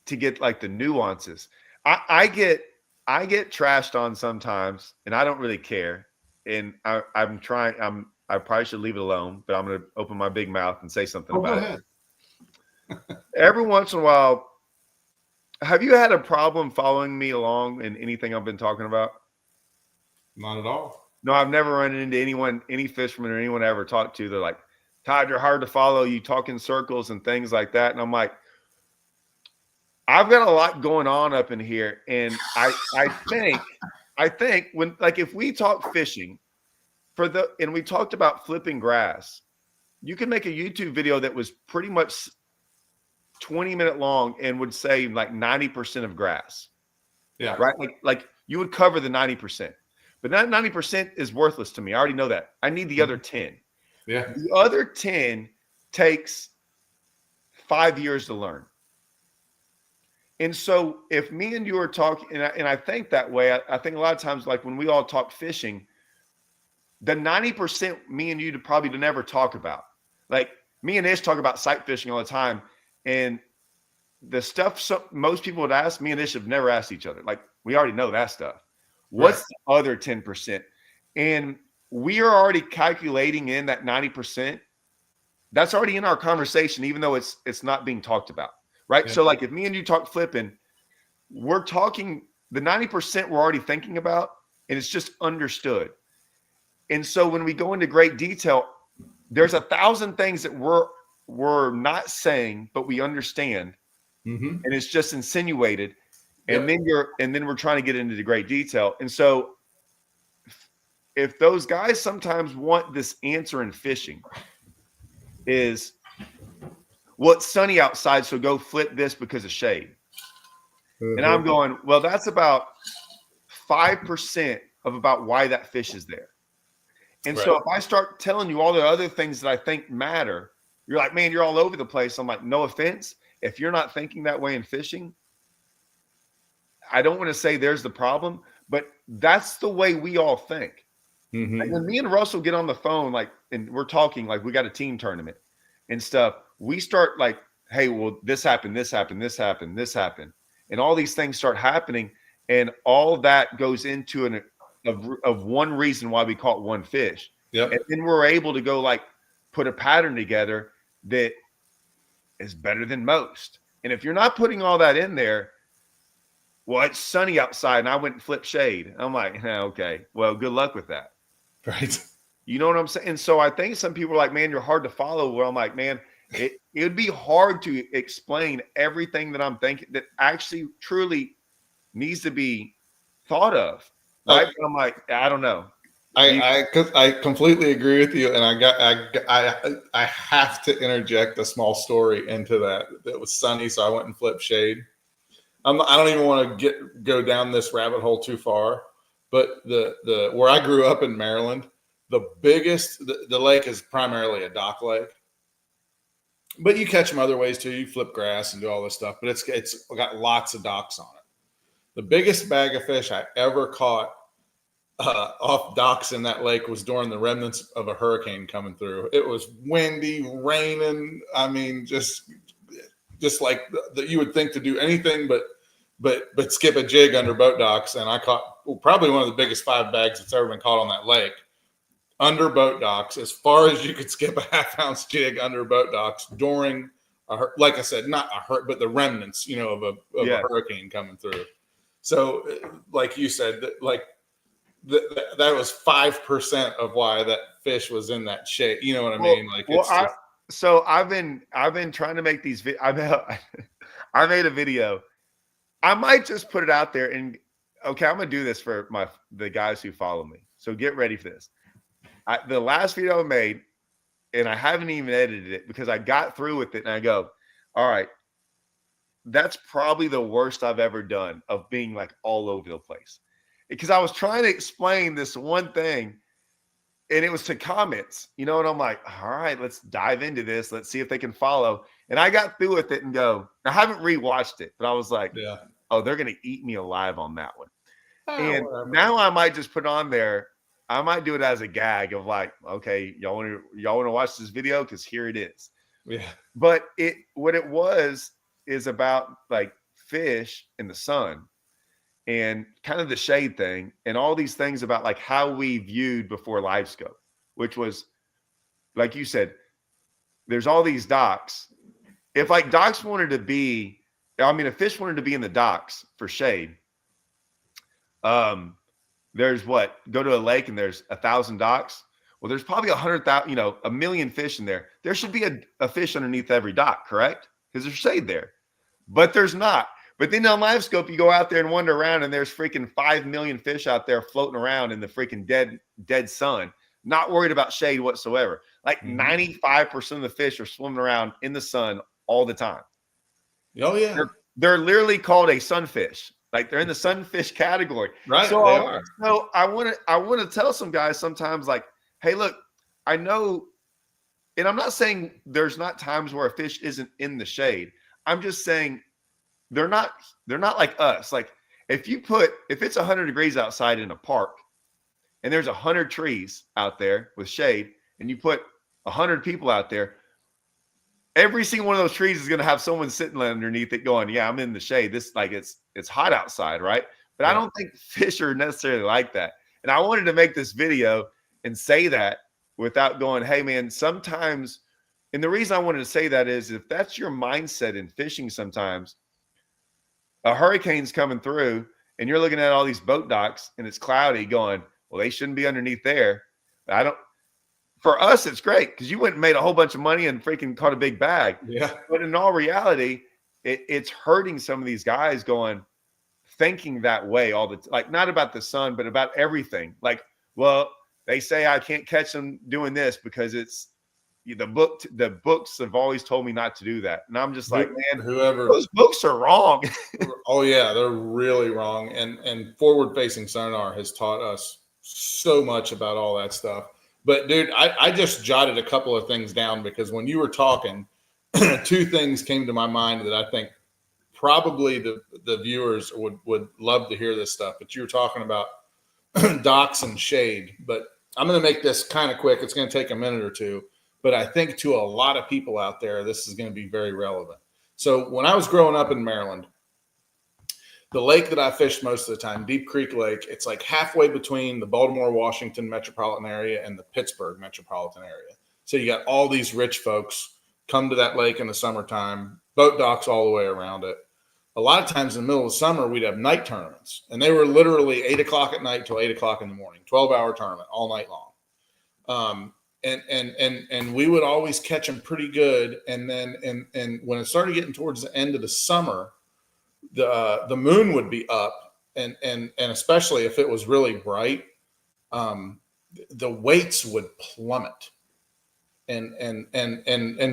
to get like the nuances. I get trashed on sometimes and I don't really care. And I probably should leave it alone, but I'm going to open my big mouth and say something about it. Every once in a while, have you had a problem following me along in anything I've been talking about? Not at all. No, I've never run into any fisherman or anyone I ever talked to. They're like, Todd, you're hard to follow. You talk in circles and things like that. And I'm like, I've got a lot going on up in here. And I think when, like, if we talk fishing and we talked about flipping grass, you can make a YouTube video that was pretty much 20-minute long and would say like 90% of grass. Yeah. Right. Like you would cover the 90%. But that 90% is worthless to me. I already know that. I need the other 10. Yeah. The other 10 takes 5 years to learn. And so if me and you are talking, and I think that way, I think a lot of times, like when we all talk fishing, the 90% me and you probably never talk about. Like me and Ish talk about sight fishing all the time. And the stuff most people would ask, me and Ish have never asked each other. Like we already know that stuff. What's the other 10%? And we are already calculating in that 90%. That's already in our conversation, even though it's not being talked about, right? Yeah. So like if me and you talk flipping, we're talking the 90% we're already thinking about, and it's just understood. And so when we go into great detail, there's 1,000 things that we're not saying, but we understand, and it's just insinuated. And then we're trying to get into the great detail. And so if those guys sometimes want this answer in fishing is, well, it's sunny outside, so go flip this because of shade. And I'm going, well, that's about 5% of about why that fish is there. And so if I start telling you all the other things that I think matter, you're like, man, you're all over the place. I'm like, no offense. If you're not thinking that way in fishing, I don't want to say there's the problem, but that's the way we all think. And when me and Russell get on the phone, like, and we're talking, like, we got a team tournament and stuff, we start like, hey, well, this happened, this happened, this happened, this happened. And all these things start happening. And all that goes into of one reason why we caught one fish. Yep. And then we're able to go like put a pattern together that is better than most. And if you're not putting all that in there, well, it's sunny outside and I went and flipped shade. I'm like, okay, well, good luck with that. Right. You know what I'm saying? And so I think some people are like, man, you're hard to follow. Well, I'm like, man, it would be hard to explain everything that I'm thinking that actually truly needs to be thought of. Right? I'm like, I don't know. I completely agree with you, and I have to interject a small story into that. It was sunny, so I went and flipped shade. I don't even want to go down this rabbit hole too far, but the where I grew up in Maryland, the lake is primarily a dock lake, but you catch them other ways too. You flip grass and do all this stuff, but it's got lots of docks on it. The biggest bag of fish I ever caught off docks in that lake was during the remnants of a hurricane coming through. It was windy, raining. I mean, just like that you would think to do anything but skip a jig under boat docks. And I caught probably one of the biggest 5 bags that's ever been caught on that lake under boat docks, as far as you could skip a half-ounce jig under boat docks during like I said, not a hurt, but the remnants, of a hurricane coming through. So, like you said, that was 5% of why that fish was in that shape. You know what I mean? Like, I've been trying to make these. I made a video. I might just put it out there and okay, I'm gonna do this for the guys who follow me. So get ready for this. The last video I made, and I haven't even edited it because I got through with it and I go, all right, that's probably the worst I've ever done of being like all over the place. Because I was trying to explain this one thing and it was to comments, and I'm like, all right, let's dive into this. Let's see if they can follow. And I got through with it and go, I haven't rewatched it, but I was like, oh, they're going to eat me alive on that one. And now I might just put on there. I might do it as a gag of like, okay, y'all want to watch this video? Because here it is. Yeah. But what it was is about like fish in the sun and kind of the shade thing and all these things about like how we viewed before live scope, which was, like you said, there's all these docks. If like docks wanted to be, if fish wanted to be in the docks for shade, there's go to a lake and there's 1,000 docks. Well, there's probably 100,000, a million fish in there. There should be a fish underneath every dock, correct? Because there's shade there, but there's not. But then on live scope, you go out there and wander around and there's freaking 5 million fish out there floating around in the freaking dead sun, not worried about shade whatsoever. Like 95% of the fish are swimming around in the sun all the time. Oh yeah. They're literally called a sunfish. Like they're in the sunfish category. Right. So, they are. So I want to tell some guys sometimes like, hey, look, I know, and I'm not saying there's not times where a fish isn't in the shade. I'm just saying they're not like us. Like if it's 100 degrees outside in a park and there's 100 trees out there with shade and you put 100 people out there, every single one of those trees is going to have someone sitting underneath it going, yeah, I'm in the shade. This like it's hot outside, right? But I don't think fish are necessarily like that. And I wanted to make this video and say that without going, hey man, sometimes, and the reason I wanted to say that is if that's your mindset in fishing, sometimes a hurricane's coming through and you're looking at all these boat docks and it's cloudy going, well, they shouldn't be underneath there. For us, it's great because you went and made a whole bunch of money and freaking caught a big bag. Yeah. But in all reality, it's hurting some of these guys thinking that way all the like not about the sun, but about everything. Like, well, they say I can't catch them doing this because it's the books have always told me not to do that. And I'm just like, man, those books are wrong. Oh yeah, they're really wrong. And forward facing sonar has taught us so much about all that stuff. But dude, I just jotted a couple of things down because when you were talking, 2 things came to my mind that I think probably the viewers would love to hear this stuff. But you were talking about docks and shade. But I'm going to make this kind of quick. It's going to take a minute or two, but I think to a lot of people out there, this is going to be very relevant. So when I was growing up in Maryland, the lake that I fished most of the time, Deep Creek Lake, it's like halfway between the Baltimore, Washington metropolitan area and the Pittsburgh metropolitan area. So you got all these rich folks come to that lake in the summertime, boat docks all the way around it. A lot of times in the middle of the summer, we'd have night tournaments, and they were literally 8 o'clock at night till 8 o'clock in the morning, 12-hour tournament all night long. And we would always catch them pretty good. And then and when it started getting towards the end of the summer, the moon would be up, and especially if it was really bright, the weights would plummet, and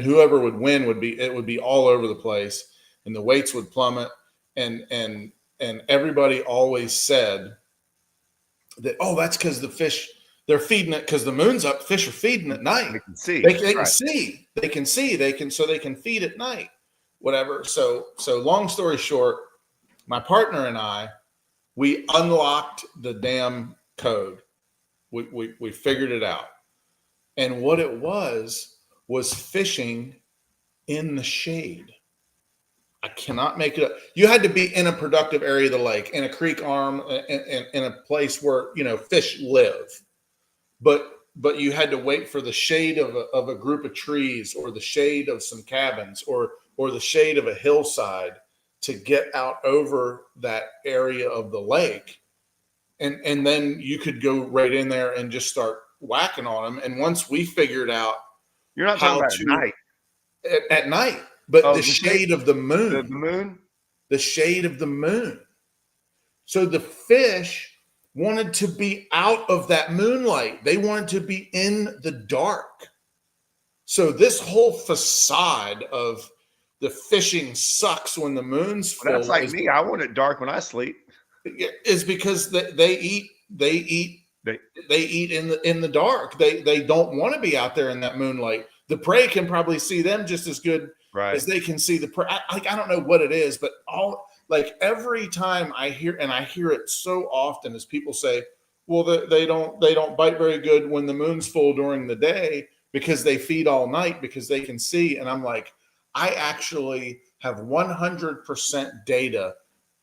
whoever would win would be all over the place, and the weights would plummet, and everybody always said that, oh, that's because the fish, they're feeding it because the moon's up. Fish are feeding at night. They can see. They can see. They can see. So they can feed at night. Whatever. So long story short, my partner and I, we unlocked the damn code. We figured it out. And what it was fishing in the shade. I cannot make it up. You had to be in a productive area of the lake, in a creek arm, in a place where, fish live. But you had to wait for the shade of a group of trees, or the shade of some cabins, or the shade of a hillside to get out over that area of the lake. And then you could go right in there and just start whacking on them. And once we figured out, you're not talking about at night. At night, but the shade of the moon. The moon? The shade of the moon. So the fish wanted to be out of that moonlight. They wanted to be in the dark. So this whole facade of the fishing sucks when the moon's full. That's like me. I want it dark when I sleep. Is because they eat in the dark. They don't want to be out there in that moonlight. The prey can probably see them just as good as they can see the prey. I don't know what it is, but every time I hear it so often, as people say, well, they don't bite very good when the moon's full during the day because they feed all night because they can see. And I'm like, I actually have 100% data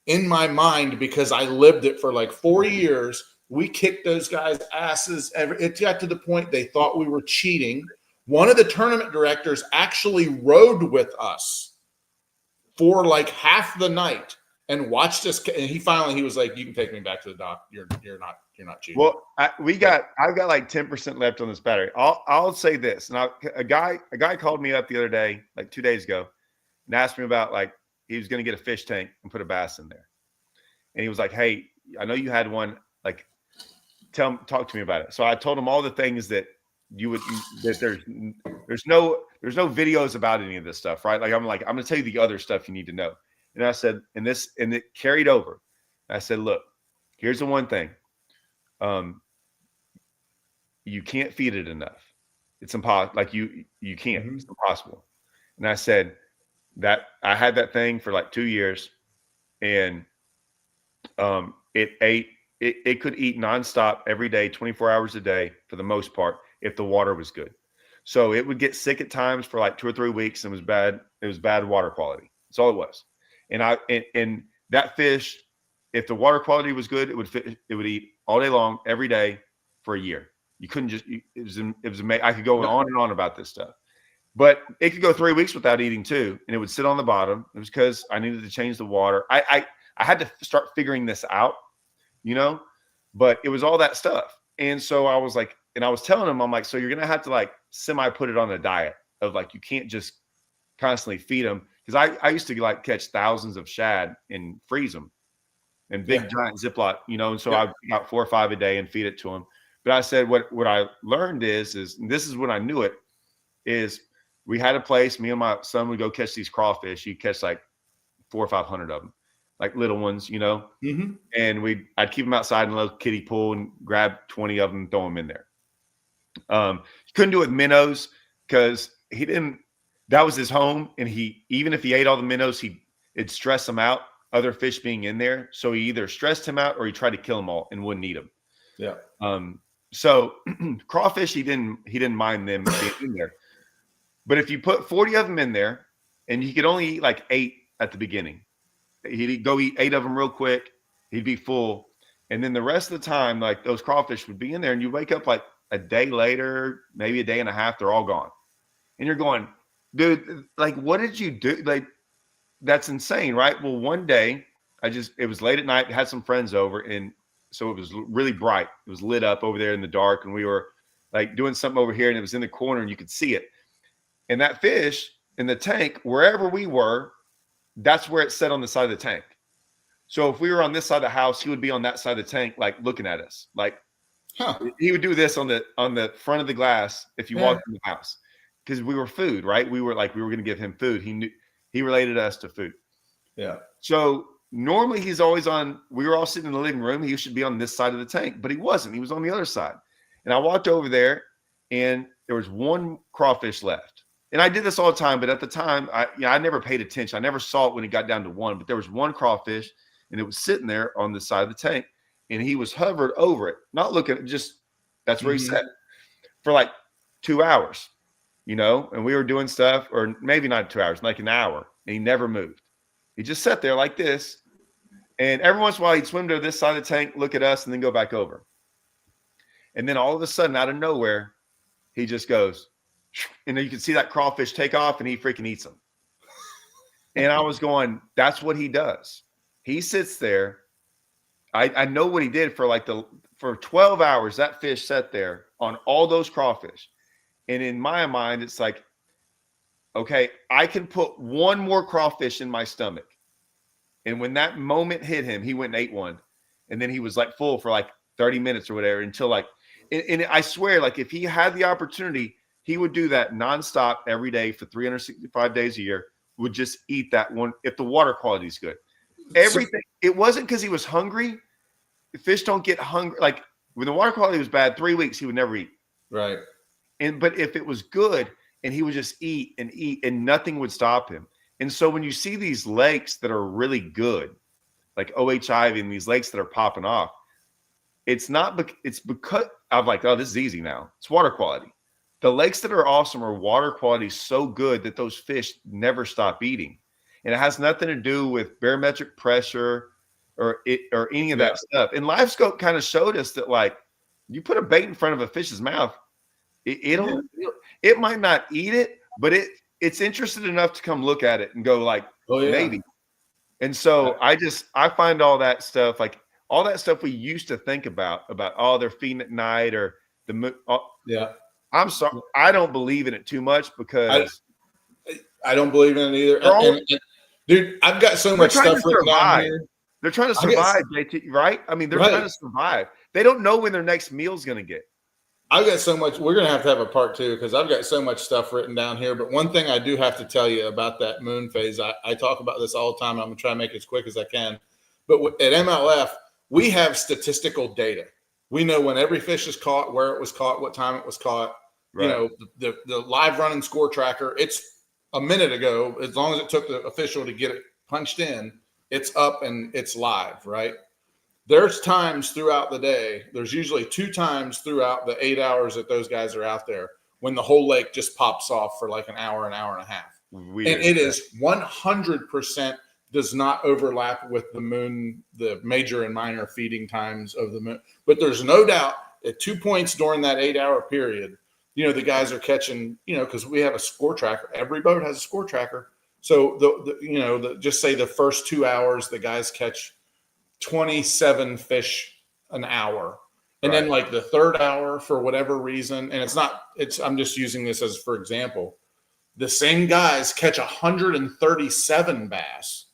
in my mind because I lived it for like 4 years. We kicked those guys' asses. It got to the point they thought we were cheating. One of the tournament directors actually rode with us for like half the night and watched us. And he was like, "You can take me back to the dock. You're not cheating." Well, I've got like 10% left on this battery. I'll say this. And a guy called me up the other day, like 2 days ago, and asked me about, like, he was going to get a fish tank and put a bass in there. And he was like, "Hey, I know you had one. Like, talk to me about it." So I told him all the things that there's no videos about any of this stuff, right? I'm going to tell you the other stuff you need to know. And I said, and it carried over. I said, look, here's the one thing. You can't feed it enough. It's impossible. Like you can't. Mm-hmm. It's impossible. And I said that I had that thing for like 2 years, and it could eat nonstop every day, 24 hours a day for the most part, if the water was good. So it would get sick at times for like 2 or 3 weeks, and it was bad. It was bad water quality. That's all it was. And that fish, if the water quality was good, it would eat all day long, every day for a year. You couldn't just, it was amazing. I could go on and on about this stuff, but it could go 3 weeks without eating too. And it would sit on the bottom. It was because I needed to change the water. I had to start figuring this out, but it was all that stuff. And so I was like, and I was telling him, I'm like, so you're going to have to like semi put it on a diet of like, you can't just constantly feed them. Cause I used to like catch thousands of shad and freeze them in big giant Ziploc, and so I got 4 or 5 a day and feed it to them. But I said, what I learned is, and this is when I knew it, is we had a place, me and my son would go catch these crawfish. You catch like 400 or 500 of them, like little ones, mm-hmm. And I'd keep them outside in a little kiddie pool and grab 20 of them and throw them in there. You couldn't do it with minnows because that was his home. And even if he ate all the minnows, it'd stress him out, other fish being in there. So he either stressed him out or he tried to kill them all and wouldn't eat them. Yeah. So crawfish, he didn't mind them being in there. But if you put 40 of them in there, and he could only eat like 8 at the beginning, he'd go eat 8 of them real quick. He'd be full, and then the rest of the time, like those crawfish would be in there, and you wake up like a day later, maybe a day and a half, they're all gone, and you're going, dude, like what did you do? Like that's insane, right? Well, one day it was late at night, had some friends over, and so it was really bright. It was lit up over there in the dark, and we were like doing something over here, and it was in the corner, and you could see it. And that fish in the tank, wherever we were, that's where it sat on the side of the tank. So if we were on this side of the house, he would be on that side of the tank, like looking at us. Like he would do this on the front of the glass if you walked in the house, because we were food, right? We were going to give him food. He related us to food. Yeah. So normally he's always on. We were all sitting in the living room. He should be on this side of the tank, but he wasn't. He was on the other side. And I walked over there, and there was one crawfish left. And I did this all the time, but at the time, I never paid attention. I never saw it when it got down to one, but there was one crawfish, and it was sitting there on the side of the tank, and he was hovered over it, not looking, just that's where he sat for like 2 hours, and we were doing stuff, or maybe not 2 hours, like an hour, and he never moved. He just sat there like this, and every once in a while he'd swim to this side of the tank, look at us, and then go back over. And then all of a sudden, out of nowhere, he just goes, and then you can see that crawfish take off, and he freaking eats them. And I was going, that's what he does. He sits there. I know what he did for 12 hours. That fish sat there on all those crawfish. And in my mind, it's like, okay, I can put one more crawfish in my stomach. And when that moment hit him, he went and ate one. And then he was like full for like 30 minutes or whatever until like, and I swear, like if he had the opportunity, he would do that nonstop every day for 365 days a year, would just eat that one if the water quality is good. Everything. It wasn't because he was hungry. Fish don't get hungry. Like when the water quality was bad, 3 weeks, he would never eat. Right. But if it was good, and he would just eat, and nothing would stop him. And so when you see these lakes that are really good, like OHI and these lakes that are popping off, it's because I'm like, oh, this is easy now. It's water quality. The lakes that are awesome are water quality so good that those fish never stop eating. And it has nothing to do with barometric pressure or any of that stuff. And LiveScope kind of showed us that, like, you put a bait in front of a fish's mouth, it might not eat it, but it's interested enough to come look at it and go like, maybe. And so I find all that stuff, like all that stuff we used to think about, oh, they're feeding at night or I'm sorry. I don't believe in it too much because I don't believe in it either. Dude, I've got so much stuff written down here. They're trying to survive, JT, right? I mean, they're trying to survive. They don't know when their next meal's going to get. I've got so much. We're going to have a part 2 because I've got so much stuff written down here. But one thing I do have to tell you about that moon phase, I talk about this all the time. I'm going to try and make it as quick as I can. But at MLF, we have statistical data. We know when every fish is caught, where it was caught, what time it was caught. Right. The live running score tracker, it's a minute ago. As long as it took the official to get it punched in, it's up and it's live, right? There's times throughout the day, there's usually 2 times throughout the 8 hours that those guys are out there when the whole lake just pops off for like an hour and a half. Weird. And it is 100% does not overlap with the moon, the major and minor feeding times of the moon. But there's no doubt at 2 points during that 8 hour period, the guys are catching, because we have a score tracker. Every boat has a score tracker. So just say the first 2 hours, the guys catch 27 fish an hour. And then like the third hour, for whatever reason, and I'm just using this as for example, the same guys catch 137 bass.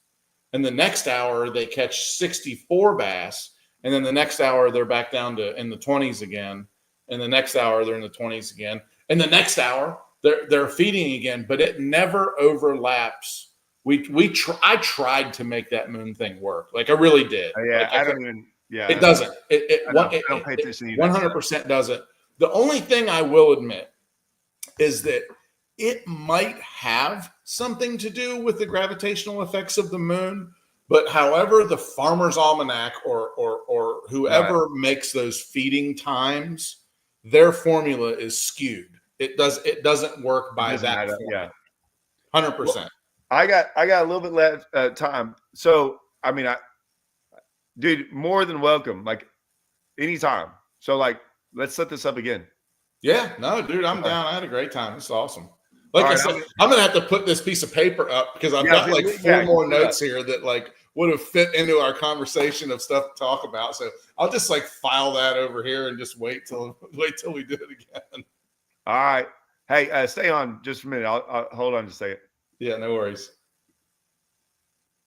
And the next hour they catch 64 bass. And then the next hour they're back down to in the 20s again. And the next hour they're in the 20s again. And the next hour they're feeding again, but it never overlaps. I tried to make that moon thing work. Like I really did. It doesn't. I don't pay attention to 100% doesn't. The only thing I will admit is that it might have something to do with the gravitational effects of the moon, but however the Farmer's Almanac or whoever makes those feeding times their formula is skewed. It doesn't work by that formula. 100%. I got a little bit left time. So I mean, dude, more than welcome. Like anytime. So like, let's set this up again. Yeah, no, dude, I'm down. I had a great time. It's awesome. Like All I right, said, I'm gonna have to put this piece of paper up because I've got like 4 more notes here that like would have fit into our conversation of stuff to talk about. So I'll just like file that over here and just wait till we do it again. All right. Hey, stay on just a minute. I'll hold on just a second. Yeah, no worries.